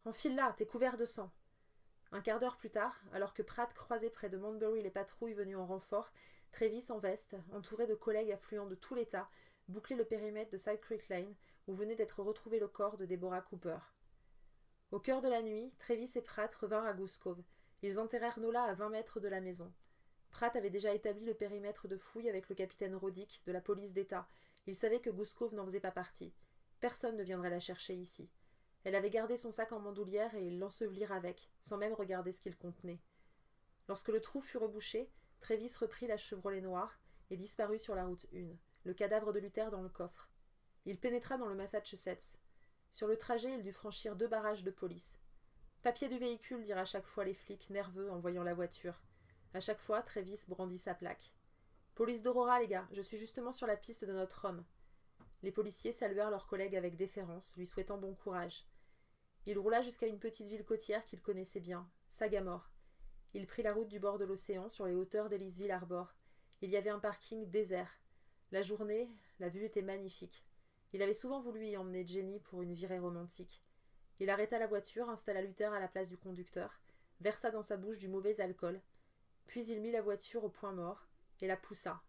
Enfile-la, t'es couvert de sang. Un quart d'heure plus tard, alors que Pratt croisait près de Montbury les patrouilles venues en renfort, Travis en veste, entouré de collègues affluents de tout l'État, bouclait le périmètre de Side Creek Lane, où venait d'être retrouvé le corps de Deborah Cooper. Au cœur de la nuit, Travis et Pratt revinrent à Goose Cove. Ils enterrèrent Nola à 20 mètres de la maison. Pratt avait déjà établi le périmètre de fouille avec le capitaine Rodick de la police d'État. Il savait que Goose Cove n'en faisait pas partie. Personne ne viendrait la chercher ici. Elle avait gardé son sac en bandoulière et ils l'ensevelirent avec, sans même regarder ce qu'il contenait. Lorsque le trou fut rebouché, Travis reprit la Chevrolet noire et disparut sur la route 1, le cadavre de Luther dans le coffre. Il pénétra dans le Massachusetts. Sur le trajet, il dut franchir 2 barrages de police. « Papier du véhicule » dirent à chaque fois les flics, nerveux en voyant la voiture. À chaque fois, Travis brandit sa plaque. « Police d'Aurora, les gars, je suis justement sur la piste de notre homme. » Les policiers saluèrent leurs collègues avec déférence, lui souhaitant bon courage. Il roula jusqu'à une petite ville côtière qu'il connaissait bien, Sagamore. Il prit la route du bord de l'océan sur les hauteurs d'Ellisville Harbor. Il y avait un parking désert. La journée, la vue était magnifique. Il avait souvent voulu y emmener Jenny pour une virée romantique. Il arrêta la voiture, installa Luther à la place du conducteur, versa dans sa bouche du mauvais alcool, puis il mit la voiture au point mort et la poussa.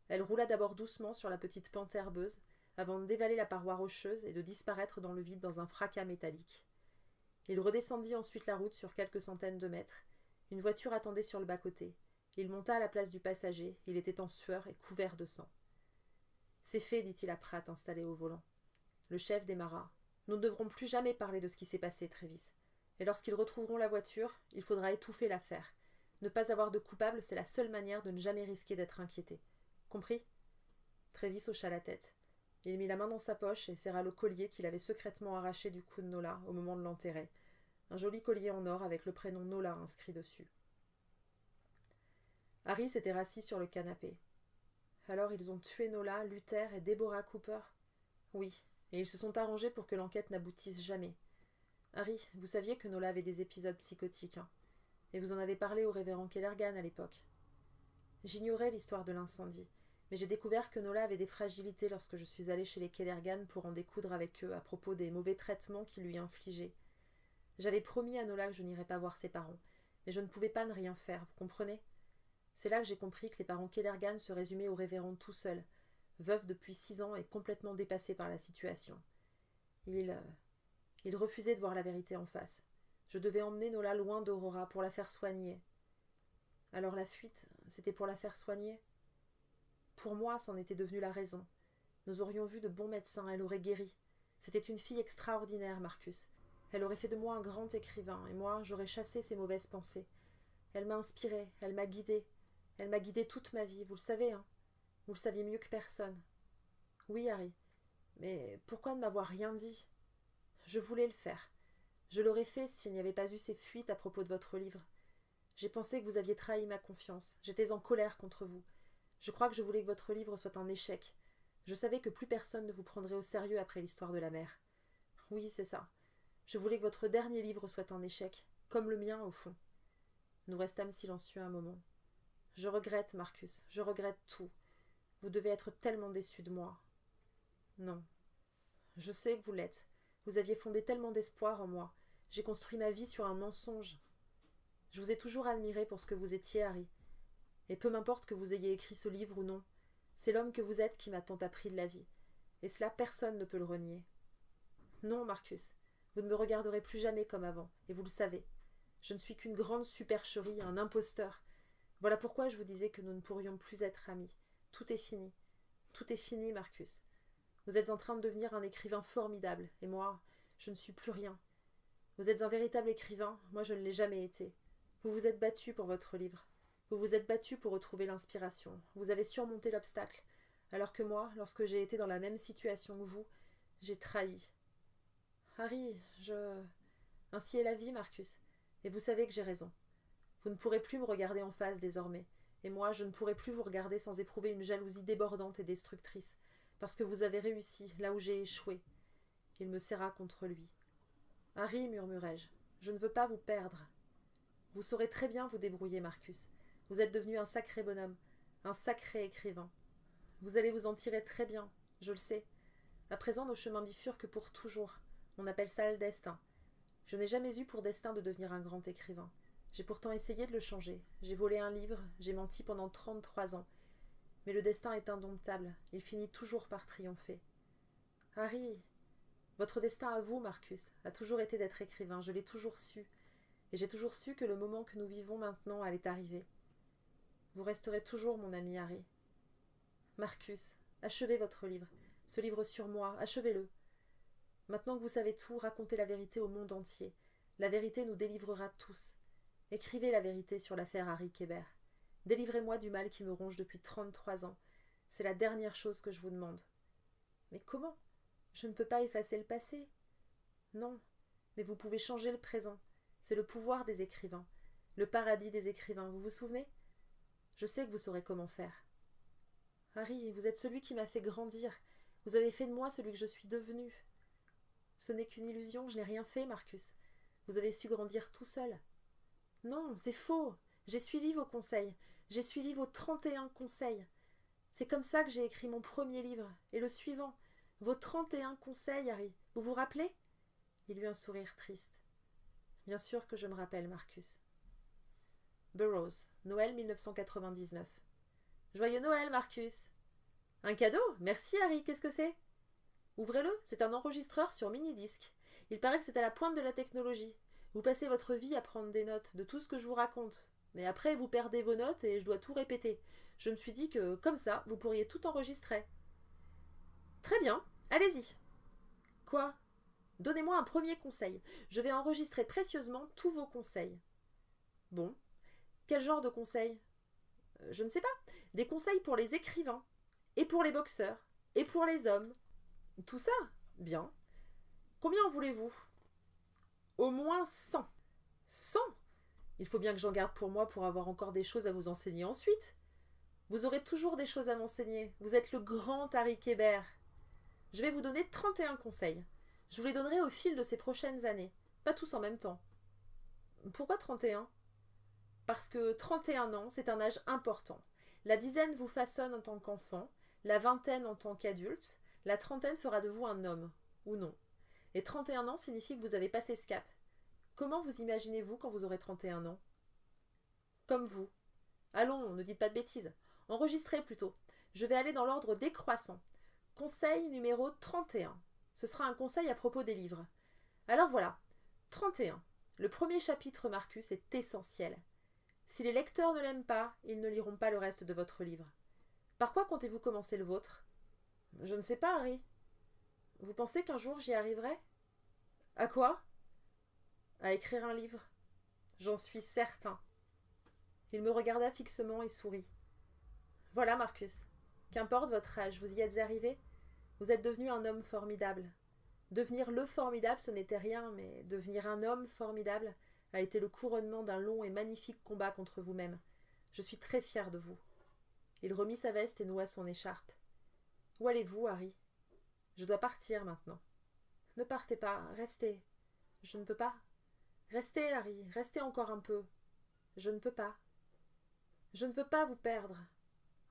Elle roula d'abord doucement sur la petite pente herbeuse, avant de dévaler la paroi rocheuse et de disparaître dans le vide dans un fracas métallique. Il redescendit ensuite la route sur quelques centaines de mètres. Une voiture attendait sur le bas-côté. Il monta à la place du passager. Il était en sueur et couvert de sang. « C'est fait, dit-il à Pratt, installé au volant. Le chef démarra. « Nous ne devrons plus jamais parler de ce qui s'est passé, Travis. Et lorsqu'ils retrouveront la voiture, il faudra étouffer l'affaire. Ne pas avoir de coupable, c'est la seule manière de ne jamais risquer d'être inquiété. Compris ?» Travis hocha la tête. Il mit la main dans sa poche et serra le collier qu'il avait secrètement arraché du cou de Nola au moment de l'enterrer. Un joli collier en or avec le prénom Nola inscrit dessus. Harry s'était rassis sur le canapé. Alors ils ont tué Nola, Luther et Deborah Cooper ? Oui, et ils se sont arrangés pour que l'enquête n'aboutisse jamais. Harry, vous saviez que Nola avait des épisodes psychotiques, hein, et vous en avez parlé au révérend Kellergan à l'époque. J'ignorais l'histoire de l'incendie, mais j'ai découvert que Nola avait des fragilités lorsque je suis allée chez les Kellergan pour en découdre avec eux à propos des mauvais traitements qu'ils lui infligeaient. J'avais promis à Nola que je n'irais pas voir ses parents, mais je ne pouvais pas ne rien faire, vous comprenez ? C'est là que j'ai compris que les parents Kellergan se résumaient au révérend tout seul, veuf depuis 6 ans et complètement dépassé par la situation. Il refusait de voir la vérité en face. Je devais emmener Nola loin d'Aurora pour la faire soigner. Alors la fuite, c'était pour la faire soigner ? Pour moi, c'en était devenu la raison. Nous aurions vu de bons médecins, elle aurait guéri. C'était une fille extraordinaire, Marcus. Elle aurait fait de moi un grand écrivain, et moi, j'aurais chassé ses mauvaises pensées. Elle m'a inspiré, elle m'a guidé. Elle m'a guidé toute ma vie, vous le savez, hein. Vous le saviez mieux que personne. Oui, Harry. Mais pourquoi ne m'avoir rien dit ? Je voulais le faire. Je l'aurais fait s'il n'y avait pas eu ces fuites à propos de votre livre. J'ai pensé que vous aviez trahi ma confiance. J'étais en colère contre vous. Je crois que je voulais que votre livre soit un échec. Je savais que plus personne ne vous prendrait au sérieux après l'histoire de la mer. Oui, c'est ça. Je voulais que votre dernier livre soit un échec, comme le mien au fond. » Nous restâmes silencieux un moment. « Je regrette, Marcus, je regrette tout. Vous devez être tellement déçu de moi. »« Non. Je sais que vous l'êtes. Vous aviez fondé tellement d'espoir en moi. J'ai construit ma vie sur un mensonge. Je vous ai toujours admiré pour ce que vous étiez, Harry. Et peu m'importe que vous ayez écrit ce livre ou non, c'est l'homme que vous êtes qui m'a tant appris de la vie. Et cela, personne ne peut le renier. Non, Marcus, vous ne me regarderez plus jamais comme avant, et vous le savez. Je ne suis qu'une grande supercherie, un imposteur. Voilà pourquoi je vous disais que nous ne pourrions plus être amis. Tout est fini. Tout est fini, Marcus. Vous êtes en train de devenir un écrivain formidable, et moi, je ne suis plus rien. Vous êtes un véritable écrivain, moi je ne l'ai jamais été. Vous vous êtes battu pour votre livre. Vous vous êtes battu pour retrouver l'inspiration. Vous avez surmonté l'obstacle. Alors que moi, lorsque j'ai été dans la même situation que vous, j'ai trahi. Harry, Ainsi est la vie, Marcus. Et vous savez que j'ai raison. Vous ne pourrez plus me regarder en face désormais. Et moi, je ne pourrai plus vous regarder sans éprouver une jalousie débordante et destructrice. Parce que vous avez réussi, là où j'ai échoué. Il me serra contre lui. Harry, murmurai-je, je ne veux pas vous perdre. Vous saurez très bien vous débrouiller, Marcus. Vous êtes devenu un sacré bonhomme, un sacré écrivain. Vous allez vous en tirer très bien, je le sais. À présent, nos chemins bifurquent pour toujours. On appelle ça le destin. Je n'ai jamais eu pour destin de devenir un grand écrivain. J'ai pourtant essayé de le changer. J'ai volé un livre, j'ai menti pendant 33 ans. Mais le destin est indomptable. Il finit toujours par triompher. Harry, votre destin à vous, Marcus, a toujours été d'être écrivain. Je l'ai toujours su. Et j'ai toujours su que le moment que nous vivons maintenant allait arriver. Vous resterez toujours mon ami Harry. Marcus, achevez votre livre. Ce livre sur moi, achevez-le. Maintenant que vous savez tout, racontez la vérité au monde entier. La vérité nous délivrera tous. Écrivez la vérité sur l'affaire Harry Kébert. Délivrez-moi du mal qui me ronge depuis 33 ans. C'est la dernière chose que je vous demande. Mais comment ? Je ne peux pas effacer le passé. Non, mais vous pouvez changer le présent. C'est le pouvoir des écrivains. Le paradis des écrivains, vous vous souvenez ? Je sais que vous saurez comment faire. Harry, vous êtes celui qui m'a fait grandir. Vous avez fait de moi celui que je suis devenu. Ce n'est qu'une illusion, je n'ai rien fait, Marcus. Vous avez su grandir tout seul. Non, c'est faux. J'ai suivi vos conseils. J'ai suivi vos 31 conseils. C'est comme ça que j'ai écrit mon premier livre. Et le suivant. Vos 31 conseils, Harry. Vous vous rappelez ? Il eut un sourire triste. Bien sûr que je me rappelle, Marcus. Burroughs, Noël 1999. Joyeux Noël, Marcus. Un cadeau ? Merci, Harry. Qu'est-ce que c'est ? Ouvrez-le, c'est un enregistreur sur mini-disque. Il paraît que c'est à la pointe de la technologie. Vous passez votre vie à prendre des notes de tout ce que je vous raconte. Mais après, vous perdez vos notes et je dois tout répéter. Je me suis dit que, comme ça, vous pourriez tout enregistrer. Très bien, allez-y. Quoi ? Donnez-moi un premier conseil. Je vais enregistrer précieusement tous vos conseils. Bon. Quel genre de conseils ? Je ne sais pas. Des conseils pour les écrivains, et pour les boxeurs, et pour les hommes. Tout ça ? Bien. Combien en voulez-vous ? Au moins 100. 100 ? Il faut bien que j'en garde pour moi pour avoir encore des choses à vous enseigner ensuite. Vous aurez toujours des choses à m'enseigner. Vous êtes le grand Harry Kébert. Je vais vous donner 31 conseils. Je vous les donnerai au fil de ces prochaines années. Pas tous en même temps. Pourquoi 31 ? Parce que 31 ans, c'est un âge important. La dizaine vous façonne en tant qu'enfant, la vingtaine en tant qu'adulte, la trentaine fera de vous un homme, ou non. Et 31 ans signifie que vous avez passé ce cap. Comment vous imaginez-vous quand vous aurez 31 ans ? Comme vous. Allons, ne dites pas de bêtises. Enregistrez plutôt. Je vais aller dans l'ordre décroissant. Conseil numéro 31. Ce sera un conseil à propos des livres. Alors voilà. 31. Le premier chapitre, Marcus, est essentiel. Si les lecteurs ne l'aiment pas, ils ne liront pas le reste de votre livre. Par quoi comptez-vous commencer le vôtre ? Je ne sais pas, Harry. Vous pensez qu'un jour j'y arriverai ? À quoi ? À écrire un livre. J'en suis certain. Il me regarda fixement et sourit. Voilà, Marcus. Qu'importe votre âge, vous y êtes arrivé. Vous êtes devenu un homme formidable. Devenir le formidable, ce n'était rien, mais devenir un homme formidable a été le couronnement d'un long et magnifique combat contre vous-même. Je suis très fier de vous. Il remit sa veste et noua son écharpe. Où allez-vous, Harry? Je dois partir maintenant. Ne partez pas, restez. Je ne peux pas. Restez, Harry, restez encore un peu. Je ne peux pas. Je ne veux pas vous perdre.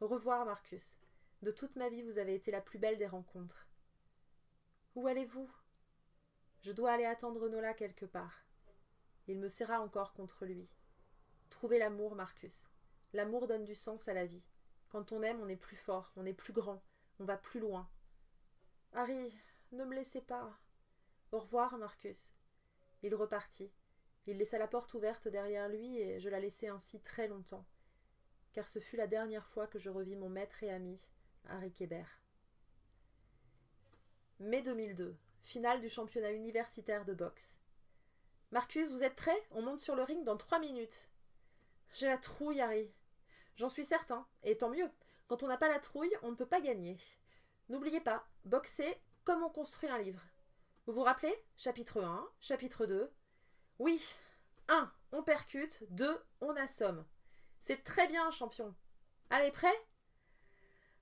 Au revoir, Marcus. De toute ma vie, vous avez été la plus belle des rencontres. Où allez-vous? Je dois aller attendre Nola quelque part. Il me serra encore contre lui. Trouvez l'amour, Marcus. L'amour donne du sens à la vie. Quand on aime, on est plus fort, on est plus grand, on va plus loin. Harry, ne me laissez pas. Au revoir, Marcus. Il repartit. Il laissa la porte ouverte derrière lui et je la laissai ainsi très longtemps, car ce fut la dernière fois que je revis mon maître et ami, Harry Kébert. Mai 2002, finale du championnat universitaire de boxe. Marcus, vous êtes prêt? On monte sur le ring dans 3 minutes. J'ai la trouille, Harry. J'en suis certain, et tant mieux. Quand on n'a pas la trouille, on ne peut pas gagner. N'oubliez pas, boxer comme on construit un livre. Vous vous rappelez? Chapitre 1, chapitre 2. Oui, 1, on percute, 2, on assomme. C'est très bien, champion. Allez, prêt?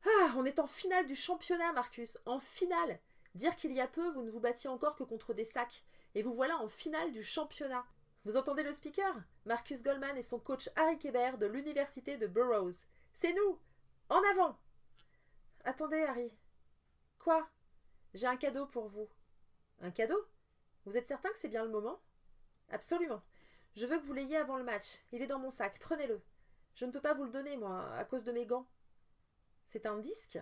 Ah, on est en finale du championnat, Marcus, en finale. Dire qu'il y a peu, vous ne vous battiez encore que contre des sacs, et vous voilà en finale du championnat. Vous entendez le speaker? Marcus Goldman et son coach Harry Kébert de l'université de Burroughs. C'est nous! En avant! Attendez, Harry. Quoi? J'ai un cadeau pour vous. Un cadeau? Vous êtes certain que c'est bien le moment? Absolument. Je veux que vous l'ayez avant le match. Il est dans mon sac. Prenez-le. Je ne peux pas vous le donner, moi, à cause de mes gants. C'est un disque?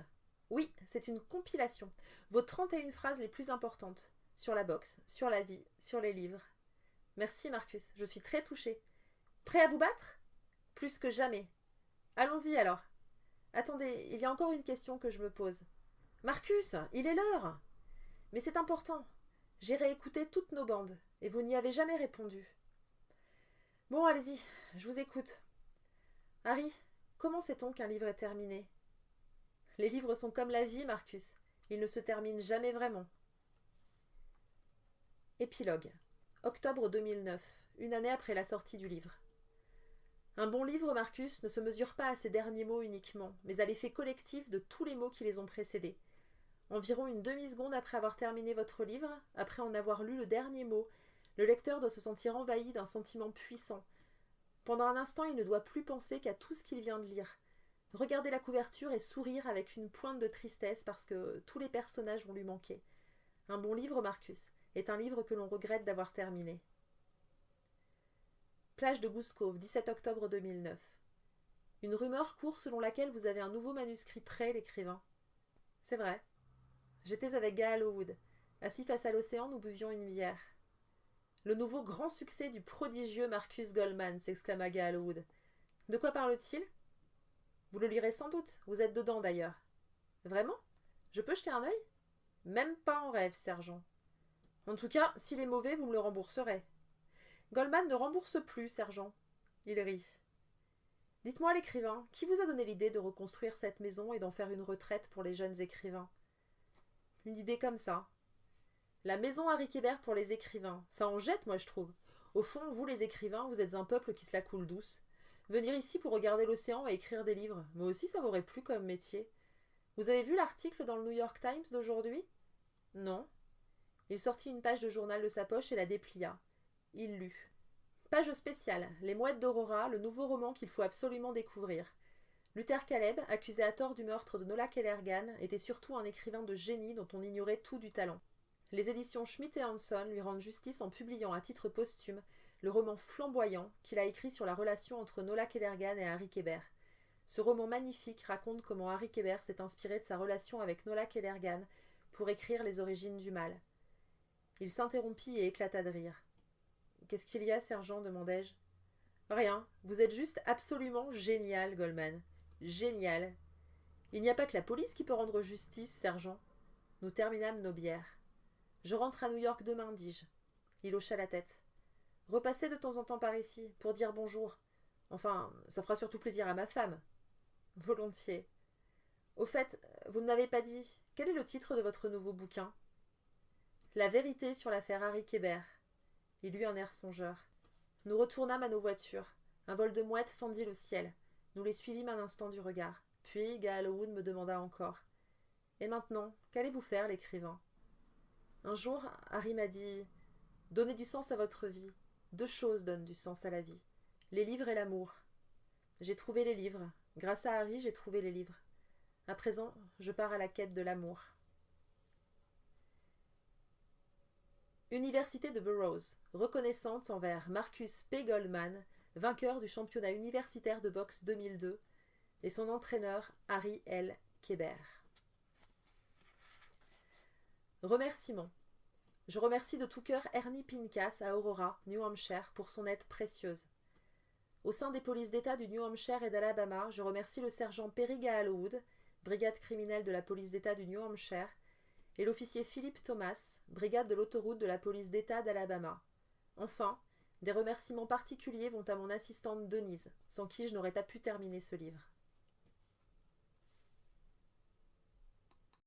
Oui, c'est une compilation. Vos 31 phrases les plus importantes. Sur la boxe, sur la vie, sur les livres. Merci, Marcus. Je suis très touchée. Prêt à vous battre? Plus que jamais. Allons-y alors. Attendez, il y a encore une question que je me pose. Marcus, il est l'heure. Mais c'est important. J'ai réécouté toutes nos bandes, et vous n'y avez jamais répondu. Bon, allez-y, je vous écoute. Harry, comment sait-on qu'un livre est terminé? Les livres sont comme la vie, Marcus. Ils ne se terminent jamais vraiment. Épilogue. Octobre 2009, une année après la sortie du livre. Un bon livre, Marcus, ne se mesure pas à ses derniers mots uniquement, mais à l'effet collectif de tous les mots qui les ont précédés. Environ une demi-seconde après avoir terminé votre livre, après en avoir lu le dernier mot, le lecteur doit se sentir envahi d'un sentiment puissant. Pendant un instant, il ne doit plus penser qu'à tout ce qu'il vient de lire. Regarder la couverture et sourire avec une pointe de tristesse parce que tous les personnages vont lui manquer. Un bon livre, Marcus, est un livre que l'on regrette d'avoir terminé. Plage de Goose Cove, 17 octobre 2009. Une rumeur court selon laquelle vous avez un nouveau manuscrit prêt, l'écrivain. C'est vrai. J'étais avec Gaal Howard. Assis face à l'océan, nous buvions une bière. Le nouveau grand succès du prodigieux Marcus Goldman, s'exclama Gaal Howard. De quoi parle-t-il? Vous le lirez sans doute, vous êtes dedans d'ailleurs. Vraiment? Je peux jeter un œil? Même pas en rêve, sergent. En tout cas, s'il est mauvais, vous me le rembourserez. Goldman ne rembourse plus, sergent. Il rit. Dites-moi, l'écrivain, qui vous a donné l'idée de reconstruire cette maison et d'en faire une retraite pour les jeunes écrivains? Une idée comme ça. La maison Harry Kébert pour les écrivains. Ça en jette, moi, je trouve. Au fond, vous, les écrivains, vous êtes un peuple qui se la coule douce. Venir ici pour regarder l'océan et écrire des livres, moi aussi, ça m'aurait plu comme métier. Vous avez vu l'article dans le New York Times d'aujourd'hui? Non. Il sortit une page de journal de sa poche et la déplia. Il lut. Page spéciale. Les Mouettes d'Aurora, le nouveau roman qu'il faut absolument découvrir. Luther Caleb, accusé à tort du meurtre de Nola Kellergan, était surtout un écrivain de génie dont on ignorait tout du talent. Les éditions Schmitt et Hanson lui rendent justice en publiant à titre posthume le roman flamboyant qu'il a écrit sur la relation entre Nola Kellergan et Harry Kébert. Ce roman magnifique raconte comment Harry Kébert s'est inspiré de sa relation avec Nola Kellergan pour écrire Les origines du mal. Il s'interrompit et éclata de rire. « Qu'est-ce qu'il y a, sergent » demandai-je. « Rien, vous êtes juste absolument génial, Goldman. Génial. Il n'y a pas que la police qui peut rendre justice, sergent. » Nous terminâmes nos bières. « Je rentre à New York demain, dis-je. » Il hocha la tête. « Repassez de temps en temps par ici, pour dire bonjour. Enfin, ça fera surtout plaisir à ma femme. »« Volontiers. » « Au fait, vous ne m'avez pas dit, quel est le titre de votre nouveau bouquin ? » La vérité sur l'affaire Harry Kébert. Il eut un air songeur. Nous retournâmes à nos voitures. Un vol de mouettes fendit le ciel. Nous les suivîmes un instant du regard. Puis Gallowwood me demanda encore. « Et maintenant, qu'allez-vous faire, l'écrivain » Un jour, Harry m'a dit « Donnez du sens à votre vie. 2 choses donnent du sens à la vie. Les livres et l'amour. » J'ai trouvé les livres. Grâce à Harry, j'ai trouvé les livres. À présent, je pars à la quête de l'amour. Université de Burroughs, reconnaissante envers Marcus P. Goldman, vainqueur du championnat universitaire de boxe 2002, et son entraîneur Harry L. Kébert. Remerciements. Je remercie de tout cœur Ernie Pincas à Aurora, New Hampshire, pour son aide précieuse. Au sein des polices d'État du New Hampshire et d'Alabama, je remercie le sergent Perry Gallowwood, brigade criminelle de la police d'État du New Hampshire, et l'officier Philip Thomas, brigade de l'autoroute de la police d'État d'Alabama. Enfin, des remerciements particuliers vont à mon assistante Denise, sans qui je n'aurais pas pu terminer ce livre.